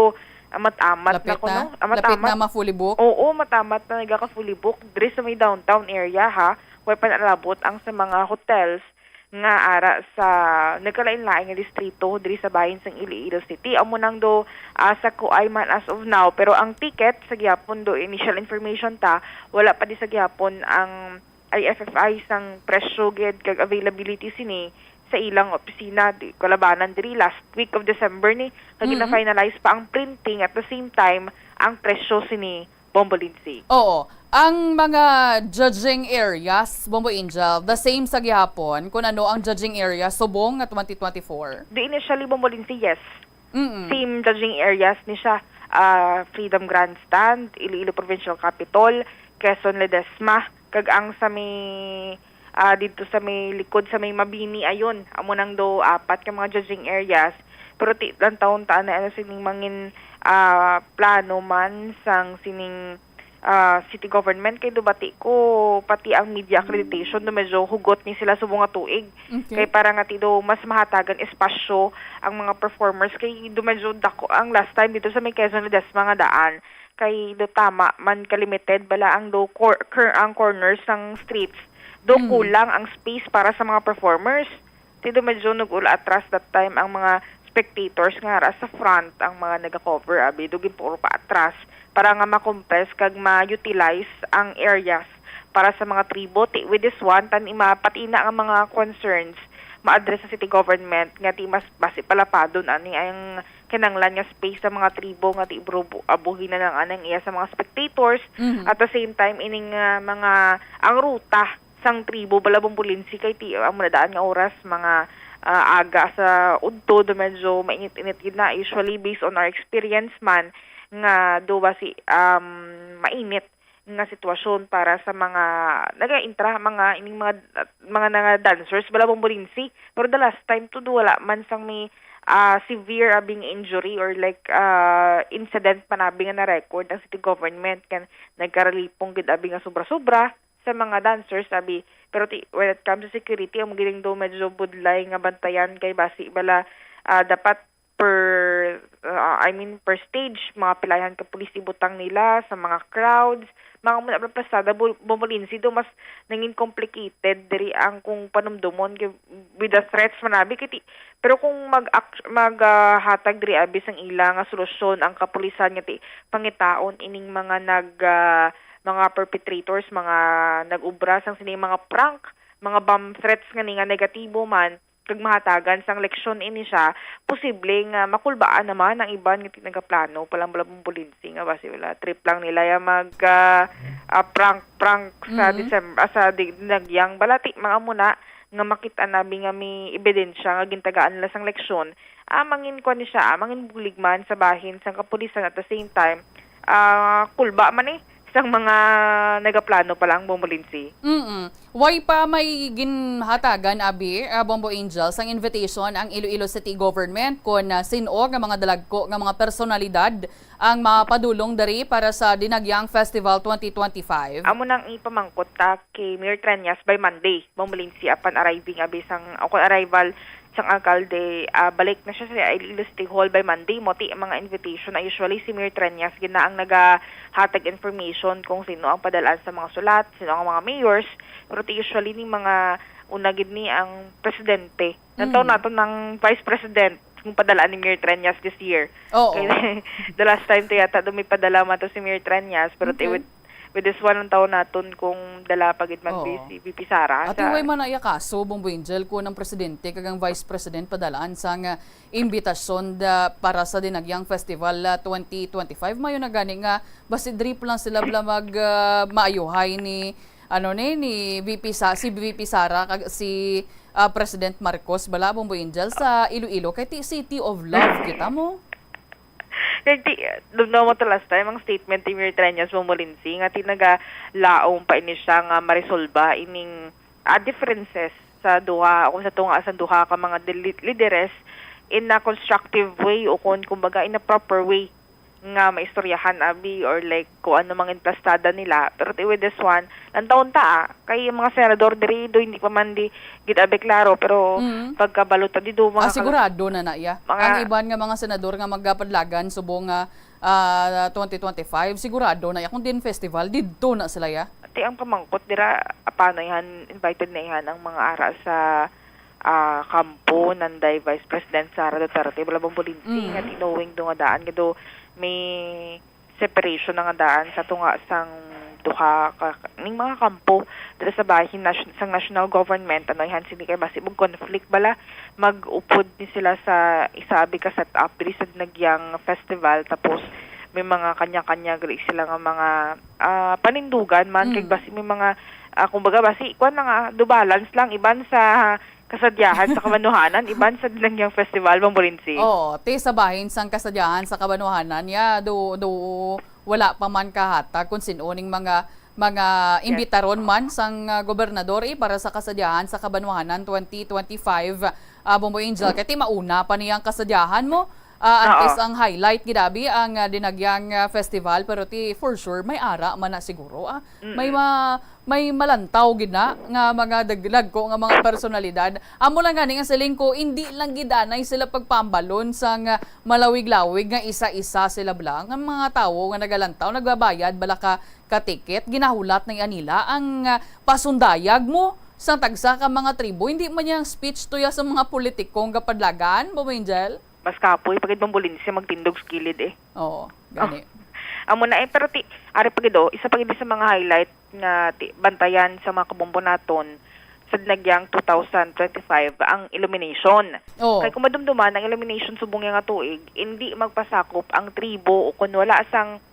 Speaker 14: amat-amat na ko no
Speaker 2: lapit na ma-fully book.
Speaker 14: Oo, matamat na nagaka fully book diri sa may downtown area ha way panalabot ang sa mga hotels nga ara sa nagkalain-lain nga distrito diri sa bahin sang Iloilo City. Amo nang do sa kuay man as of now pero ang ticket sa gihapon do initial information ta wala pa di sa gihapon ang IFFI sang presyo gid kag availability sini sa ilang opisina di kalabanan diri last week of December ni kag na-finalize pa ang printing at the same time ang presyo sini bombolinsi.
Speaker 2: Oo. Ang mga judging areas, Bombo Angel, the same sa gihapon kung ano ang judging area subong nga 2024?
Speaker 14: The initially bombolinsi, yes. Same judging areas ni siya. Freedom Grandstand, Iloilo Provincial Capitol, Quezon Ledesma, kag ang sa may dito sa may likod sa may Mabini ayon. Amo nang do apat ka mga judging areas. Pero lang taon taan na sining mangin plano man sang sining city government kay dubati ko pati ang media accreditation do medyo hugot ni sila subong nga tuig. Kay para nga tido mas mahatagan espasyo ang mga performers kay do medyo dako ang last time dito sa may Quezon Ledesma nga daan kay do tama man ka limited bala ang do ang corners sang streets do kulang ang space para sa mga performers. Tido medyo nag-ula atras that time ang mga spectators nga ra sa front ang mga naga-cover abi dugin puro pa atras para nga ma-compress kag ma-utilize ang areas para sa mga tribo. With this one tan patina ang mga concerns ma-address sa city government nga ti mas basi palapadon ani ang kinanglan nga space sa mga tribo nga ti abuhin na ng anang iya sa mga spectators at the same time ining mga ang ruta sang tribo bala bombolinsi kay ti ang madaan nga oras mga aga sa udto do medyo mainit-init gid na usually based on our experience man nga do basi mainit nga sitwasyon para sa mga naga-intra mga ining mga dancers bala bombolinsi pero the last time to do wala man sang may severe abing injury or like incident panabing nga na record ang city government kan nagkaralipong gid abing nga sobra-sobra sa mga dancers sabi pero when it comes to security ang giling do medyo budlay nga bantayan kay basi bala dapat per stage mga pilayan ka pulis ibutang nila sa mga crowds mga pasada bombolinsi do mas naging complicated diri ang kung panumdumon with the threats manabi kiti pero kung maghatag diri abi sang ila nga solusyon ang kapulisan nga ti pangitaon ining mga mga perpetrators, mga nag-ubra sang sini mga prank, mga bomb threats nga ni nga negatibo man, kag mahatagan sang leksyon ini siya, posibleng makulbaan naman ang iban nga nagaplano palang bombolinsi nga basi wala trip lang nila ya prank sa December sa dinagyang balati mga muna nga makita nabi nga may ebidensya nga gintagaan nila sang leksyon. Mangin ko ni siya, mangin buligman sa bahin sang kapulisan at the same time kulba man isang mga nagaplano pa lang Bombolinsi.
Speaker 2: Why pa may ginhatagan, Abi, Bombo Angels, ang invitation ang Iloilo City Government kung sino nga mga dalagko nga mga personalidad ang mapadulong dari para sa Dinagyang Festival 2025?
Speaker 14: Amo nang ipamangkot ta kay Mayor Treñas by Monday, Bombolinsi, upon arriving abi sang arrival sang alkalde, balik na siya sa Iloilo City Hall by Monday. Moti ang mga invitation na usually si Mayor Treñas gina ang nagahatag information kung sino ang padalaan sa mga sulat, sino ang mga mayors, pero usually ni mga unagid ni ang presidente. Nantaw nato ng vice president kung padalaan ni Mayor Treñas this year. Okay. The last time yata may padala man to si Mayor Treñas, pero with this one ang taon naton kung dala pagit man si VP Sara.
Speaker 2: At iway man na kaso, Bombo Angel, kung ng presidente kagang vice president padalaan sang imbitasyon para sa Dinagyang Festival 2025. Mayo na gani nga, basi drip lang sila mag maayuhay ni VP si VP Sara kag si President Marcos bala, Bombo Angel, sa Iloilo kay City of Love kita mo.
Speaker 14: Doon mo to last time ang statement ni Mayor Treñas Bombolinsi nga tinagalaong pa ini siya nga marisolba ining differences sa duha o sa tunga sa duha ka mga leaders in a constructive way o kumbaga in a proper way nga maistoryahan abi or like kung ano mang implastada nila. Pero with this one lang taon kay mga senador diri do hindi pa man di gidabe klaro pero pagkabalota di do mga
Speaker 2: sigurado na ya ang iban nga mga senador nga magpadlagan subong 2025 sigurado na ya kung din festival didto na sila ya.
Speaker 14: Ati ang pamangkot dira paano yan invited na yan ang mga ara sa kampo nanday Vice President Sara Duterte bala Bombolinsi nga tinowing do nga daan nga do may separation nga daan sa tunga sang duha ning mga kampo dira sa bahin sang national government yan sini kay basi mong conflict bala mag-upod ni sila sa isabi ka set up diri sa Dinagyang Festival tapos may mga kanya-kanya gali sila nga mga panindugan man kay basi may mga kumbaga basi kuan nga do balance lang iban sa kasadyahan sa Kabanuhanan, iban sa Dinagyang Festival, Bombolinsi.
Speaker 2: Te sa bahin sang kasadyahan sa Kabanuhanan, do wala pa man kahatag kung sinuning mga imbitaron man sang gobernador para sa kasadyahan sa Kabanuhanan 2025. Bombo Angel, kaya mauna pa niyang kasadyahan mo. Antes ang highlight gidabi ang Dinagyang Festival pero for sure may ara man na siguro may malantaw gid na nga mga daglag ko nga mga personalidad. Amo lang gani nga siling ko hindi lang gidanay sila pagpambalon sang malawig-lawig nga isa-isa sila blang ang mga tawo nga nagalantaw nagbabayad bala ka ticket ginahulat ng anila ang pasundayag mo sa tagsa ka mga tribo hindi man yang speech tuya sa mga politikong kapadlagan Bombo Angel.
Speaker 14: Mas kapoy pagid Bombolinsi magtindog sa kilid
Speaker 2: gani.
Speaker 14: Amo na pero ari pagido isa pagid sa mga highlight nga bantayan sa mga kabombonaton sa Dinagyang 2025 ang illumination. Kay kung madumduman ang illumination subong nga tuig hindi magpasakop ang tribo o kun wala sang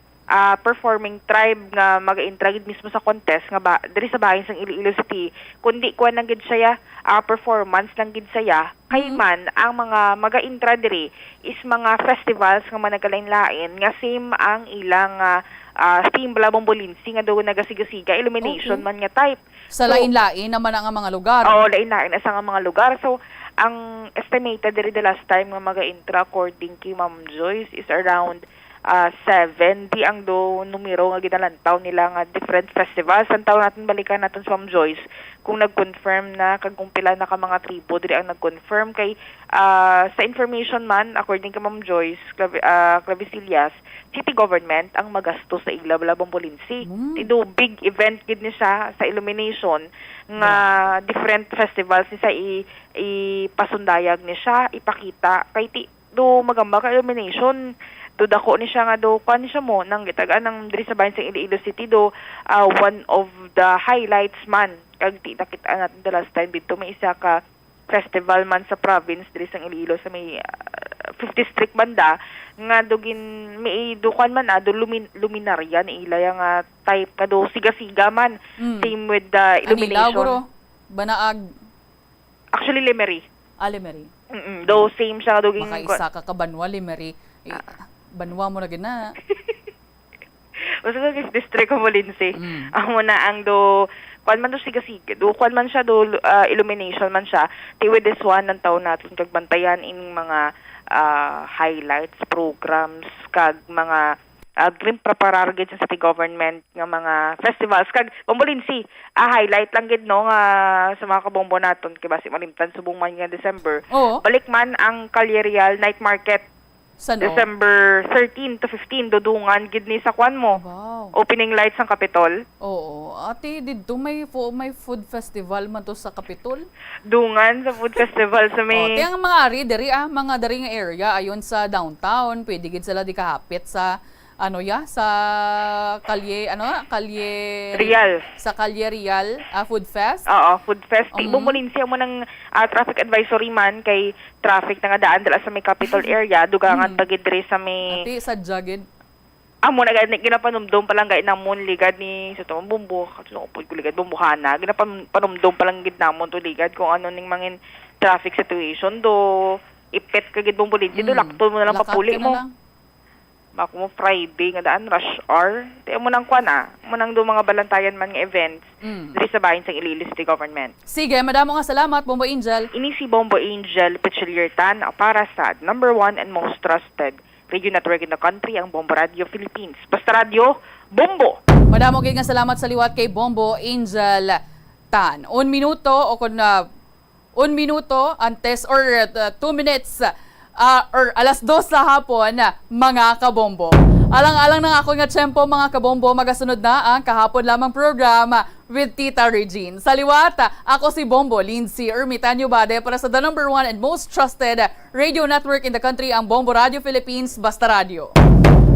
Speaker 14: performing tribe nga mag-intragid mismo sa contest nga diri sa bahin sang Iloilo City kundi kuan lang gid siya performance lang gid saya kay man ang mga maga-intra diri is mga festivals nga managalain-lain nga same ang ilang theme bala Bombolinsi nga do nagasiga-siga illumination man nga type
Speaker 2: sa lain-lain naman ang mga lugar.
Speaker 14: Lain-lain sa mga lugar. So ang estimated diri the last time nga maga-intra according kay Ma'am Joyce is around 7 di ang do numero nga ginalantaw nila nga different festivals. Ang taon natin balikan natin sa Ma'am Joyce kung nag-confirm na kung pila na ka mga tribo diri ang nag-confirm kay sa information man according kay Ma'am Joyce Clavisillas city government ang magasto sa Igla bala Bombolinsi. Do big event gid ni siya sa illumination nga different festivals ni sa ipasundayag ni siya ipakita kay do magamba ka illumination do dako ni siya nga do kan siya mo nang gitagaan ng diri sa bahin sa Iloilo City do one of the highlights man kag kita natin the last time dito may isa ka festival man sa province diri sa Iloilo sa may 50 district banda nga dugin may dukan man do luminarya ni ilaya nga type kado siga-siga man. Same with the illumination.
Speaker 2: Ang ilaguro, banaag.
Speaker 14: Actually Lemery.
Speaker 2: Lemery.
Speaker 14: Do same siya duging
Speaker 2: Makaisa ka kabanwa Lemery. Banwa mo na gina.
Speaker 14: Basta sa district of Molinse. Amo na ang do kwan man do siga-siga. Do kwan man siya do illumination man siya. Ti with this one ng taon natin kagbantayan in mga highlights, programs, kag mga green preparargid sa city government nga mga festivals kag Bombolinsi highlight lang gid no nga sa mga kabombo naton kay basi malimtan subong man nga December. Balik man ang Calyerial Night Market December 13 to 15 dudungan gid ni sa kwan mo. Opening lights ang Capitol.
Speaker 2: Oo. Ate, dito may food festival man to sa Capitol.
Speaker 14: Dungan sa food festival sa may
Speaker 2: ang mga mga dari nga area ayon sa downtown, pwede gid sila di kahapit sa sa Kalye
Speaker 14: Real.
Speaker 2: Sa Kalye Real Food Fest.
Speaker 14: Oo, Food Fest. Bumulinsi mo ng traffic advisory man kay traffic na nga daan dala sa may capital area dugangan pagid diri sa may
Speaker 2: Ate sa Jagid.
Speaker 14: Amo na gid ginapanumdum pa lang gay namon ligad ni sa to bumbu katlo pud ko ligad bumbuhana ginapanumdum pa lang gid namon to ligad kung ano ning mangin traffic situation do ipet ka gid bumbulinsi do lakto mo na lang papuli mo. Bako mo Friday nga daan rush hour. Di mo nang kwan mo nang do mga balantayan man nga events diri sa bahin sang Iloilo City Government.
Speaker 2: Sige, madamo nga salamat Bombo Angel.
Speaker 14: Ini si Bombo Angel Pichiliertan para sa number 1 and most trusted radio network in the country, ang Bombo Radio Philippines. Basta Radio, Bombo!
Speaker 2: Madamo gid nga salamat sa liwat kay Bombo Angel Tan. 1 minuto o kun 1 minuto antes or 2 minutes or alas 2 sa hapon, mga kabombo. Alang-alang na ako nga tiyempo, mga kabombo, magasunod na ang kahapon lamang programa with Tita Regine. Sa liwat, ako si Bombo Lindsay Ermitanyo Bade para sa the number 1 and most trusted radio network in the country, ang Bombo Radio Philippines, Basta Radio.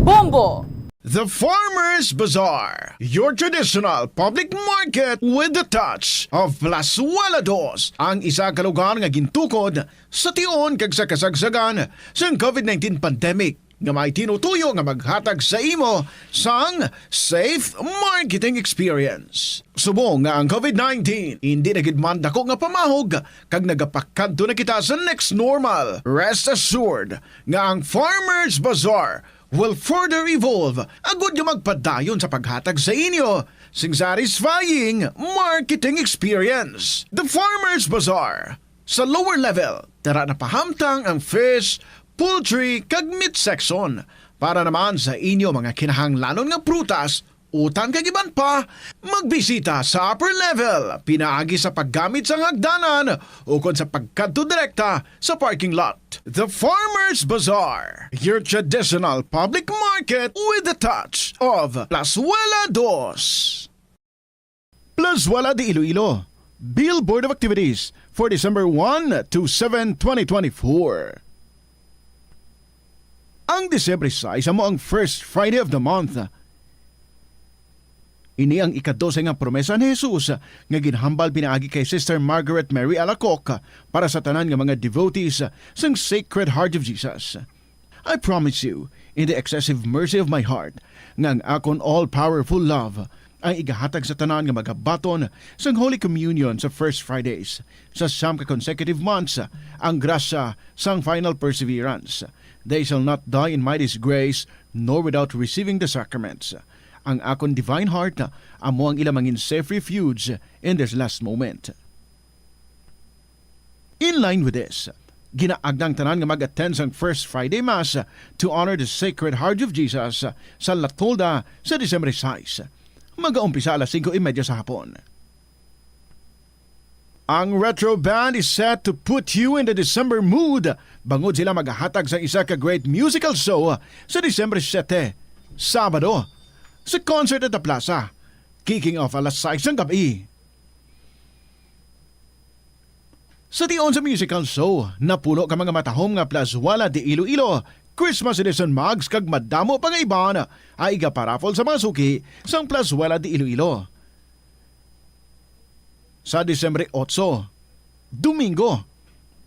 Speaker 2: Bombo!
Speaker 6: The Farmers Bazaar, your traditional public market with the touch of Plazuela Dos, ang isa ka lugar nga gintukod sa tion kag sa kasagsagan sa COVID-19 pandemic nga may tinutuyo nga maghatag sa imo sang safe marketing experience. Subong nga ang COVID-19 hindi na gid man dako nga pamahog kag nagapakadto na kita sa next normal. Rest assured nga ang Farmers Bazaar will further evolve agud nga magpadayon sa paghatag sa inyo sing satisfying marketing experience. The Farmers Bazaar. Sa lower level, tara na pahamtang ang fish, poultry, kag meat section para naman sa inyo mga kinahanglanon nga prutas, utan kag iban pa, magbisita sa upper level, pinaagi sa paggamit sa hagdanan o kon sa pagkadto direkta sa parking lot. The Farmers Bazaar, your traditional public market with the touch of Plazuela Dos. Plazuela de Iloilo, Billboard of Activities for December 1 to 7, 2024. Ang Disyembre 6 mo ang first Friday of the month. Ini ang ika-12 nga promesa ni Jesus nga ginhambal pinaagi kay Sister Margaret Mary Alacoque para sa tanan nga mga devotees sang Sacred Heart of Jesus. I promise you, in the excessive mercy of my heart, nga ang akon all-powerful love ang igahatag sa tanan nga magabaton sang Holy Communion sa First Fridays sa siyam ka consecutive months ang grasya sang final perseverance. They shall not die in my disgrace nor without receiving the sacraments. Ang akon divine heart amo ang ilamangin safe refuge in this last moment. In line with this, ginaagnang tanan nga mag-attend sang First Friday Mass to honor the Sacred Heart of Jesus sa Latolda sa Disyembre 6. Mag-aumpisa alas 5:30 sa hapon. Ang Retro Band is set to put you in the December mood bangod sila maghahatag sa isa ka great musical show sa Disyembre 7, Sabado, sa concert at the plaza, kicking off alas 6 ng gabi. Sa tion sa musical show, napuno ka mga matahom nga Plazuela de Iloilo, Christmas edition mugs kag madamo pa nga iban ay igaparapol sa mga suki sang Plazuela de Iloilo. Sa Disyembre 8, Domingo,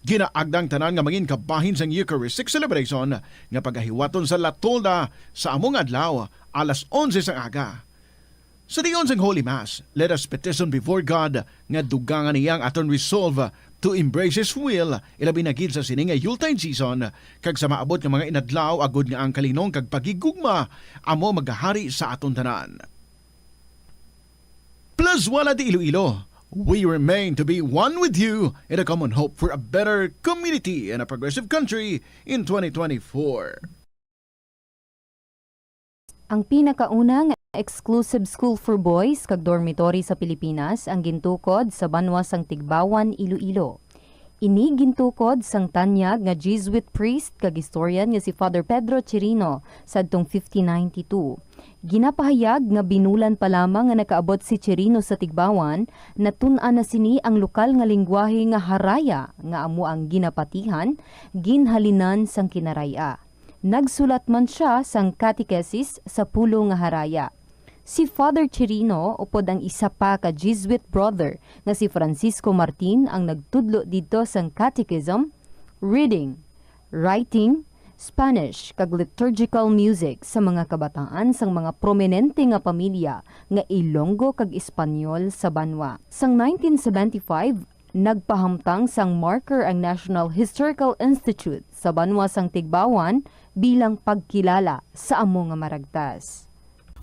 Speaker 6: Ginaagdang tanan nga mangin kabahin sang Eucharistic celebration nga pagahiwaton sa Latolda sa among adlaw alas 11 sang aga. Sa diyon sang Holy Mass, let us petition before God nga dugangan niyang aton resolve to embrace His will ilabi na gid sa sini nga Yuletide season kag sa maabot nga mga inadlaw agud nga ang kalinong kag pagigugma amo magahari sa aton tanan. Plus wala di Iloilo, we remain to be one with you in a common hope for a better community and a progressive country in 2024.
Speaker 16: Ang pinakaunang exclusive school for boys kag dormitory sa Pilipinas ang gintukod sa banwa sang Tigbawan, Iloilo. Ini gintukod sang tanyag nga Jesuit priest kag historian nga si Father Pedro Chirino sadtong 1592. Ginapahayag nga binulan pa lamang nga nakaabot si Chirino sa Tigbawan, natun-an na sini ang lokal nga lingwahe nga Haraya nga amo ang ginapatihan, ginhalinan sang Kinaraya. Nagsulat man siya sang catechesis sa pulo nga Haraya. Si Father Chirino upod ang isa pa ka Jesuit brother nga si Francisco Martin ang nagtudlo dito sang catechism, reading, writing, Spanish kag liturgical music sa mga kabataan sang mga prominente nga pamilya nga Ilonggo kag Espanyol sa banwa. Sang 1975, nagpahamtang sang marker ang National Historical Institute sa banwa sang Tigbawan bilang pagkilala sa amo nga maragtas.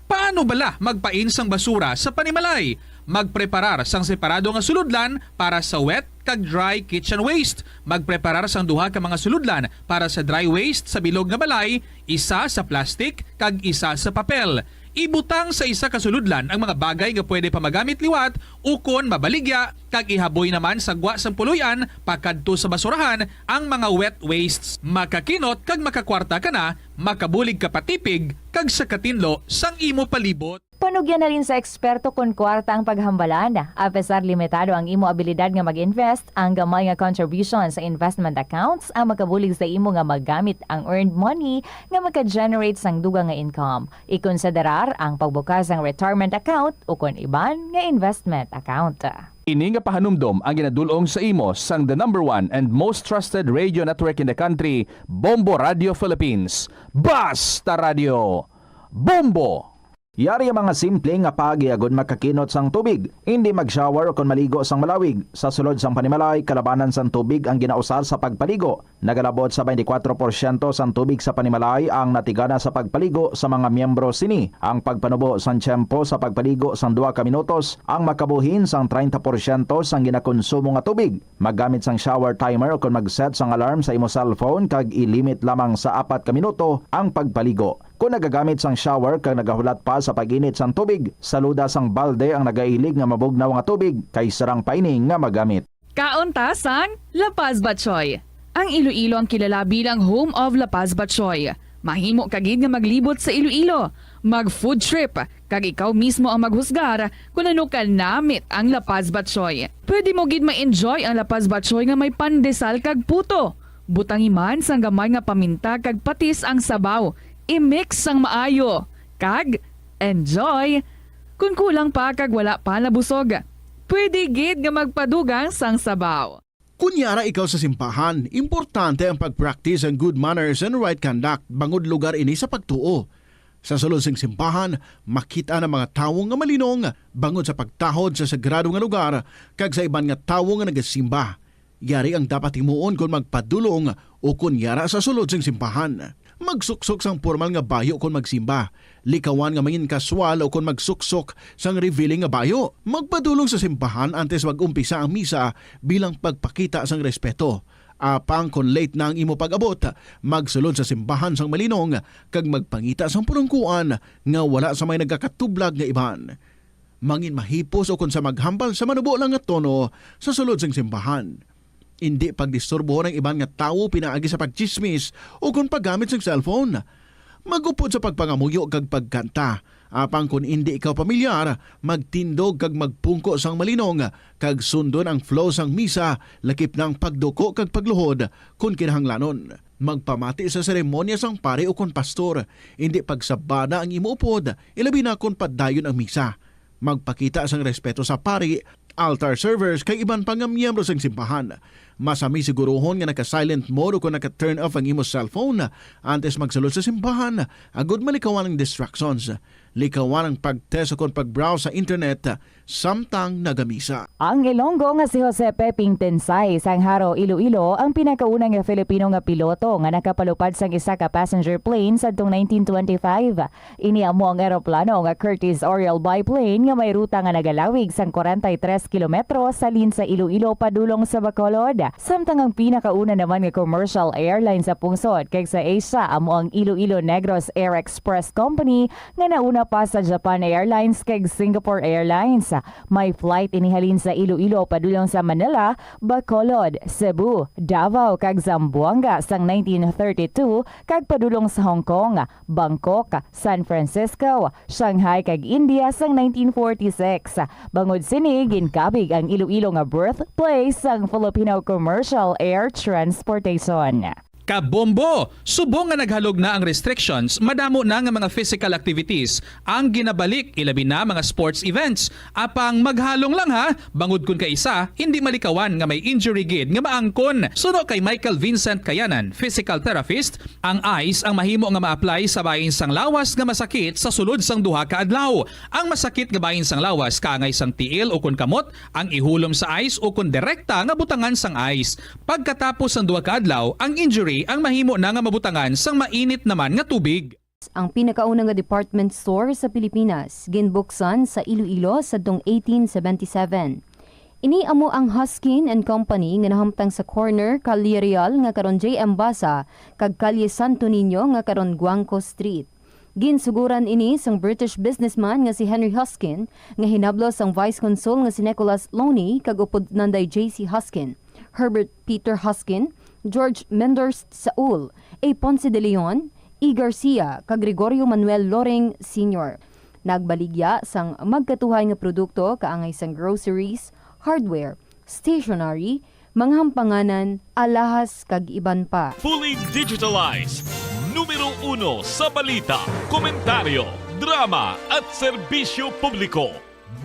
Speaker 9: Paano bala magpain sang basura sa panimalay? Magpreparar sang separado nga suludlan para sa wet kag dry kitchen waste. Magpreparar sang duha ka mga suludlan para sa dry waste sa bilog nga balay, isa sa plastic kag isa sa papel. Ibutang sa isa ka suludlan ang mga bagay nga pwede pa magamit liwat ukon mabaligya kag ihaboy naman sa gwa sang puluyan pakadto sa basurahan ang mga wet wastes. Makakinot kag makakwarta ka na, makabulig ka patipig kag sa katinlo sang imo palibot.
Speaker 12: Panugyan na rin sa eksperto kung kwarta ang paghambalan. Apesar limitado ang imo abilidad nga mag-invest, ang gamay nga contribution sa investment accounts ang makabulig sa imo nga magamit ang earned money nga maka-generate sang dugang nga income. Ikonsiderar ang pagbukas ng retirement account o kung iban nga investment account.
Speaker 25: Ini nga pahanumdom ang ginadulong sa imo sang the number 1 and most trusted radio network in the country, Bombo Radio Philippines. Basta Radio Bombo!
Speaker 13: Yari ang mga simple nga pagiagod makakinot sang tubig. Hindi mag-shower o kung maligo sang malawig. Sa sulod sang panimalay, kalabanan sang tubig ang ginausar sa pagpaligo. Nagalabot sa 24% sang tubig sa panimalay ang natigana sa pagpaligo sa mga miyembro sini. Ang pagpanubo sang tiyempo sa pagpaligo sang 2 ka minutos ang makabuhin sang 30% sang ginakonsumo nga tubig. Maggamit sang shower timer o kung mag-set sang alarm sa imo cellphone kag ilimit lamang sa 4 ka minuto ang pagpaligo. Kung nagagamit sang shower kag nagahulat pa sa pag-init sang tubig, saluda sang balde ang nagailig nga mabugnaw nga tubig kay sarang paining nga magamit.
Speaker 17: Kauntasan, La Paz Batchoy. Ang Iloilo ang kilala bilang home of La Paz Batchoy. Mahimo kagid nga maglibot sa Iloilo, mag-food trip, kag ikaw mismo ang maghusgar kung ano ka namit ang La Paz Batchoy. Pwede mo gid ma-enjoy ang La Paz Batchoy nga may pandesal kag puto. Butangi man sang gamay nga paminta kag patis ang sabaw. I-mix sang maayo. Kag, enjoy! Kung kulang pa kag wala pa nabusog, pwede gid nga magpadugang sang sabaw.
Speaker 6: Kunyara ikaw sa simbahan, importante ang pag-practice ang good manners and right conduct bangod lugar ini sa pagtuo. Sa sulod sing simbahan, makita ng mga tawo nga malinong bangod sa pagtahod sa sagrado nga lugar kag sa iban nga tawo nga nagasimba. Yari ang dapat himuon kung magpadulong o kunyara sa sulod sing simbahan. Magsuksok sang formal nga bayo kung magsimba. Likawan nga mangin kaswal o kung magsuksok sang revealing nga bayo. Magpadulong sa simbahan antes mag-umpisa ang misa bilang pagpakita sang respeto. Apang kung late na ang imo pag-abot, magsulod sa simbahan sang malinong kag magpangita sang pulungkuan nga wala sa may nagkakatublag nga iban. Mangin mahipos o kung sa maghambal sa manubo lang nga tono sa sulod sang simbahan. Hindi pagdisturbo ng iban nga tao pinaagi sa pagchismis o kung paggamit sa cellphone. Magupod sa pagpangamuyo kag pagkanta. Apang kung hindi ikaw pamilyar, magtindog kag magpungko sang malinong kag sundon ang flow sang misa lakip ng pagduko kag pagluhod kung kinahanglanon. Magpamati sa seremonya sang pare o kung pastor. Hindi pagsabada ang imuupod, ilabi na kung padayon ang misa. magpakita sang respeto sa pari, altar servers kay iban pang nga miyembro sang simbahan. Masami siguruhon nga naka-silent mode o kung naka-turn off ang imong cellphone antes magsulod sa simbahan. Agud malikawan ang distractions. Likawan ang pag-test o kung pag-browse sa internet samtang nagamisa.
Speaker 12: Ang Ilonggo nga si Jose Peping Tensay sang Haro, Iloilo ang pinakaunang nga Filipino nga piloto nga nakapalupad sang isa ka passenger plane sadtong 1925. Ini amo ang eroplano nga Curtiss Oriole biplane nga may ruta nga nagalawig sang 43 kilometro sa sa Iloilo padulong sa Bacolod. Samtang ang pinakauna naman nga commercial airline sa pungsod kay sa Asia amo ang Iloilo Negros Air Express Company nga nauna pa sa Japan Airlines kay Singapore Airlines. May flight inihalin sa Iloilo padulong sa Manila, Bacolod, Cebu, Davao kag Zamboanga sang 1932 kag padulong sa Hong Kong, Bangkok, San Francisco, Shanghai kag India sang 1946. Bangod sini ginkabig ang Iloilo nga birthplace sang Filipino Commercial Air Transportation.
Speaker 9: Kabombo! Subong nga naghalog na ang restrictions, madamo na nga mga physical activities ang ginabalik, ilabi na mga sports events. Apang maghalong lang ha, bangod kun ka isa, hindi malikawan nga may injury gid nga maangkon. Suno kay Michael Vincent Kayanan, physical therapist, ang ice ang mahimo nga ma-apply sa bahin sang lawas nga masakit sa sulod sang duha ka adlaw. Ang masakit nga bahin sang lawas kaangay sang tiil o kun kamot, ang ihulom sa ice o kun direkta nga butangan sang ice. Pagkatapos sang duha ka adlaw, ang injury ang mahimo na nga mabutangan sang mainit naman nga tubig.
Speaker 16: Ang pinakaunang nga department store sa Pilipinas ginbuksan sa Iloilo sadtong 1877. Ini amo ang Huskin and Company nga nahamtang sa corner Calle Real nga karon JM Basa kag Calle Santo Niño nga karon Guangco Street. Ginsuguran ini sang British businessman nga si Henry Huskin nga hinablo sang Vice Consul nga si Nicholas Loney kag upod nanday JC Huskin, Herbert Peter Huskin, George Menders Saul, A. Ponce de Leon, E. Garcia, kag Gregorio Manuel Loring Sr. Nagbaligya sang magkatuhay nga produkto kaangay sang groceries, hardware, stationery, mga hampanganan, alahas kag iban pa.
Speaker 18: Fully digitalized. Numero 1 sa balita, komentaryo, drama at serbisyo publiko.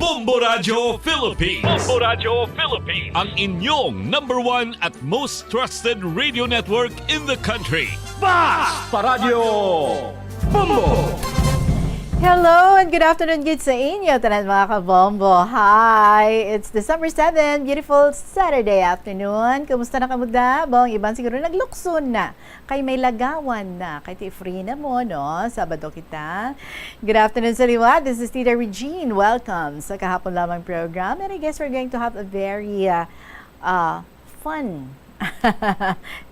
Speaker 18: Bombo Radio Philippines. Bombo Radio Philippines. Ang inyong #1 at most trusted radio network in the country. Basta Radio Bombo!
Speaker 19: Hello and good afternoon, good sa inyo, tanan mga kabombo. Hi! It's December 7, beautiful Saturday afternoon. Kumusta na kamuda? Bong iban siguro naglukson na. Kay may lagawan na. Kay free na mo, no? Sabado kita. Good afternoon sa liwa. This is Tita Regine. Welcome sa kahapon lamang program. And I guess we're going to have a very fun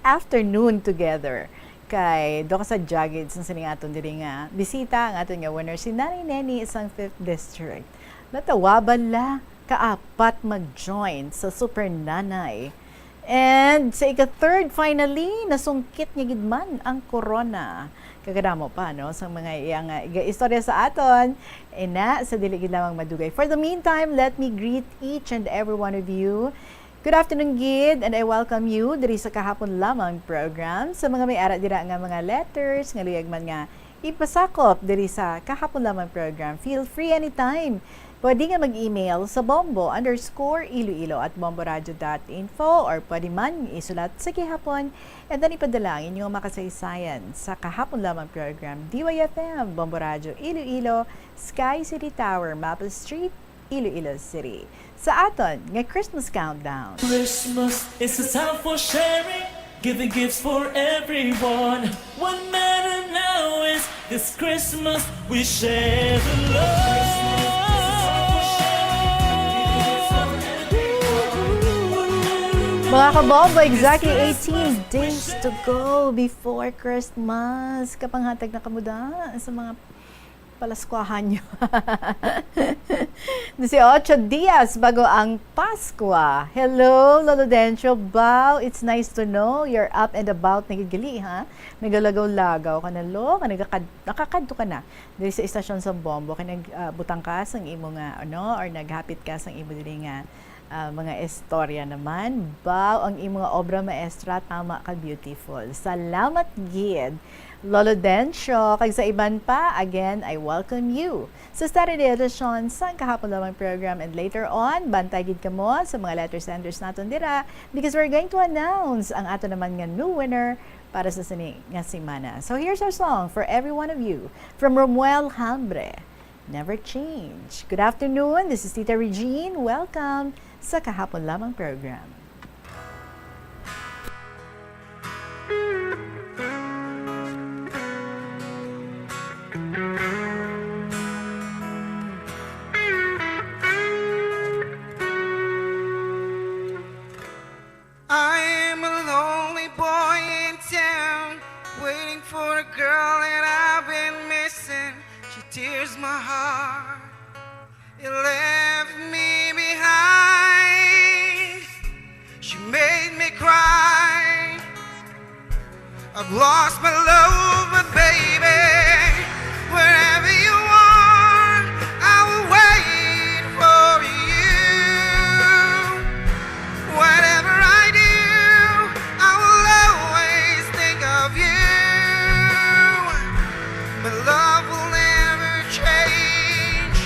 Speaker 19: afternoon together. Kay doka sa Jagid sa sining aton diri nga bisita ang aton nga winner si Nanay Neni isang 5th district. Natawaban la kaapat mag-join sa Super Nanay. And sa ika-3rd finally nasungkit niya gid man ang corona. Kagadamo pa no sa mga iyang istorya sa aton ina sa dili gid lamang madugay. For the meantime, let me greet each and every one of you. Good afternoon, Gid, and I welcome you diri sa kahapon lamang program. Sa mga may ara dira nga mga letters, nga luyag man nga ipasakop diri sa kahapon lamang program. Feel free anytime. Pwede nga mag-email sa bombo_iloilo@bomboradio.info or pwede man isulat sa kihapon and then ipadala ang inyong makasaysayan sa kahapon lamang program. DYFM, Bombo Radio Iloilo, Sky City Tower, Maple Street, Iloilo City. Sa aton nga Christmas countdown.
Speaker 11: Christmas is a time for sharing, giving gifts for everyone. What matter now is this Christmas we share the love.
Speaker 19: Mga kabombo, exactly 18 days to go before Christmas. Kapanghatag na kamuda sa mga palaskwahan nyo. 18 dias bago ang Pasko. Hello, Lolo Dencio. Bao, it's nice to know you're up and about. Nagigali, ha? Nagalagaw-lagaw ka na, lo. Nakakadto ka na. Dili sa istasyon sa Bombo. Kaya nagbutang ka sa imo nga, or naghapit ka sa imo dili nga mga istorya naman. Bao ang imong obra maestra, tama ka beautiful. Salamat gid. Lolo Dencio, kag sa iban pa, again, I welcome you sa Saturday edition sa kahapon lamang program, and later on, bantay gid kamo sa mga letter senders naton dira because we're going to announce ang ato naman nga new winner para sa sini nga semana. So here's our song for every one of you from Romuel Hambre, Never Change. Good afternoon, this is Tita Regine. Welcome sa kahapon lamang program.
Speaker 20: I'm a lonely boy in town, waiting for a girl that I've been missing. She tears my heart, it left me behind. She made me cry, I've lost my love, but baby, wherever you are, I will wait for you. Whatever I do, I will always think of you. But love will never change,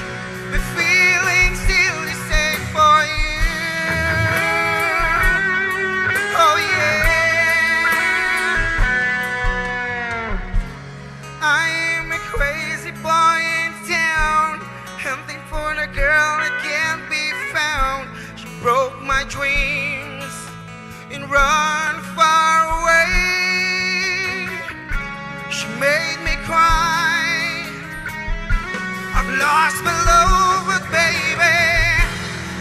Speaker 20: the feeling's still the same for you. Oh yeah. I'm a crazy boy in town, hunting for the girl that can't be found. She broke my dreams and run far away. She made me cry, I've lost my love, but baby,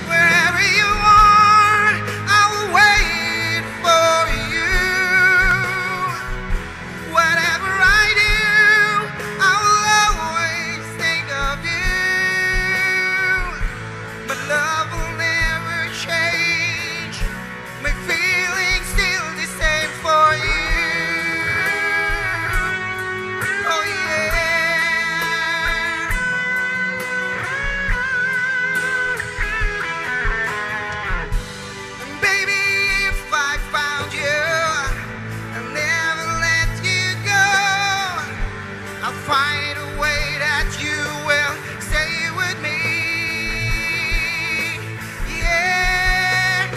Speaker 20: wherever you are, I will wait for you. Whatever I do, I will always think of you. But love will never change, my feeling's still the same for you. Oh yeah. And baby, if I found you, I'll never let you go. I'll find a way that you will stay with me. Yeah,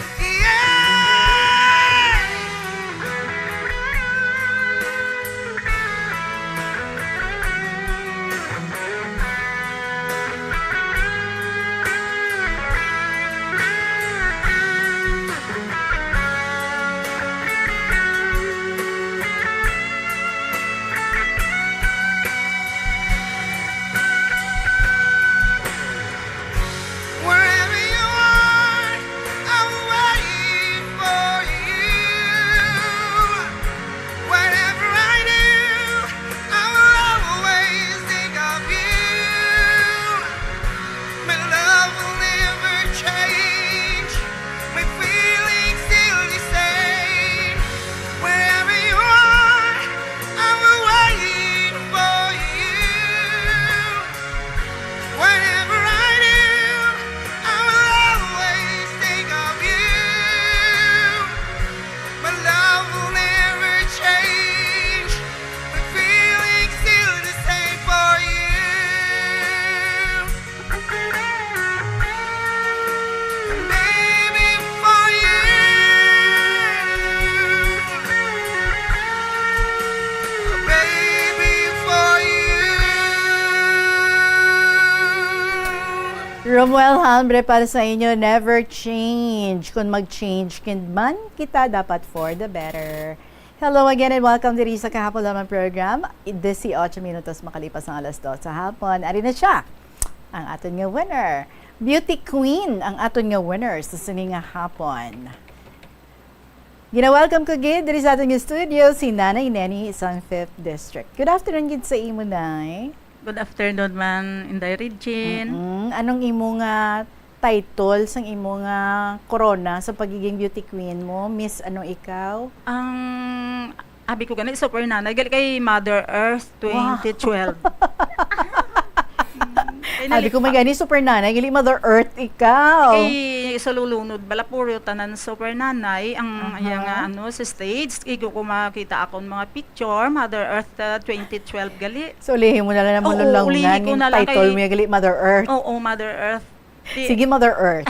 Speaker 20: wherever you are, I will wait for you. Whatever I do, I will always think of you. My love will never change, my feeling's still the same. Wherever you are, I will wait for you. Whatever I do, I will always think of you. My love will never change, my feeling's still the same for you. And baby, for you. Baby, for you.
Speaker 19: Romuel Hambre para sa inyo, Never Change. Kung mag-change man kita, dapat for the better. Hello again and welcome diri sa kahapon lamang program. 18 minutos makalipas ng alas 2 sa hapon. Ari na siya, ang aton nga winner. Beauty Queen ang aton nga winner sa sining nga hapon. Gina-welcome ko gid diri sa aton nga studio si Nanay Neni sa 5th District. Good afternoon gid sa imo, Nay.
Speaker 21: Good afternoon man, Inday Regine.
Speaker 19: Anong imo nga title sang imo nga corona sa pagiging beauty queen mo? Miss anong ikaw?
Speaker 21: Ang abi ko ganit super nanay gali kay Mother Earth 2012.
Speaker 19: Abi ko may gani super nanay, gali Mother Earth ikaw.
Speaker 21: Kay sa lulunod bala puro tanan super nanay ang yang ano sa stage igo ko makita akon mga picture Mother Earth 2012 gali.
Speaker 19: So ulihin mo na lang naman lang
Speaker 21: ko na lang
Speaker 19: title mo gali Mother Earth.
Speaker 21: Oo, Mother Earth.
Speaker 19: Sige Mother Earth.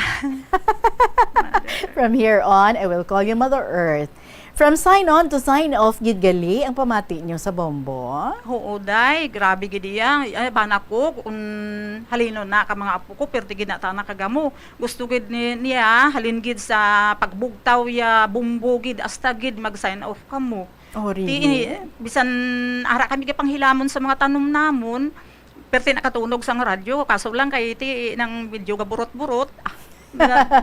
Speaker 19: From here on, I will call you Mother Earth. From sign on to sign off, gid gali ang pamati niyo sa Bombo.
Speaker 21: Oo, day, grabe gidi yan. Ay, bana ko, kung halino na ka mga apo ko, pero tigid na ta nakagamo. Gusto gid niya, halin gid sa pagbugtaw ya, Bombo gid, asta gid, mag-sign off ka mo.
Speaker 19: Oh, really?
Speaker 21: Bisan, ara kami kapang hilamon sa mga tanom namon, pero nakatunog sa radyo, kaso lang kay iti ng video ga burot-burot,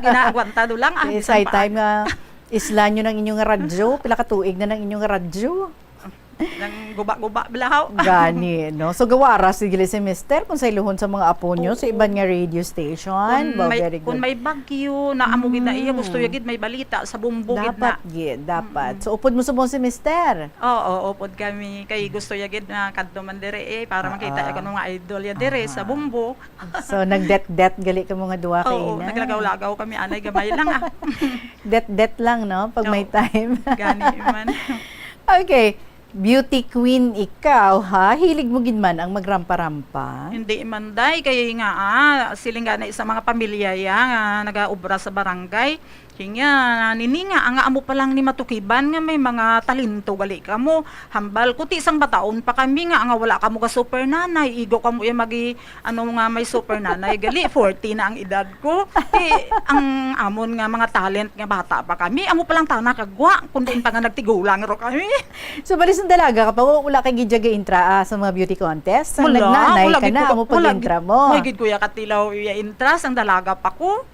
Speaker 21: ginaagwantado lang.
Speaker 19: Say time nga, isla nyo ng inyong radyo, pila katuig na ng inyong radyo.
Speaker 21: Nang guba-guba blahaw.
Speaker 19: Gani, no? So gawara sige si Mister kung sa iluhon sa mga apo nyo sa iban nga radio station.
Speaker 21: Kung may bagyo na amo gid na iya gusto yagid may balita sa Bombo gid na.
Speaker 19: Dapat. So upod mo sa si Mister.
Speaker 21: Oo, upod kami kay gusto yagid na kadto man dire para makita ko mga idol ya dire sa Bombo.
Speaker 19: So nagdet-det gali ka mga duwa kay
Speaker 21: Oo, naglagaw-lagaw kami anay gamay lang
Speaker 19: Det-det lang no pag may time.
Speaker 21: Gani man.
Speaker 19: Okay. Beauty queen ikaw, ha? Hilig mo gid man ang magrampa-rampa?
Speaker 21: Hindi man day, kaya nga siling nga na isa mga pamilya ya nga nagaubra sa barangay. Kaya nini nga, ang amo pa lang ni matukiban nga may mga talento gali ka mo. Hambal ko, ti isang bataon pa kami nga wala ka mo ka super nanay. Igo ka mo yung nga may super nanay gali. 40 na ang edad ko. Ang amon nga mga talent nga bata pa kami. Amo pa lang tana kagwa. Kundi pa nga nagtigulang ro kami.
Speaker 19: So, balis ng dalaga ka pa, wala kay gidyaga intra sa mga beauty contest? Ang nagnanay ka na, amo pag-intra mo.
Speaker 21: May gid kuya katilaw iya intras, ang dalaga pa ko.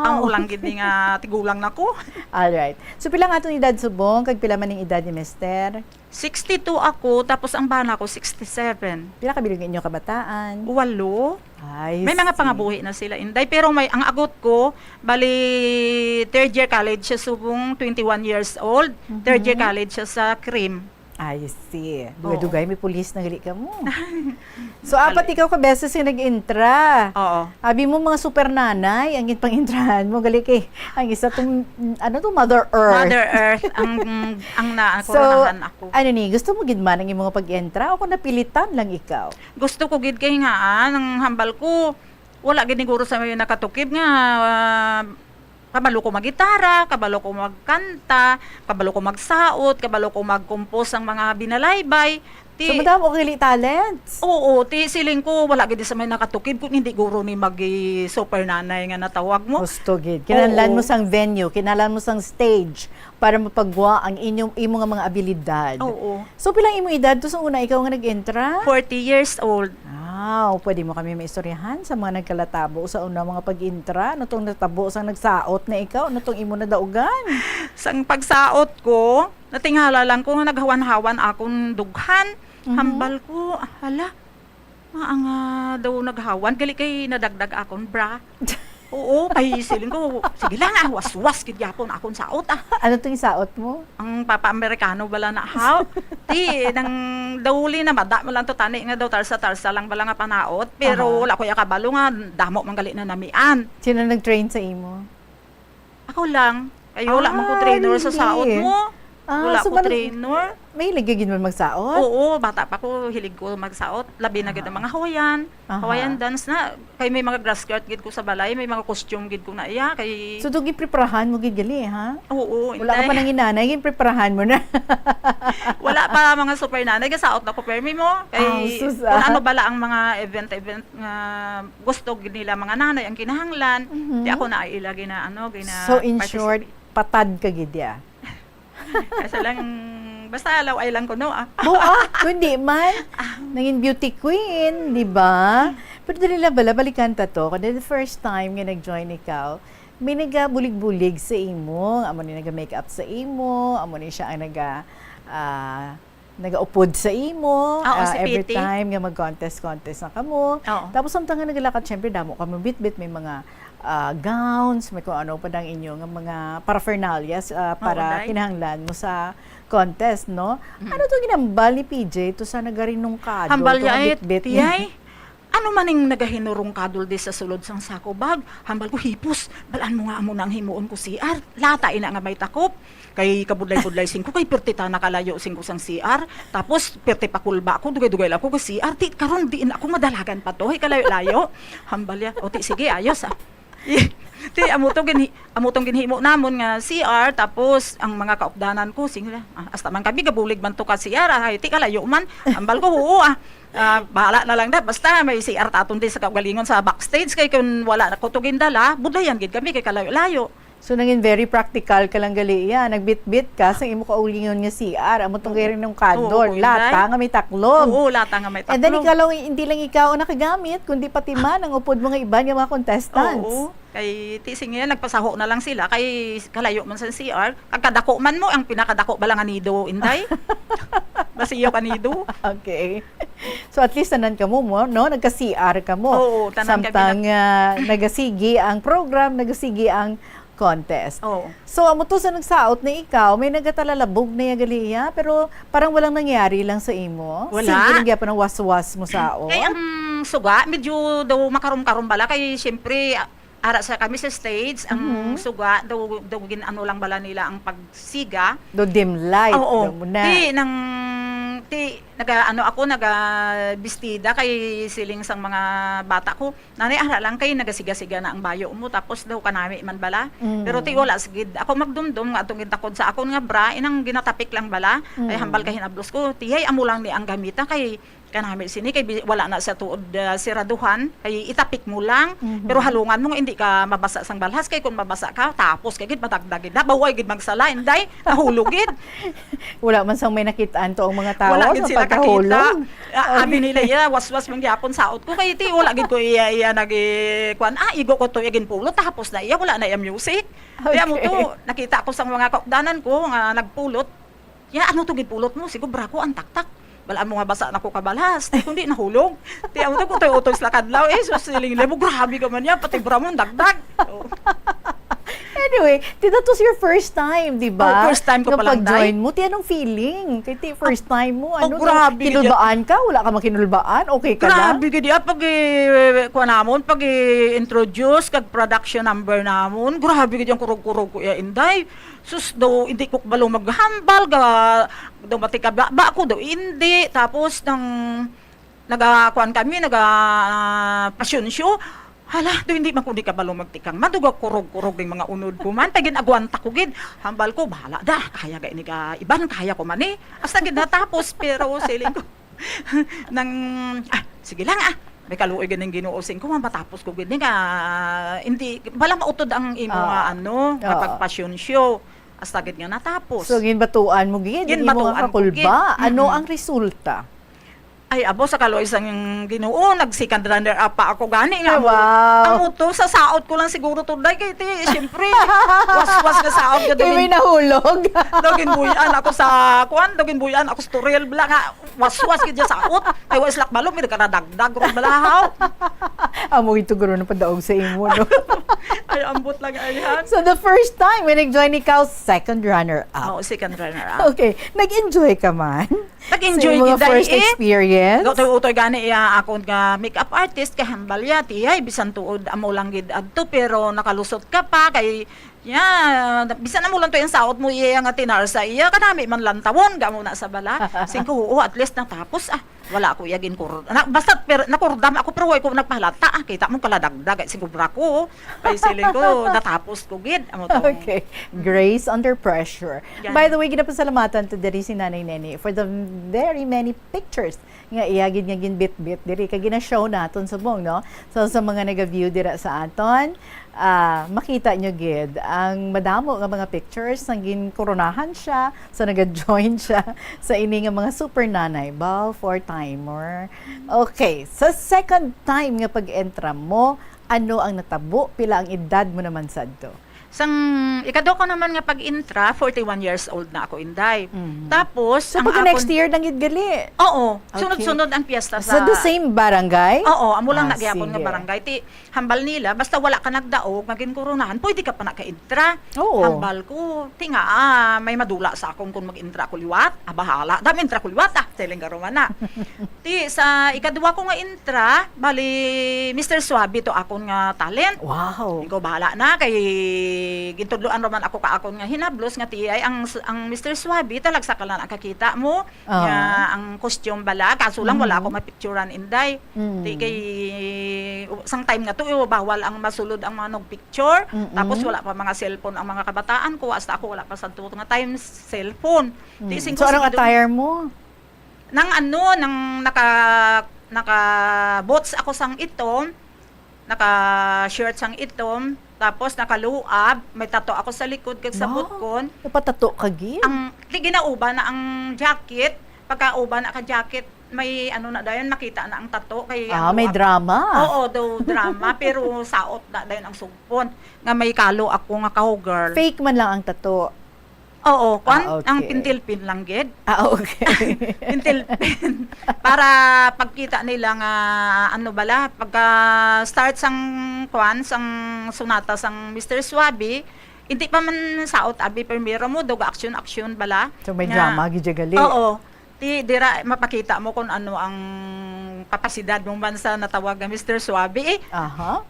Speaker 21: Ang ulang gid nga tigulang na ko.
Speaker 19: Alright. So, pila nga itong edad subong? Kag pila man yung edad ni Mister?
Speaker 21: 62 ako, tapos ang bana ko 67.
Speaker 19: Pila kabilang inyo kabataan?
Speaker 21: 8.
Speaker 19: Ay,
Speaker 21: may mga pangabuhi na sila, Inday. Pero ang agot ko, bali, third year college siya subong, 21 years old. Third year college siya sa CRIM.
Speaker 19: I see. Dugay-dugay, may pulis na gali ka mo. So, apat ikaw ka beses yung nag-intra.
Speaker 21: Oo.
Speaker 19: Abi mo mga super nanay, ang pang-intrahan mo, gali kay, ang isa tong, Mother Earth.
Speaker 21: Mother Earth, ang nakoronahan ako.
Speaker 19: Ano ni, gusto mo gid man ang imong pag-intra o kung napilitan lang ikaw?
Speaker 21: Gusto ko gid kay nga, ng hambal ko, wala gid siguro sa mga nakatukib nga, kabalo ko mag-gitara, kabalo ko magkanta, kabalo ko magsaot, kabalo ko mag-compose ang mga binalaybay.
Speaker 19: So, madam, okay talents?
Speaker 21: Oo, siling ko, wala gid sa may nakatukib kung hindi guro ni super nanay nga natawag mo.
Speaker 19: Gusto gid. Kinahanglan mo sang venue, kinahanglan mo sang stage para mapagwa ang imong mga abilidad.
Speaker 21: Oo.
Speaker 19: So, pilang imong edad to sa una ikaw nga nag-entra?
Speaker 21: 40 years old.
Speaker 19: Wow, pwede mo kami maistoryahan sa mga nagkalatabo sa una mga pag-intra, natong natabo sang nagsaot na ikaw, natong imo na daugan.
Speaker 21: Sang pagsaot ko, natingala lang ko nga naghawan-hawan akong dughan. Hambal ko, hala, nga daw naghawan, gali kay nadagdag akong bra. Oo, pahisiling ko, sige lang was-was, kidyapon akong saot
Speaker 19: Ano itong saot mo?
Speaker 21: Ang papa-Amerikano bala na haw. Nang dawuli na mada mo lang to tani nga daw tarsa-tarsa lang bala nga panaot, pero wala ko kabalo nga, damo manggali na namian.
Speaker 19: Sino nag-train sa imo?
Speaker 21: Ako lang. Kayo wala man ko trainer sa saot mo. Wala ko trainer.
Speaker 19: May hilig gid man magsaot?
Speaker 21: Oo, bata pa ko, hilig ko magsaot. Labi na gid ang mga Hawaiian. Hawaiian dance na. Kay may mga grass skirt gid ko sa balay, may mga costume gid ko na iya. Kay...
Speaker 19: So, dugi preparahan mo gid gali, ha?
Speaker 21: Oo.
Speaker 19: Wala ka pa nang inanay, gid preparahan mo na.
Speaker 21: Wala pa mga super nanay, gasaot na ko permi mo. Kay kung ano bala ang mga event nga gusto gid nila mga nanay ang kinahanglan. Di ako na ilagi na
Speaker 19: So, in short, patad ka gid ya.
Speaker 21: Kasi lang, basta alaw ay lang ko, no?
Speaker 19: Kundi man, naging beauty queen, di ba? Pero dali lang balikan ta to. Kada the first time nga nag-join ikaw, may nagabulig-bulig sa imo, amo ni naga-makeup sa imo, amo ni siya ang nagaupod sa imo, every time nga mag-contest na kamo. Tapos samtang nga nagalakad, syempre damo kamo bit-bit, may mga gowns, may kung ano pa dang inyo nga mga paraphernalias para kinahanglan mo sa contest, no? Ano to ginambal ni PJ to sa nagarinong kado?
Speaker 21: Hambal ya bit-bit. ano maning nagahinurong kadol di sa sulod sang sako bag, hambal ko hipos, balaan mo nga amo nang himuon ko CR, lata ina nga may takop, kay kabudlay-budlay singko, kay pertita nakalayo singko sang CR, tapos perti pakulba ako, dugay-dugay lang ako ko CR, ti karon diin ako madalagan pa to, hay kalayo-layo, hambal ya, o ti sige, ayos Ti amutong ginhimo namon nga CR, tapos ang mga kaupdanan ko singla hasta man kami gabulig man to ka CR ay ti kalayo man ambal ko oo bahala na lang da basta may CR taton di sa kaugalingon sa backstage kay kun wala na ko to gindala budlayan gid kami kay kalayo-layo.
Speaker 19: So naging very practical ka lang gali iya, nagbit-bit ka sa imo kaulingon nga CR, amo tong kay ng kador, lata nga may taklob.
Speaker 21: Oo, lata nga may taklob.
Speaker 19: And then ikaw lang, hindi lang ikaw ang nakagamit, kundi pati man ang upod mga iban nga mga contestants.
Speaker 21: Oo. Kay tising yan, nagpasaho na lang sila kay kalayo man sa CR. Kagkadako man mo, ang pinakadako ba lang anido, inday? Basiyo kanido.
Speaker 19: Okay. So at least tanan ka mo, no? Nagka-CR ka mo.
Speaker 21: Oo, tanan kami
Speaker 19: samtang nagasigi ang program, nagasigi ang contest.
Speaker 21: Oo.
Speaker 19: So, amo to sa nagsaot na ikaw, may nagatalalabog na yagaliya, pero parang walang nangyari lang sa imo.
Speaker 21: Wala.
Speaker 19: Sige lang pa ng was-was mo saot.
Speaker 21: Kay ang suga, medyo daw makarum-karum bala, kay siyempre, ara sa kami sa stage, ang suga, daw ginano lang bala nila ang pagsiga.
Speaker 19: Do dim light.
Speaker 21: Oo.
Speaker 19: Muna.
Speaker 21: Naga-bistida kay siling sang mga bata ko. Nanay, ara lang kay nagasiga-siga na ang bayo mo, tapos daw kanami man bala. Pero ti wala, sigid. Ako magdumdum, nga atong gitakod sa akon nga bra, inang ginatapik lang bala. Ay hambal kay hinablos ko, tiyay, amo lang ni ang gamita, kay kanami sini kay wala na sa tuod siraduhan kay itapik mo lang pero halungan mo nga hindi ka mabasa sang balhas kay kun mabasa ka tapos kay gid matagdagid na baway gid magsala inday nahulugid.
Speaker 19: Wala man sang may nakitaan to ang mga tao
Speaker 21: wala gid
Speaker 19: sa
Speaker 21: sila kakita.
Speaker 19: pagkahulog.
Speaker 21: Abi nila ya waswas man gyapon saot ko kay ti wala gid ko iya nagi kwan igo ko to igin pulo tapos na iya wala na iya music. Kaya mo to nakita ko sang mga kaupdanan ko nga nagpulot. Ya ano to gid pulot mo siguro brako ang taktak. Balaan mo nga basa na ko kabalhas. Di kundi nahulog. Di ako to utoy-utoy sa kadlaw. So siling lebo, grabe ka man yan. Pati bra mo, dagdag.
Speaker 19: Anyway, that was your first time, di ba?
Speaker 21: Oh, first time ko palang,
Speaker 19: pag-join mo, ti anong feeling? Kaya ti first time mo, ano?
Speaker 21: Grabe.
Speaker 19: Kinulbaan ka? Wala ka makinulbaan? Okay ka lang?
Speaker 21: Grabe gid pag kuha namon, pag introduce kag production number namon, grabe gid yung kurog-kurog ko ya inday. Sus daw hindi ko balo maghambal daw mati ka ba ako daw hindi tapos nang nagakuan kami passion show hala daw hindi man kundi ka balo magtikang maduga kurog-kurog ding mga unod ko man pagin agwanta ko gid hambal ko bahala da kaya ga ini ka iban kaya ko man hasta gid natapos pero siling ko nang sige lang may kaluoy ganing ginuusin ko matapos ko gid nga hindi bala mautod ang imo nga kapag passion show hasta gid nga natapos.
Speaker 19: So ginbatuan mo gid, hindi mo nga kakulba. Ano ang resulta?
Speaker 21: Ay, abo sa kaloy sang Ginoo, nag-second runner up pa ako gani nga.
Speaker 19: Wow.
Speaker 21: Ang uto sa saot ko lang siguro tunday kay ti, syempre. Was-was nga saot ga
Speaker 19: May nahulog.
Speaker 21: Dogin buyan ako sa dogin buyan ako sa Turel bla nga was-was gid saot. Ay was lak balog mi kadagdag ron balahaw.
Speaker 19: Amo ito guro na padaog sa imo no.
Speaker 21: Ay ambot lang ayan.
Speaker 19: So the first time when nag-join ikaw second runner up.
Speaker 21: Oh, second runner up.
Speaker 19: Okay, nag-enjoy ka man.
Speaker 21: Nag-enjoy
Speaker 19: gid first experience.
Speaker 21: Utoy gani akon nga makeup artist kay hambal ya tiyay bisan tuod amo lang gid adto pero nakalusot ka pa kay bisan na mo lang to yung saot mo iya nga tinarsa iya kanami man lang tawon ga mo na sa bala singko at least natapos wala ako yagin kur basta nakurdam ako pero way ko nagpahalata kita mo kala dagdag singko brako kay siling ko natapos ko gid amo to.
Speaker 19: Okay, grace under pressure.
Speaker 21: Yan.
Speaker 19: By the way, ginapasalamatan to diri si Nanay Neni for the very many pictures nga iyagid nga ginbit-bit diri kay gina-show naton subong no. So sa mga naga-view dira sa aton, makita nyo gid ang madamo nga mga pictures nang ginkoronahan siya so naga-join siya sa ini nga mga super nanay ball for timer. Okay, sa second time nga pag-entra mo, ano ang natabo? Pila ang edad mo naman sadto?
Speaker 21: Sang ikado ko naman nga pag-intra, 41 years old na ako, Inday. Tapos,
Speaker 19: So pagka next year nang gali.
Speaker 21: Oo,
Speaker 19: Okay.
Speaker 21: sunod-sunod ang piyesta
Speaker 19: Sa the same barangay?
Speaker 21: Oo, amo lang nagyapon nga
Speaker 19: sige.
Speaker 21: barangay. Ti hambal nila basta wala ka nagdaog, maging koronahan, pwede ka pa naka-intra.
Speaker 19: Oo.
Speaker 21: Hambal ko, tinga may madula sa akong kung mag-intra ko liwat. Bahala. Dami intra ko liwat telling garuman na. Ti sa ikadua ko nga intra, bali Mr. Suabe to akon nga talent.
Speaker 19: Wow.
Speaker 21: Ikaw bahala na kay gintudloan raman ako ka akon nga hinablos nga ti ay ang Mr. Suabe talagsa ka lang nakakita mo nga ang costume bala kaso lang wala ako mapicturean Inday. Ti kay sang time nga to bawal ang masulod ang mga picture tapos wala pa mga cellphone ang mga kabataan ko hasta ako wala pa sa tuto nga time cellphone. Ti sing
Speaker 19: So anong attire mo?
Speaker 21: nang naka boots ako sang itom, naka shirt sang itom, tapos nakaluab, may tato ako sa likod kag sa butkon.
Speaker 19: Napatato ka gid?
Speaker 21: Ang ginauba na ang jacket, pagka uba na ka jacket, may ano na dayon makita na ang tato kay
Speaker 19: may drama.
Speaker 21: Oo, do drama pero saot na dayon ang sugpon nga may kalo ako nga cowgirl.
Speaker 19: Fake man lang ang tato.
Speaker 21: Oo,
Speaker 19: okay.
Speaker 21: ang pintil-pin lang gid.
Speaker 19: Okay.
Speaker 21: Pintil-pin. Para pagkita nila nga ano bala, pagka start sang sang sonata sang Mr. Suabe, hindi pa man saot abi primero mo dog action bala.
Speaker 19: So may drama gid gali.
Speaker 21: Oo. Ti dira mapakita mo kung ano ang kapasidad mong bansa na tawag nga Mr. Suabe.
Speaker 19: Aha.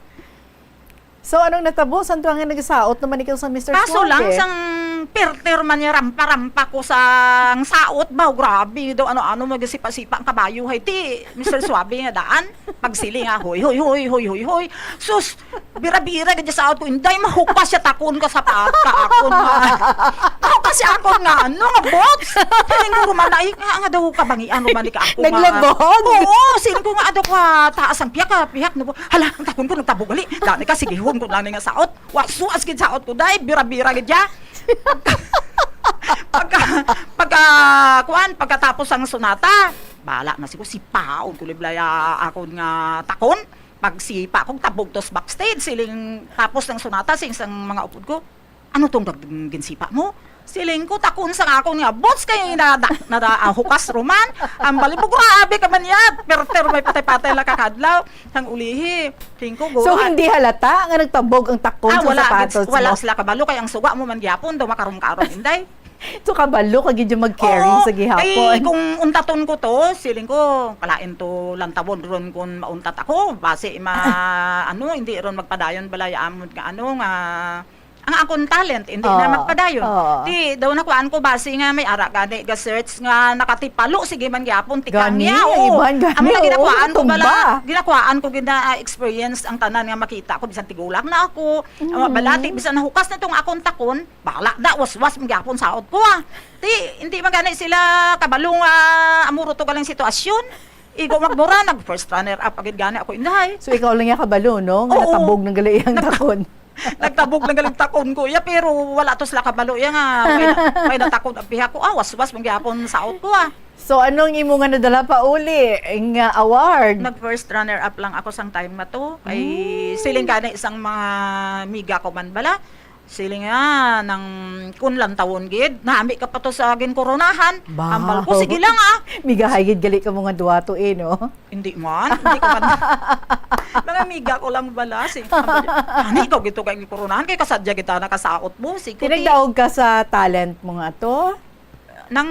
Speaker 19: So anong natabo? Saan tuwang nga nagsaot naman ikaw sa Mr.
Speaker 21: Kaso
Speaker 19: Suabe?
Speaker 21: lang sang perter man niya rampa-rampa ko sa saot ba grabe daw ano-ano magsipa-sipa ang kabayo hay ti Mr. Suabe nga daan pagsiling hoy sus bira-bira gid saot ko inday mahupas siya takon ka sa pata akon mahupas siya akon nga ano nga bots tinuro man ay nga daw kabangian mo man ka ako
Speaker 19: naglagod
Speaker 21: oo sin ko nga ado ka taas ang piyak no hala ang takon ko nagtabog gali dani ka sige ko lang nga saot wasu as gid saot ko day bira-bira gid ya pagkatapos ang sonata bala na siguro si paon kuliblaya ako nga takon pag sipa akong tabog tos backstage siling tapos ng sonata sing mga upod ko ano tong ginsipa mo siling ko takon sa ako nga boss kay hukas roman ang balibog grabe ka man yan pero may patay-patay la kakadlaw ang ulihi tingko go
Speaker 19: so hindi halata nga nagtabog ang takon sa sapatos mo
Speaker 21: wala sila kabalo kay ang suga mo man gyapon daw makarom-karom inday
Speaker 19: so kabalo ka gid yung mag-carry sa gihapon
Speaker 21: ay kung untaton ko to siling ko palain to lantabon ron kung mauntat ako base ano hindi ron magpadayon balay amon nga ano nga ang akong talent hindi na magpadayon. Di daw nakuan ko base nga may ara gani ga search nga nakatipalo sige man gyapon tikan niya. Amo na ginakuan ko bala. Ginakuan ko gina experience ang tanan nga makita ko bisan tigulang na ako. Balati bisan nahukas na tong akong takon, bala da was-was man gyapon saot ko. Hindi man gani sila kabalo nga amuro to galing sitwasyon. Igo magmura nag first runner up agad gani ako inday.
Speaker 19: So ikaw lang ya kabalo no nga natabog ng galayang takon.
Speaker 21: Nagtabog lang galing takon ko ya pero wala to sila kabalo ya nga may natakon ang piha ko was mangyapon saot ko
Speaker 19: So anong imo nga nadala pa uli nga award?
Speaker 21: Nag first runner up lang ako sang time na to kay siling kana isang mga miga ko man bala siling nga nang kunlan tawon gid nami ka pa to sa agin koronahan ambal ko sige lang
Speaker 19: migahay gid gali ka mga duwato no
Speaker 21: hindi ko man mga miga ko lang bala ani ikaw gito kay koronahan kay kasadya kita nakasaot mo
Speaker 19: tinagdaog ka sa talent mo nga to
Speaker 21: nang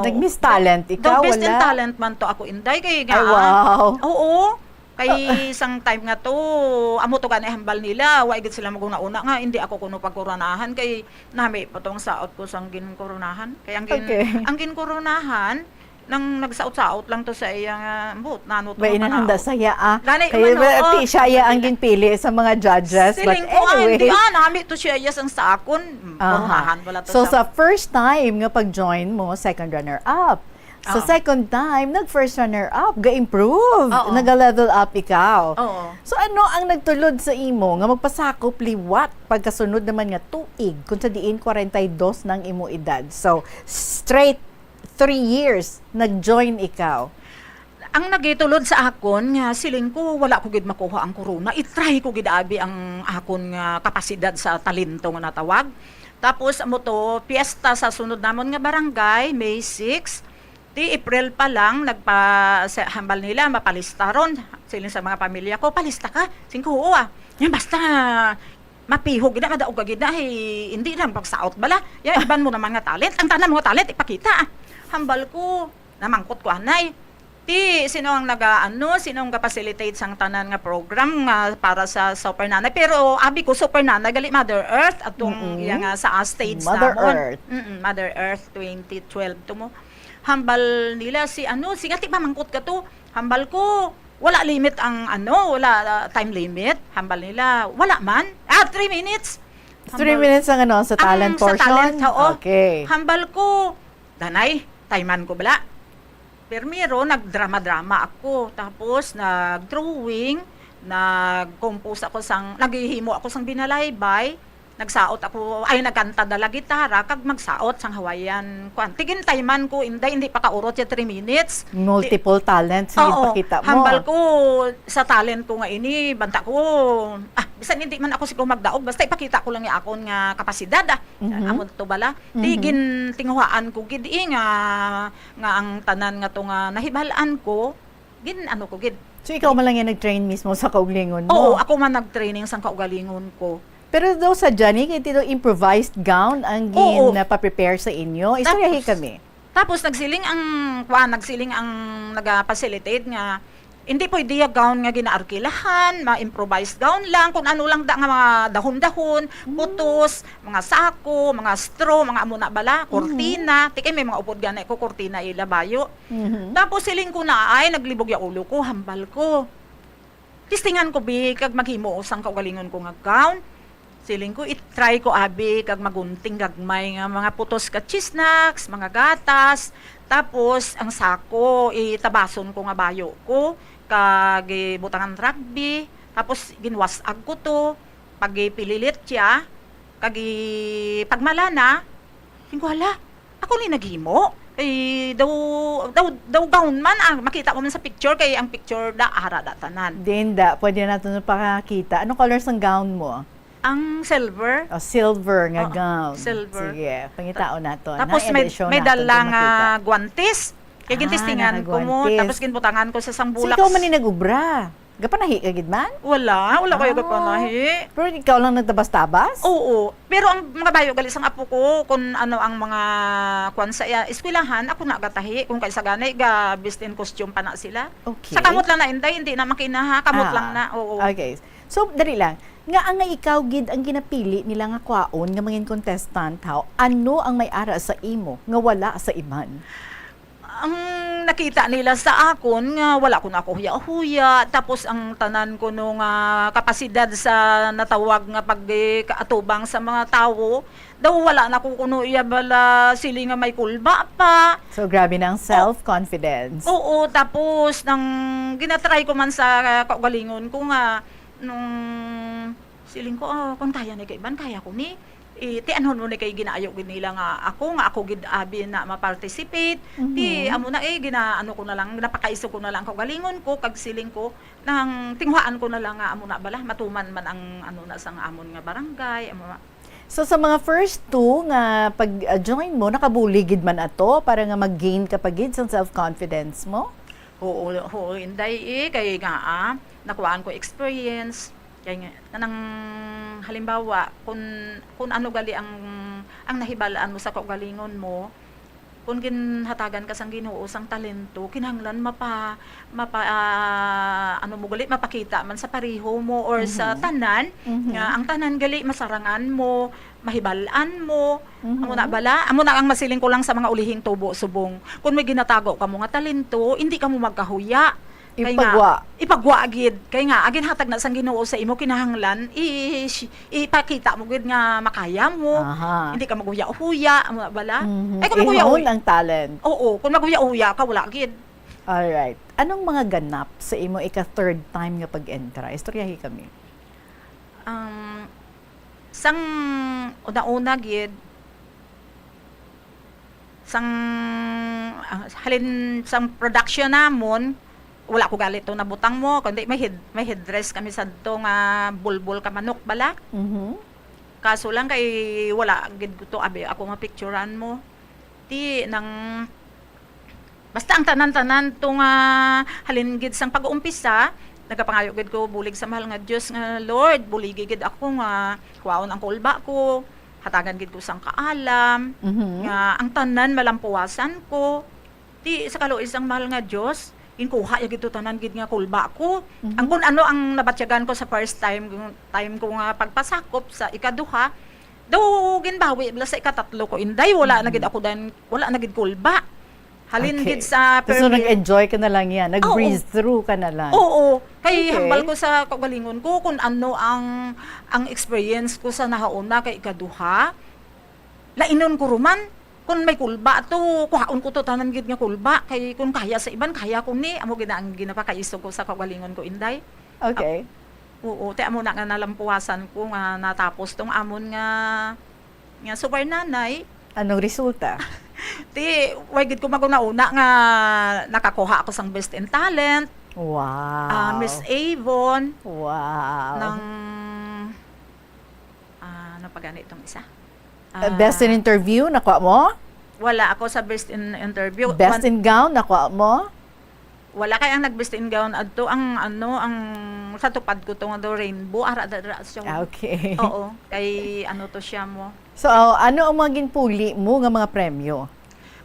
Speaker 19: nag-miss talent ikaw
Speaker 21: wala best in talent man to ako inday kay nga
Speaker 19: wow
Speaker 21: oo kay isang time nga to amo to kanay hambal nila wa gid sila maguna-una nga hindi ako kuno pagkoronahan kay nami patong saot ko sang ginkoronahan kay ang ginkoronahan nang nagsaot-saot lang to sa iyang boot nanot
Speaker 19: ba inahanda saya
Speaker 21: kay
Speaker 19: siya ang ginpili sa mga judges but anyway
Speaker 21: nami to siya sang sakon koronahan wala to
Speaker 19: so sa first time nga pag-join mo second runner up so second time, nag-first runner-up, ga-improve, nag-level up ikaw. So ano ang nagtulod sa imo nga magpasakop liwat pagkasunod naman nga tuig kung sa diin 42 ng imo edad. So straight 3 years nag-join ikaw.
Speaker 21: Ang nagitulod sa akon nga siling ko wala ko gid makuha ang corona. I-try ko gid abi ang akon nga kapasidad sa talento nga natawag. Tapos amo to piyesta sa sunod namon nga barangay May 6. Di April pa lang hambal nila mapalista ron. Siling sa mga pamilya ko, palista ka. Singko oo Yan basta mapihog gid na madaog ka gid na hindi lang pagsaot bala. Yan iban mo naman nga talent. Ang tanan mo nga talent ipakita. Hambal ko namangkot ko anay. Sino ang sino ang ka-facilitate sang tanan nga program nga para sa Super Nanay. Pero abi ko Super Nanay gali Mother Earth atong iya nga sa stage
Speaker 19: Mother
Speaker 21: namon.
Speaker 19: Earth.
Speaker 21: Mother Earth 2012 to mo. Hambal nila sigati mamangkot ka to. Hambal ko wala limit ang wala time limit. Hambal nila wala man. 3 minutes.
Speaker 19: 3 minutes ang sa talent portion?
Speaker 21: Sa talent, oo.
Speaker 19: Okay.
Speaker 21: Hambal ko, danay, timean ko bala. Permiro, nagdrama-drama ako. Tapos, nag-drawing, nag-compose ako naghihimo ako sang binalaybay. Nagsaot ako, nagkanta dala gitara, kag magsaot sang Hawaiian. Tigin timean ko, hindi pa kaurot yung 3 minutes.
Speaker 19: Multiple talents yung ipakita mo.
Speaker 21: Hambal ko sa talent ko nga ini, banta ko, bisan hindi man ako siguro magdaog, basta ipakita ko lang yung akon nga kapasidad. Amon to bala. Tigin tinguhaan ko, gid nga ang tanan nga to nga nahibalaan ko, ko gid.
Speaker 19: So ikaw man lang yung nag-train mismo sa kaugalingon mo?
Speaker 21: Oo, ako man nag-training sa kaugalingon ko.
Speaker 19: Pero daw sa Johnny, kaya improvised gown ang pa-prepare sa inyo. Istoryahin kami.
Speaker 21: Tapos nagsiling ang nag-facilitate nga hindi pwede yung gown nga ginaarkilahan, ma-improvised gown lang, kung ano lang nga mga dahon-dahon, putos, mga sako, mga straw, mga amuna bala, kortina. Tikay may mga upod ganay ko, kortina ilabayo. Tapos siling ko naglibog yung ulo ko, hambal ko. Tistingan ko kag maghimo sang kaugalingon ko nga gown. Siling ko, try ko abi kag magunting gagmay nga mga putos ka chisnacks, mga gatas. Tapos ang sako itabason ko nga bayo ko kag butangan rugby. Tapos ginwasag ko to pag pililit siya kag pagmalana. Singko hala, ako ni naghimo. Daw gown man makita ko man sa picture kay ang picture ara tanan.
Speaker 19: Dinda, pwede natin pakakita. Anong colors ng gown mo?
Speaker 21: Ang silver.
Speaker 19: Silver nga gown.
Speaker 21: Silver.
Speaker 19: Sige, pangitao nato.
Speaker 21: Tapos may dalang guantes. Kaya gintistingan ko mo. Tapos ginbutangan ko sa
Speaker 19: So
Speaker 21: sangbulak.
Speaker 19: ikaw man ni nag-ubra. Gapanahi ka gid man?
Speaker 21: Wala kayo gapanahi.
Speaker 19: Pero ikaw lang nagtabas-tabas?
Speaker 21: Oo. Pero ang mga bayo gali sang apo ko kung ano ang mga kwan sa eskwelahan, ako na gatahi kung kaysa ganay ga best in costume pa na sila.
Speaker 19: Okay.
Speaker 21: Sa kamot lang na inday, hindi na makinaha, kamot lang na. Oo.
Speaker 19: Okay. So dali lang. Nga ang ikaw gid ang ginapili nila nga kwaon nga mangin contestant ano ang may ara sa imo nga wala sa iman?
Speaker 21: Ang nakita nila sa akon nga wala ko na ako huya-huya, tapos ang tanan ko nung kapasidad sa natawag nga pagkaatubang sa mga tao daw wala na ko kuno iya bala sili nga may kulba pa.
Speaker 19: So grabe na ang self-confidence.
Speaker 21: Oo, tapos nang ginatry ko man sa kaugalingon ko nga nung siling ko kung kaya ni kay ban kaya ko ni ti anhon mo ni kay ginaayo gid nila nga ako gid abi na ma-participate. Ti amo na ginaano ko na lang napakaiso ko na lang kaugalingon ko kag siling ko nang tinghuaan ko na lang nga amo na bala matuman man ang na sang amon nga barangay amo.
Speaker 19: So sa mga first two nga pag-join mo nakabuli gid man ato para nga mag-gain ka pa gid sa self-confidence mo?
Speaker 21: Oo, inday kay nga nakuhaan ko experience kay nga kanang halimbawa kung ano gali ang nahibalaan mo sa kaugalingon mo kung ginhatagan ka sang Ginoo sang talento kinahanglan mapakita man sa pareho mo or sa tanan nga ang tanan gali masarangan mo mahibalaan mo amo na ang masiling ko lang sa mga ulihing tubo subong kung may ginatago ka mo nga talento hindi ka mo magkahuya ipagwa gid kay nga agin hatag na sang Ginoo sa imo kinahanglan ipakita mo gid nga makaya mo. Hindi ka maghuya-huya amo bala
Speaker 19: kung maghuya ang talent.
Speaker 21: Oo, kung maghuya-huya ka wala gid.
Speaker 19: Alright. Anong mga ganap sa imo third time nga pag-entra? Istoryahi kami.
Speaker 21: Sang una gid sang halin sang production namon wala ko galit to nabutang mo kundi may headdress kami sa to nga bulbul ka manok bala. Kaso lang kay wala gid ko to abi ako mapicturean mo. Ti nang basta ang tanan-tanan to nga halin gid sang pag-uumpisa nagapangayo gid ko bulig sa mahal nga Dios nga Lord buligi gid ako nga kuwaon ang kulba ko hatagan gid ko sang kaalam nga ang tanan malampuasan ko. Ti sa kaluoy sang mahal nga Dios inkuha ya gito tanan gid nga kulba ko. Ang kun ano ang nabatyagan ko sa first time ko nga pagpasakop sa ikaduha, daw ginbawi bala sa ikatatlo ko inday wala na gid ako dan wala na gid kulba. Halin gid sa
Speaker 19: So nag-enjoy ka na lang yan, nag-breeze through ka na lang.
Speaker 21: Oo. Kay hambal ko sa kagalingon ko kung ano ang experience ko sa nahauna kay ikaduha. Lainon ko ruman kung may kulba to, kuhaon ko to tanan gid nga kulba kay kung kaya sa iban kaya ko ni amo gid ang ginapakaisog ko sa kagalingon ko inday.
Speaker 19: Okay.
Speaker 21: Oo, te amo na nga nalampuasan ko nga natapos tong amon nga super nanay.
Speaker 19: Anong resulta?
Speaker 21: Ti, way gid ko magunauna nga nakakuha ako sang Best in Talent.
Speaker 19: Wow.
Speaker 21: Miss Avon.
Speaker 19: Wow.
Speaker 21: Ng ano pa gani itong isa?
Speaker 19: Best in interview, nakuha mo?
Speaker 21: Wala ako sa best in interview.
Speaker 19: Best in gown, nakuha mo?
Speaker 21: Wala kay ang nag-best in gown adto ang sa tupad ko to nga do rainbow ara siya.
Speaker 19: Okay.
Speaker 21: Oo, kay ano to siya mo.
Speaker 19: So, ano ang mga ginpuli mo nga mga premyo?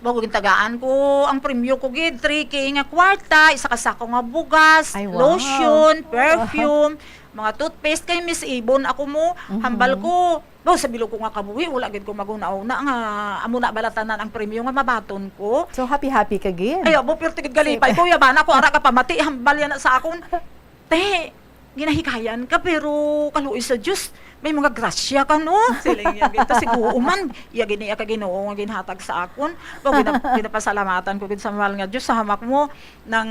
Speaker 21: Bago gintagaan ko ang premyo ko gid 3K nga kwarta, isa ka sako nga bugas,
Speaker 19: Ay, wow.
Speaker 21: lotion, perfume, mga toothpaste kay Miss Avon ako mo, hambal ko. Bawo sa bilo ko nga kabuhi, wala gid ko magunauna nga amo na balatanan ang premyo nga mabaton ko.
Speaker 19: So happy ka gid.
Speaker 21: Ay abo pero tigid galipay ko yaban ako ara ka pamati hambal yan na sa akon. Te, ginahikayan ka pero kaluoy sa Dios may mga grasya ka no. Siling yan gid ta siguro man iya gini ka Ginoo nga ginhatag sa akon. Bawo ginapasalamatan ko gid sa mahal nga Dios sa hamak mo nang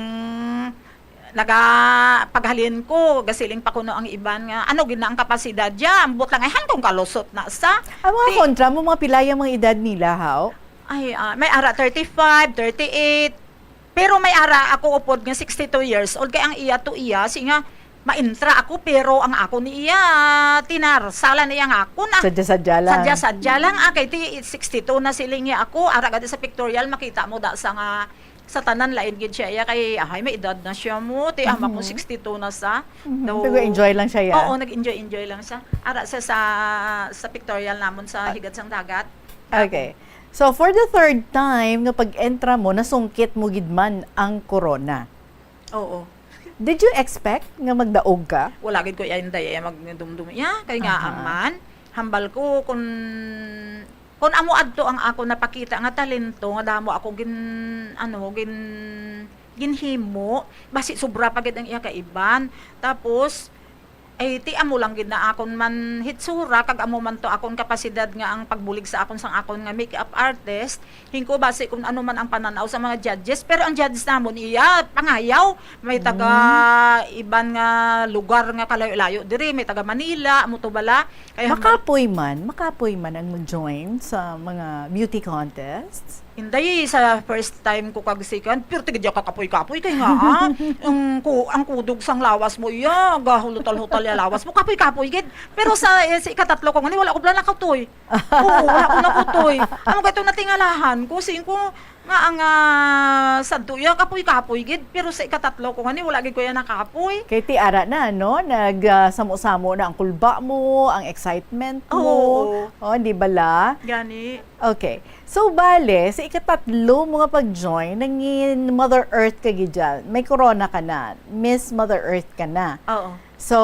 Speaker 21: paghalin ko gasiling pa kuno ang iban nga ano gid na ang kapasidad diya ambot lang ay hangtong kalusot na sa
Speaker 19: ang mga kontra mo mga pilaya mga edad nila how
Speaker 21: ay may ara 35 38 pero may ara ako upod nga 62 years old kay ang iya to iya singa maintra ako pero ang ako ni iya tinarsala niya nga ako na
Speaker 19: sadya lang
Speaker 21: sadya lang kay 62 na siling niya ako ara gid sa pictorial makita mo da sa nga sa tanan lain gid siya kay may edad na siya mo ti ama ko 62 na sa
Speaker 19: pero enjoy lang siya
Speaker 21: oo nag-enjoy lang siya ara sa pictorial namon sa higat sang dagat.
Speaker 19: Okay, so for the third time nga pag-entra mo nasungkit mo gid man ang corona.
Speaker 21: Oo.
Speaker 19: Did you expect nga magdaog ka?
Speaker 21: Wala gid ko inday magdumdum kay nga aman hambal ko kung amo adto ang ako napakita nga talento nga damo ako ginhimo basi sobra pa gid ang iya kaiban tapos ay ti amo lang gid na akon man hitsura kag amo man to akon kapasidad nga ang pagbulig sa akon sang akon nga makeup artist hingko basi kung ano man ang pananaw sa mga judges pero ang judges namon iya pangayaw may taga iban nga lugar nga kalayo-layo diri may taga Manila amo to bala kay
Speaker 19: makapoy man ang mag-join sa mga beauty contests.
Speaker 21: Inday sa first time ko kagsikan pero tigid ka kapoy-kapoy kay nga ang kudog sang lawas mo iya gahulutal-hutal ya lawas mo kapoy-kapoy gid pero sa ikatatlo ko ngani wala ko bala nakatoy. Oo wala ko nakutoy amo gato natingalahan ko singko nga ang sadto ya kapoy-kapoy gid pero sa ikatatlo ko ngani wala gid ko ya nakapoy
Speaker 19: kay ti ara na no nagsamo-samo na ang kulba mo ang excitement mo di bala
Speaker 21: gani.
Speaker 19: Okay. So, bale, sa ikatatlo mga pag-join, nangin Mother Earth ka gidyan. May corona ka na. Miss Mother Earth ka na.
Speaker 21: Oo.
Speaker 19: So,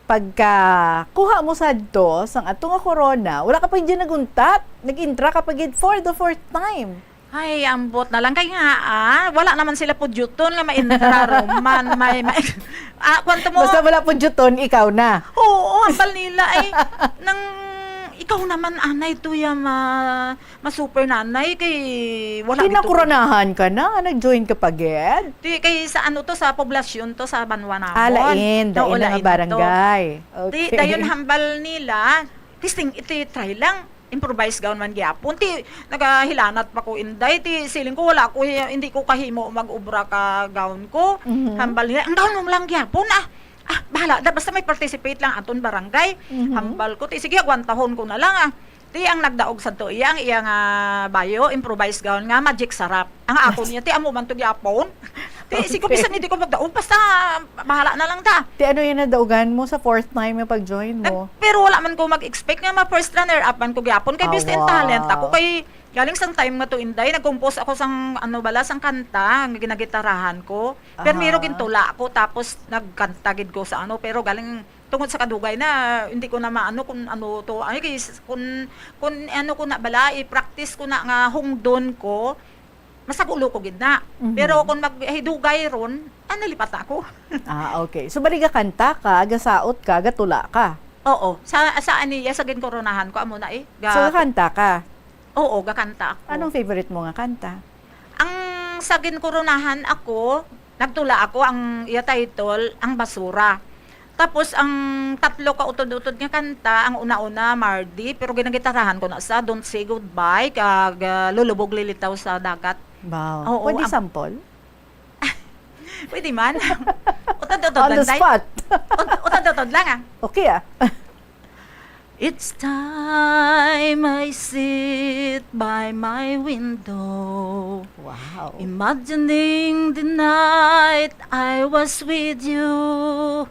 Speaker 19: pagka kuha mo sa do, sang ato nga corona, wala ka pa dyan naguntat. Nag-intra ka pa gid for the fourth time.
Speaker 21: Ay, ambot na lang. Kaya nga, wala naman sila po juton nga ma-intra roman. Kwanto mo?
Speaker 19: Basta wala po juton, ikaw na.
Speaker 21: Oo, ambal nila ay nang ikaw naman anay to ya ma-super nanay kay wala dito.
Speaker 19: Kinakoronahan ka na, nag-join ka pa gid.
Speaker 21: Kay sa ano to sa poblasyon to sa Banwa namon.
Speaker 19: Lain na barangay.
Speaker 21: Okay. Dayon hambal nila, testing iti try lang. improvise gown man gyapon ti nagahilanat pa ko inday ti siling ko wala ko hindi ko kahimo mag-ubra ka gown ko hambal nila ang gown mo lang gyapon bahala da basta may participate lang aton barangay hambal ko ti sige agwantahon ko na lang ti ang nagdaog sa to iyang bayo improvise gown nga magic sarap ang ako niya ti amo man to gyapon ti sigo bisan hindi ko magdaog basta bahala na lang ta
Speaker 19: Ti ano yung nadaugan mo sa fourth time yung pag-join mo?
Speaker 21: pero wala man ko mag-expect nga ma-first runner up man ko gyapon kay best in talent ako kay galing sang time nga to inday nag-compose ako sang sang kanta nga ginagitarahan ko pero miro gintula ako tapos nagkanta gid ko sa pero pero tungod sa kadugay na hindi ko na maano kung ano to ay guys kung ano ko na bala i-practice ko na nga hungdon ko masagulo ko gid na pero kung maghidugay ron nalipat ako
Speaker 19: Okay. So bali ga kanta ka, gasaot ka, gatula ka.
Speaker 21: oo sa aniya sa ginkoronahan ko amo na
Speaker 19: So kanta ka.
Speaker 21: oo gakanta ako
Speaker 19: Anong favorite mo nga kanta?
Speaker 21: ang sa ginkoronahan ako nagtula ako ang iya title ang basura. Tapos ang tatlo ka utod-utod nga kanta, ang una-una Mardi, pero ginagitarahan ko na sa Don't Say Goodbye kag Lulubog Lilitaw sa Dagat.
Speaker 19: Wow.
Speaker 21: Oo,
Speaker 19: Pwede sample?
Speaker 21: Pwede man. Utod-utod
Speaker 19: On
Speaker 21: lang.
Speaker 19: the spot.
Speaker 21: Utod-utod lang
Speaker 19: Okay
Speaker 21: It's time I sit by my window.
Speaker 19: Wow.
Speaker 21: Imagining the night I was with you.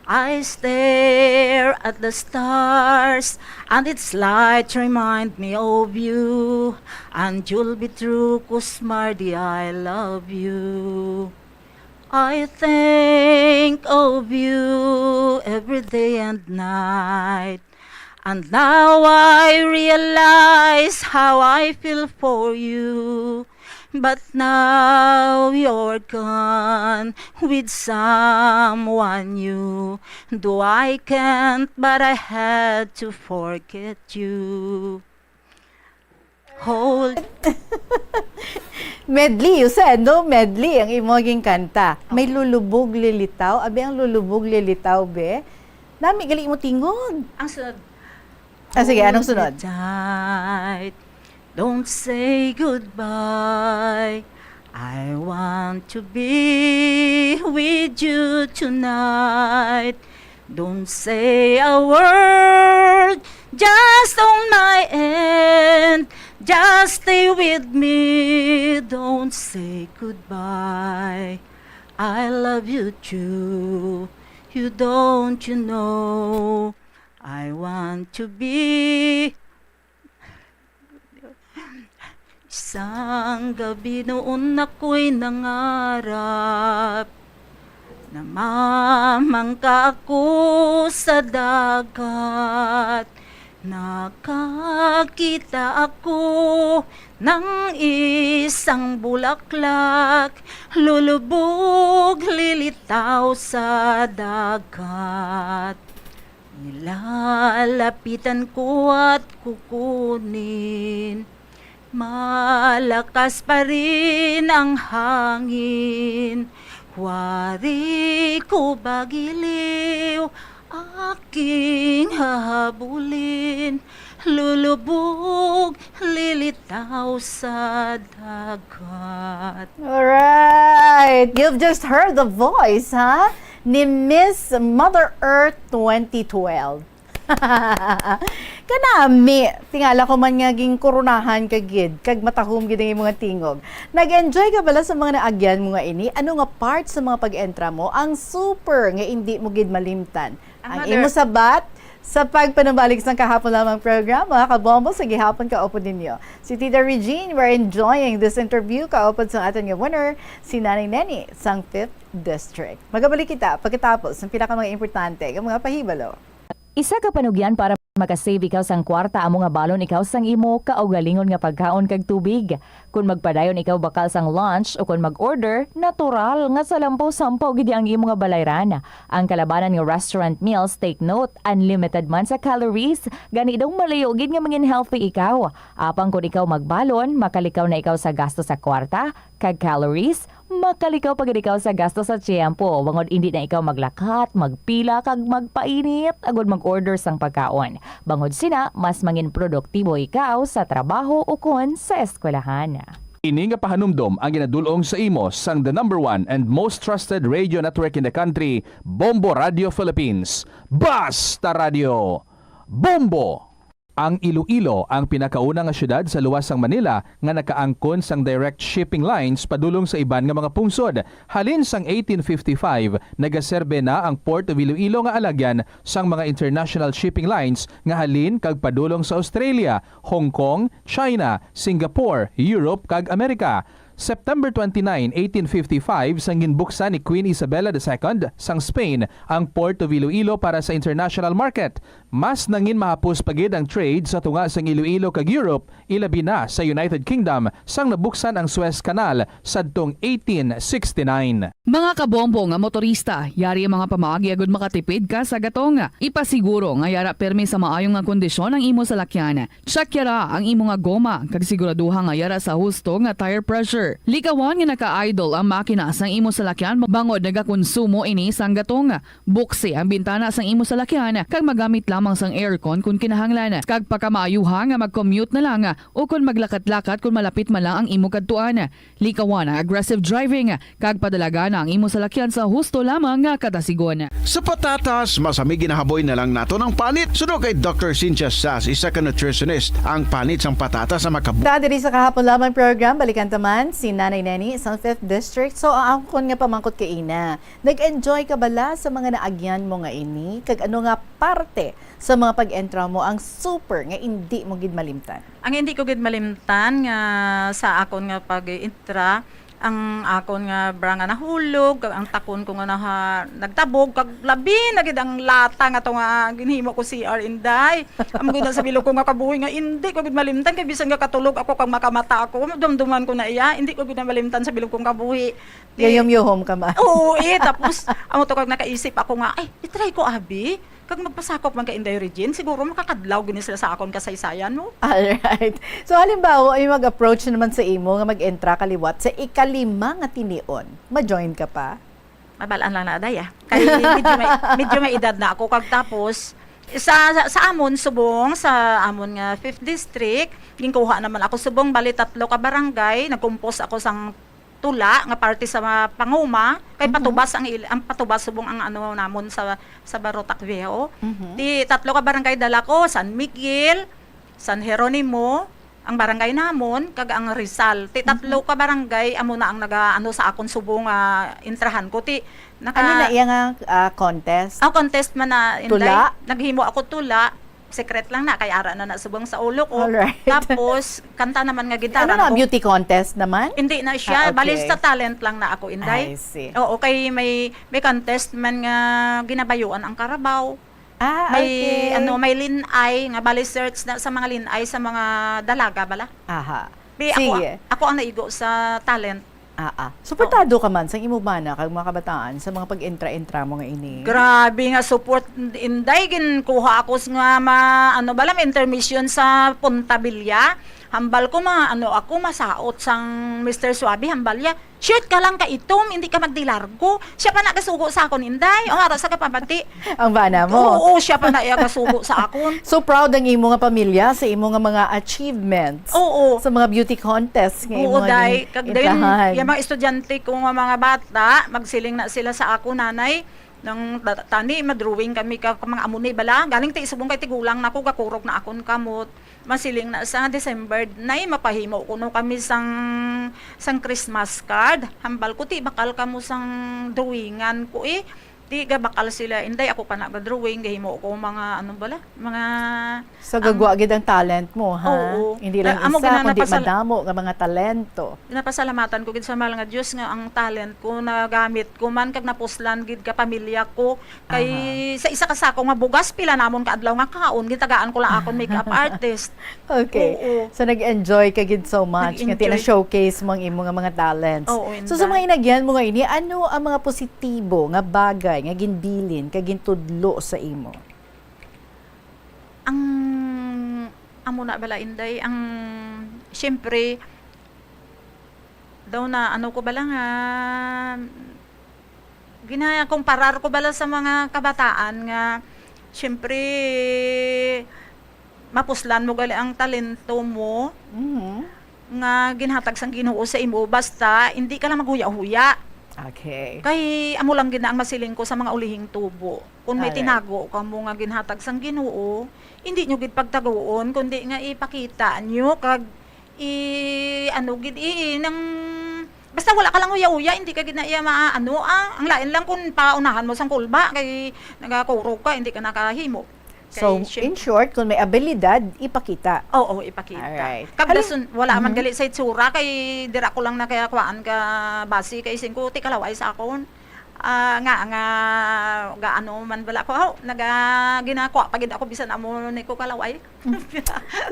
Speaker 21: I stare at the stars and its light remind me of you. And you'll be true 'cause Mardi, I love you. I think of you every day and night. And now I realize how I feel for you. But now you're gone with someone new. Though I can't, but I had to forget you. Hold.
Speaker 19: Medley, you said, no? Medley ang imoging kanta. May lulubog lilitaw. Abi ang lulubog lilitaw, be. Nami, galing mo tingog.
Speaker 21: Ang sunod.
Speaker 19: Sige, anong sunod?
Speaker 21: Tight. Don't say goodbye. I want to be with you tonight. Don't say a word, just on my end. Just stay with me. Don't say goodbye. I love you too. You know. I want to be. Isang gabi noon ako'y nangarap na mamangka ako sa dagat. Nakakita ako ng isang bulaklak, lulubog, lilitaw sa dagat. Nilalapitan ko at kukunin. Malakas pa rin ang hangin. Wari ko ba giliw, aking hahabulin. Lulubog, lilitaw sa dagat.
Speaker 19: Alright! You've just heard the voice, ha? Ni Miss Mother Earth 2012. Kanami, tingala ko man ngaging koronahan kagid, kag matahom gid ang mga tingog. Nag-enjoy ka bala sa mga naagyan mo nga ini? Ano nga part sa mga pag-entra mo ang super nga hindi mo gid malimtan? Ang imo sabat sa pagpanambalik sa kahapon lamang programa, kabombo sa gihapon kaupod ninyo. Si Tita Regine, we're enjoying this interview kaupod sa aton nga winner, si Nanay Neni, sang 5th District. Magabalik kita pagkatapos ng pinaka mga importante ng mga pahibalo.
Speaker 12: Isa ka panugyan para makasave ikaw sang kwarta amo nga balon ikaw sang imo kaugalingon nga pagkaon kag tubig. Kung magpadayon ikaw bakal sang lunch o kung mag-order, natural nga salampo-sampaw gid ang imo nga balayran. Ang kalabanan nga restaurant meals, take note, unlimited man sa calories, gani daw malayo gid nga mangin healthy ikaw. Apang kung ikaw magbalon, makalikaw na ikaw sa gasto sa kwarta, kag calories, Makalikaw pag ikaw sa gasto sa tiyempo, bangod hindi na ikaw maglakat, magpila, kag magpainit, agod mag-order sang pagkaon. Bangod sina, mas mangin produktibo ikaw sa trabaho o kon sa eskwelahan.
Speaker 25: Ini nga pahanumdom ang ginadulong sa imo sang the number 1 and most trusted radio network in the country, Bombo Radio Philippines. Basta Radio! Bombo! Ang Iloilo ang pinakauna nga syudad sa luwas sang Manila nga nakaangkon sang direct shipping lines padulong sa iban nga mga pungsod. Halin sang 1855, nagaserbe na ang Port of Iloilo nga alagyan sang mga international shipping lines nga halin kag padulong sa Australia, Hong Kong, China, Singapore, Europe kag Amerika. September 29, 1855, sang ginbuksan ni Queen Isabella II sang Spain ang Port of Iloilo para sa international market. Mas nangin mahapos pagid ang trade sa tunga sang Iloilo kag Europe, ilabi na sa United Kingdom sang nabuksan ang Suez Canal sadtong 1869.
Speaker 17: Mga kabombo nga motorista, yari ang mga pamaagi agud makatipid ka sa gatong. Ipasiguro nga yara permi sa maayong nga kondisyon ang imo salakyan. Check yara ang imo nga goma kag siguraduha nga yara sa husto nga tire pressure. Likawan nga naka-idle ang makina sang imo salakyan bangod nagakonsumo ini sang gatong. Buksi ang bintana sang imo salakyan kag magamit lamang sang aircon kung kinahanglan. Kag pagkamaayuha nga mag-commute na lang o kung maglakat-lakat kung malapit man lang ang imo kadtuan. Likawan ang aggressive driving kag padalaga na ang imo salakyan sa husto lamang nga katasigon.
Speaker 6: Sa patatas, masami ginahaboy na lang nato ng panit. Sunod kay Dr. Cynthia Sass, isa ka nutritionist, ang panit sang patatas sa makabu.
Speaker 19: Diri sa kahapon lamang program, balikan taman si Nanay Neni sa 5th District. So, ang akon nga pamangkot kay ina. Nag-enjoy ka bala sa mga naagyan mo nga ini? Kag ano nga parte sa mga pag-entra mo ang super nga hindi mo gid malimtan?
Speaker 21: Ang hindi ko gid malimtan nga sa akon nga pag-intra, ang akon nga bra nga nahulog, kag ang takon ko nga nagtabog, kag labi na gid ang lata nga to nga ginhimo ko CR Inday. Amo gid sa bilog ko nga kabuhi nga hindi ko gid malimtan kay bisan nga katulog ako kag makamata ako, dumduman ko na iya, hindi ko gid na malimtan sa bilog kong kabuhi.
Speaker 19: Yayom-yohom ka ba?
Speaker 21: Oo, tapos amo to kag nakaisip ako nga, ay, itry ko abi. Kag magpasakop man ka Inday Regine, siguro makakadlaw gini sila sa akon kasaysayan mo.
Speaker 19: Alright. So halimbawa, ay mag-approach naman sa imo nga mag-entra kaliwat sa ikalima nga tinion. Ma-join ka pa?
Speaker 21: Mabalaan lang na aday Kay medyo may edad na ako kag tapos sa amon subong sa amon nga 5th district, ginkuha naman ako subong bali 3 ka barangay, nagkumpos ako sang tula nga parte sa panguma kay patubas ang patubas subong ang ano namon sa Barotac Viejo. Di 3 ka barangay dala ko, San Miguel, San Jeronimo, ang barangay namon kag ang Rizal. Ti 3 ka barangay amo na ang naga-ano sa akon subong intrahan ko ti
Speaker 19: ano na iya nga contest?
Speaker 21: Contest man na Inday.
Speaker 19: Tula?
Speaker 21: Naghimo ako tula. Secret lang na, kay ara na subong sa ulo ko.
Speaker 19: Alright.
Speaker 21: Tapos, kanta naman nga gitara.
Speaker 19: Ano na, beauty contest naman?
Speaker 21: Hindi na siya.
Speaker 19: Okay.
Speaker 21: Bali sa talent lang na ako, Inday.
Speaker 19: I see.
Speaker 21: Oo, kay may contest man nga ginabayuan ang Carabao.
Speaker 19: Okay.
Speaker 21: May linay, nga bali search na sa mga linay sa mga dalaga bala.
Speaker 19: Aha.
Speaker 21: Sige. Ako ang naigo sa talent.
Speaker 19: Suportado ka man sa imo bana kag mga kabataan sa mga pag-entra-entra mo nga ini.
Speaker 21: Grabe nga support Inday ginkuha ako nga intermission sa Punta Villa. Hambal ko ako masaot sang Mr. Suabe hambalya. Shoot ka lang ka itom, hindi ka magdilargo. Siya pa nagasugo sa akon Inday. O ara sa kapabati.
Speaker 19: Ang bana mo.
Speaker 21: Oo, siya pa nagasugo sa akon.
Speaker 19: So proud ang imo nga pamilya sa imo nga mga achievements.
Speaker 21: Oo.
Speaker 19: Sa mga beauty contests nga imo nga
Speaker 21: intrahan. Yung mga estudyante ko nga mga bata, magsiling na sila sa ako nanay. Nang tani madrawing kami ka mga amuni bala galing ti subong kay tigulang nako gakurog na akon kamot masiling na sa December nay mapahimo kuno kami sang Christmas card hambal ko ti bakal kamo sang drawingan ko di ga bakal sila Inday ako pa nagdrawing gahimo ko mga mga
Speaker 19: so gagwa gid ang talent mo ha.
Speaker 21: Oo.
Speaker 19: Hindi lang isa kundi madamo nga mga talento.
Speaker 21: Napasalamatan ko gid sa mahal nga Dios nga ang talent ko nagamit ko man kag napuslan gid ka pamilya ko kay sa isa ka sako nga bugas pila namon ka adlaw nga kaon gitagaan ko lang akon makeup artist.
Speaker 19: Okay. Oo. So nag-enjoy ka gid so much nga tina-showcase mo ang imo nga mga talents. So sa mga inagyan mo nga ini ano ang mga positibo nga bagay nga ginbilin kag gintudlo sa imo?
Speaker 21: Ang amo na bala Inday ang syempre daw na ano ko bala nga kumparar ko bala sa mga kabataan nga syempre mapuslan mo gali ang talento mo nga ginhatag sang Ginoo sa imo basta hindi ka lang maghuya-huya.
Speaker 19: Okay.
Speaker 21: Kay amo lang gina ang masiling ko sa mga ulihing tubo. Kung may
Speaker 19: Alright.
Speaker 21: tinago ka mo nga ginhatag sang Ginoo, hindi nyo gid pagtaguon kundi nga ipakita nyo kag ano gid nang basta wala ka lang uya-uya, hindi ka gid na iya maano ang lain lang kung paunahan mo sang kulba kay nagakuro ka, hindi ka nakahimo.
Speaker 19: So, in short, kung may abilidad, ipakita.
Speaker 21: Oo, ipakita.
Speaker 19: Alright.
Speaker 21: Kagdason, wala man gali sa itsura, kay dira ko lang na kaya kuhaan ka basi, kay singko, ti kalaway sa akon. Ano man bala ko, ginakwa, pagid ako bisan amo ni ko kalaway.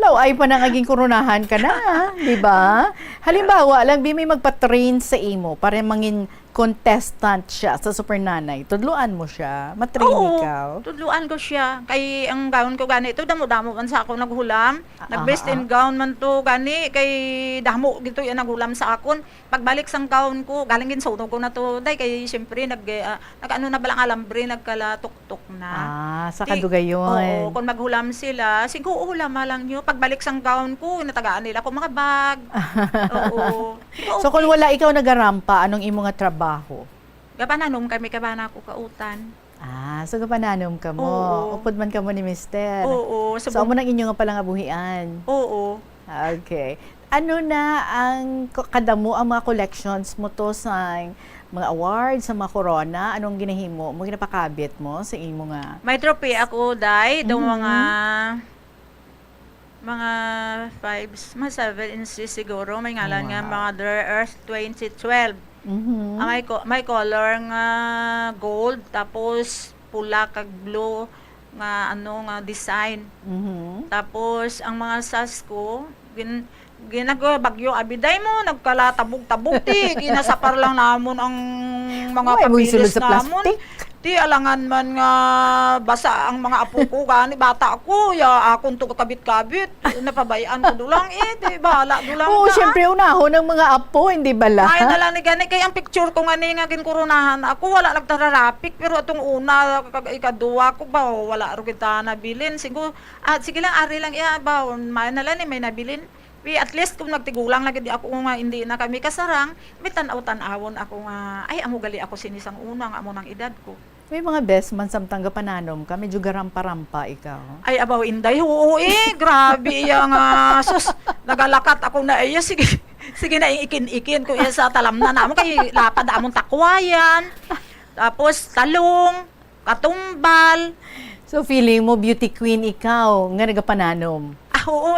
Speaker 19: Laway pa na naging koronahan ka na, di ba? Halimbawa, lang, may magpa-train sa imo para mangin contestant siya sa Super Nanay. Tudluan mo siya, matrain ikaw.
Speaker 21: Tudluan ko siya. Kay ang gown ko gani ito, damo-damo man sa ako naghulam. Nag-best in gown man to gani, kay damo gito yan naghulam sa akon. Pagbalik sang gown ko, galing gin sunog ko na to, day kay syempre nag-ano na balang alambre, nagkalatok-tok na.
Speaker 19: Sa kadugayon.
Speaker 21: Oo, kung maghulam sila, siguro hulam lang nyo. Pagbalik sang gown ko, natagaan nila ko mga bag. Oo.
Speaker 19: So, kung wala ikaw nagarampa, anong imo nga trabaho?
Speaker 21: Gapananom kami kabana ko kautan.
Speaker 19: So gapananom ka mo.
Speaker 21: Oo.
Speaker 19: Upod man ka mo ni Mister.
Speaker 21: Oo.
Speaker 19: So, amo nang inyo nga palangabuhian.
Speaker 21: Oo.
Speaker 19: Okay. Ano na ang kadamo ang mga collections mo to sa mga awards, sa mga corona? Anong ginahimo mo? Ginapakabit mo sa imo nga?
Speaker 21: May trophy ako, day. Daw mga 5, mga 7 and 6 siguro. May ngalan nga Mother Earth 2012. May color nga gold, tapos pula kag blue nga design. Tapos ang mga sas ko ginagabagyo abiday mo nagkalatabog-tabog ti ginasapar lang namon ang mga papilis namon. Ti alangan man nga basa ang mga apo ko gani bata ako ya akon to kabit-kabit napabayaan ko dulang di bahala dulang.
Speaker 19: Oo, syempre unahon ng mga apo hindi bala.
Speaker 21: Ay na lang ni gani kay ang picture ko nga ni nga ginkoronahan ako wala nagtararapik pero atong una ikaduwa ko ba wala ro kita nabilin siguro sige lang ari lang iya ba may na lang ni may nabilin. At least kung nagtigulang lagi di ako nga hindi na kami kasarang, may tanaw-tanawon ako nga, ay amo gali ako sinisang unang amo ng edad ko.
Speaker 19: May mga best man samtang gapananom ka, medyo garampa-rampa ikaw.
Speaker 21: Ay abaw inday, oo grabe iya nga, sus, nagalakat ako na iya, sige na ikin-ikin ko iya sa talam na namo, kay lapad among takwayan, tapos talong, katumbal.
Speaker 19: So feeling mo beauty queen ikaw, nga nagapananom?
Speaker 21: Oo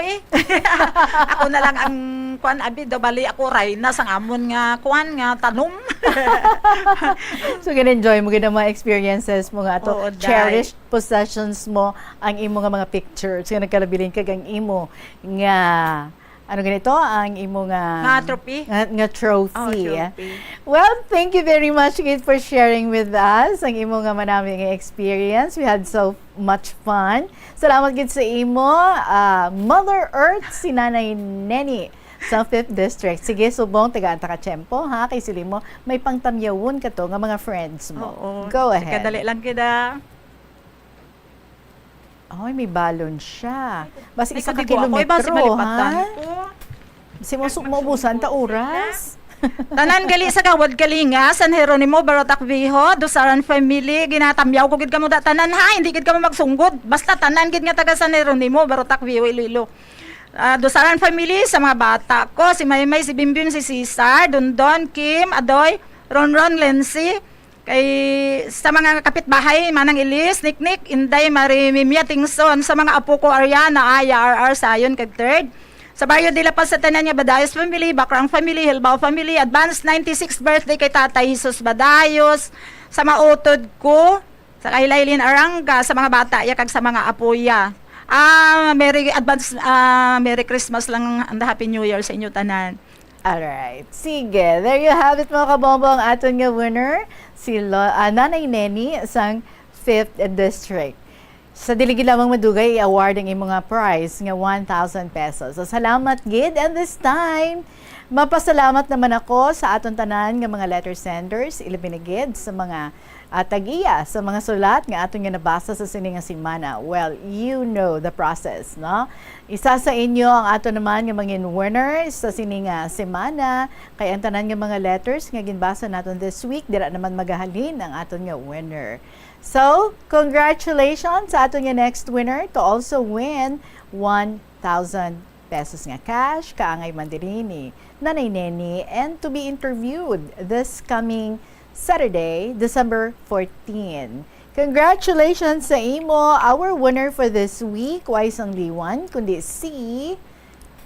Speaker 21: ako na lang ang kuan abi do bali ako rayna sang amon nga kuan nga tanom.
Speaker 19: So gin-enjoy mo gid ang mga experiences mo nga ato. Cherished possessions mo ang imo nga mga pictures nga nagkalabilin kag ang imo nga ano ganito ang imo nga
Speaker 21: trophy.
Speaker 19: Nga trophy.
Speaker 21: Trophy.
Speaker 19: Well, thank you very much Kate for sharing with us ang imo nga manaming experience. We had so much fun. Salamat gid sa imo, Mother Earth si Nanay Neni sa 5th District. Sige, subong taga-anta ka tiyempo, ha? Kay sili mo, may pangtamyawon ka to nga mga friends mo. Go ahead.
Speaker 21: Kadali lang kita.
Speaker 19: Ay, may balon siya. Basta isa ka
Speaker 21: Ako, basi
Speaker 19: kilometro,
Speaker 21: malipatan
Speaker 19: ha?
Speaker 21: ko.
Speaker 19: Si maubusan ta oras.
Speaker 21: Tanan gali sa Gawad Kalinga, San Jeronimo, Barotac Viejo, Dusaran family, ginatamyaw ko gid kamo da tanan ha, hindi gid kamo magsunggod. Basta tanan gid nga taga San Jeronimo, Barotac Viejo, Iloilo. Dusaran family sa mga bata ko, si Maymay, si Bimbim, si Cesar, Dondon, Kim, Adoy, Ronron, Lency, kay sa mga kapitbahay, Manang Ilis, Niknik, Inday, Marimimia, Tingson, sa mga apo ko, Ariana, Aya, RR, Sayon, kag third. Sa Barrio de la Paz sa tanan niya, Badayos family, Bakrang family, Hilbao family, advance 96th birthday kay Tatay Jesus Badayos, sa mautod ko, sa Kahilaylin Aranga, sa mga bata ya kag sa mga apoya. Merry Christmas lang and Happy New Year sa inyo tanan.
Speaker 19: Alright. Sige, there you have it mga kabombong. Aton nga winner, si Nanay Neni sang 5th District. Sa diligi lamang madugay, i-award ang imong nga prize nga 1,000 pesos. So, salamat gid, and this time mapasalamat naman ako sa aton tanan nga mga letter senders, ilabinigid sa mga tag-iya sa mga sulat nga aton nga nabasa sa sini nga semana. Well, you know the process, no? Isa sa inyo ang aton naman nga mga winners sa sini nga semana, kay ang tanan nga mga letters nga ginbasa naton this week dira naman magahalin ang aton nga winner. So, congratulations sa aton nga next winner to also win 1,000 pesos nga cash, kaangay Mandirini, Nanay Neni, and to be interviewed this coming Saturday, December 14. Congratulations sa imo. Our winner for this week, why sang liwan, kundi si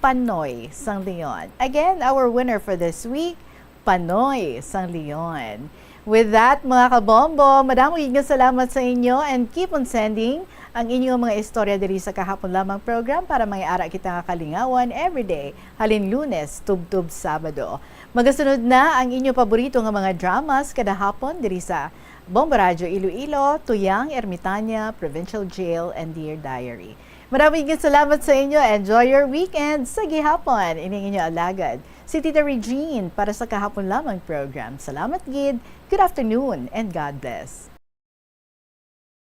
Speaker 19: Panoy Sang Leon. Again, our winner for this week, Panoy Sang Leon. With that, mga kabombo, madaming salamat sa inyo and keep on sending ang inyong mga istorya diri sa kahapon lamang program para may ara kita nga kalingawan everyday, halin Lunes, tub-tub Sabado. Magasunod na ang inyong paborito nga mga dramas kada hapon diri sa Bombo Radio Iloilo, Tuyang, Ermitanya, Provincial Jail, and Dear Diary. Maraming salamat sa inyo. Enjoy your weekend. Sa gihapon, ining inyo alagad si Tita Regine para sa kahapon lamang program. Salamat gid. Good afternoon and God bless.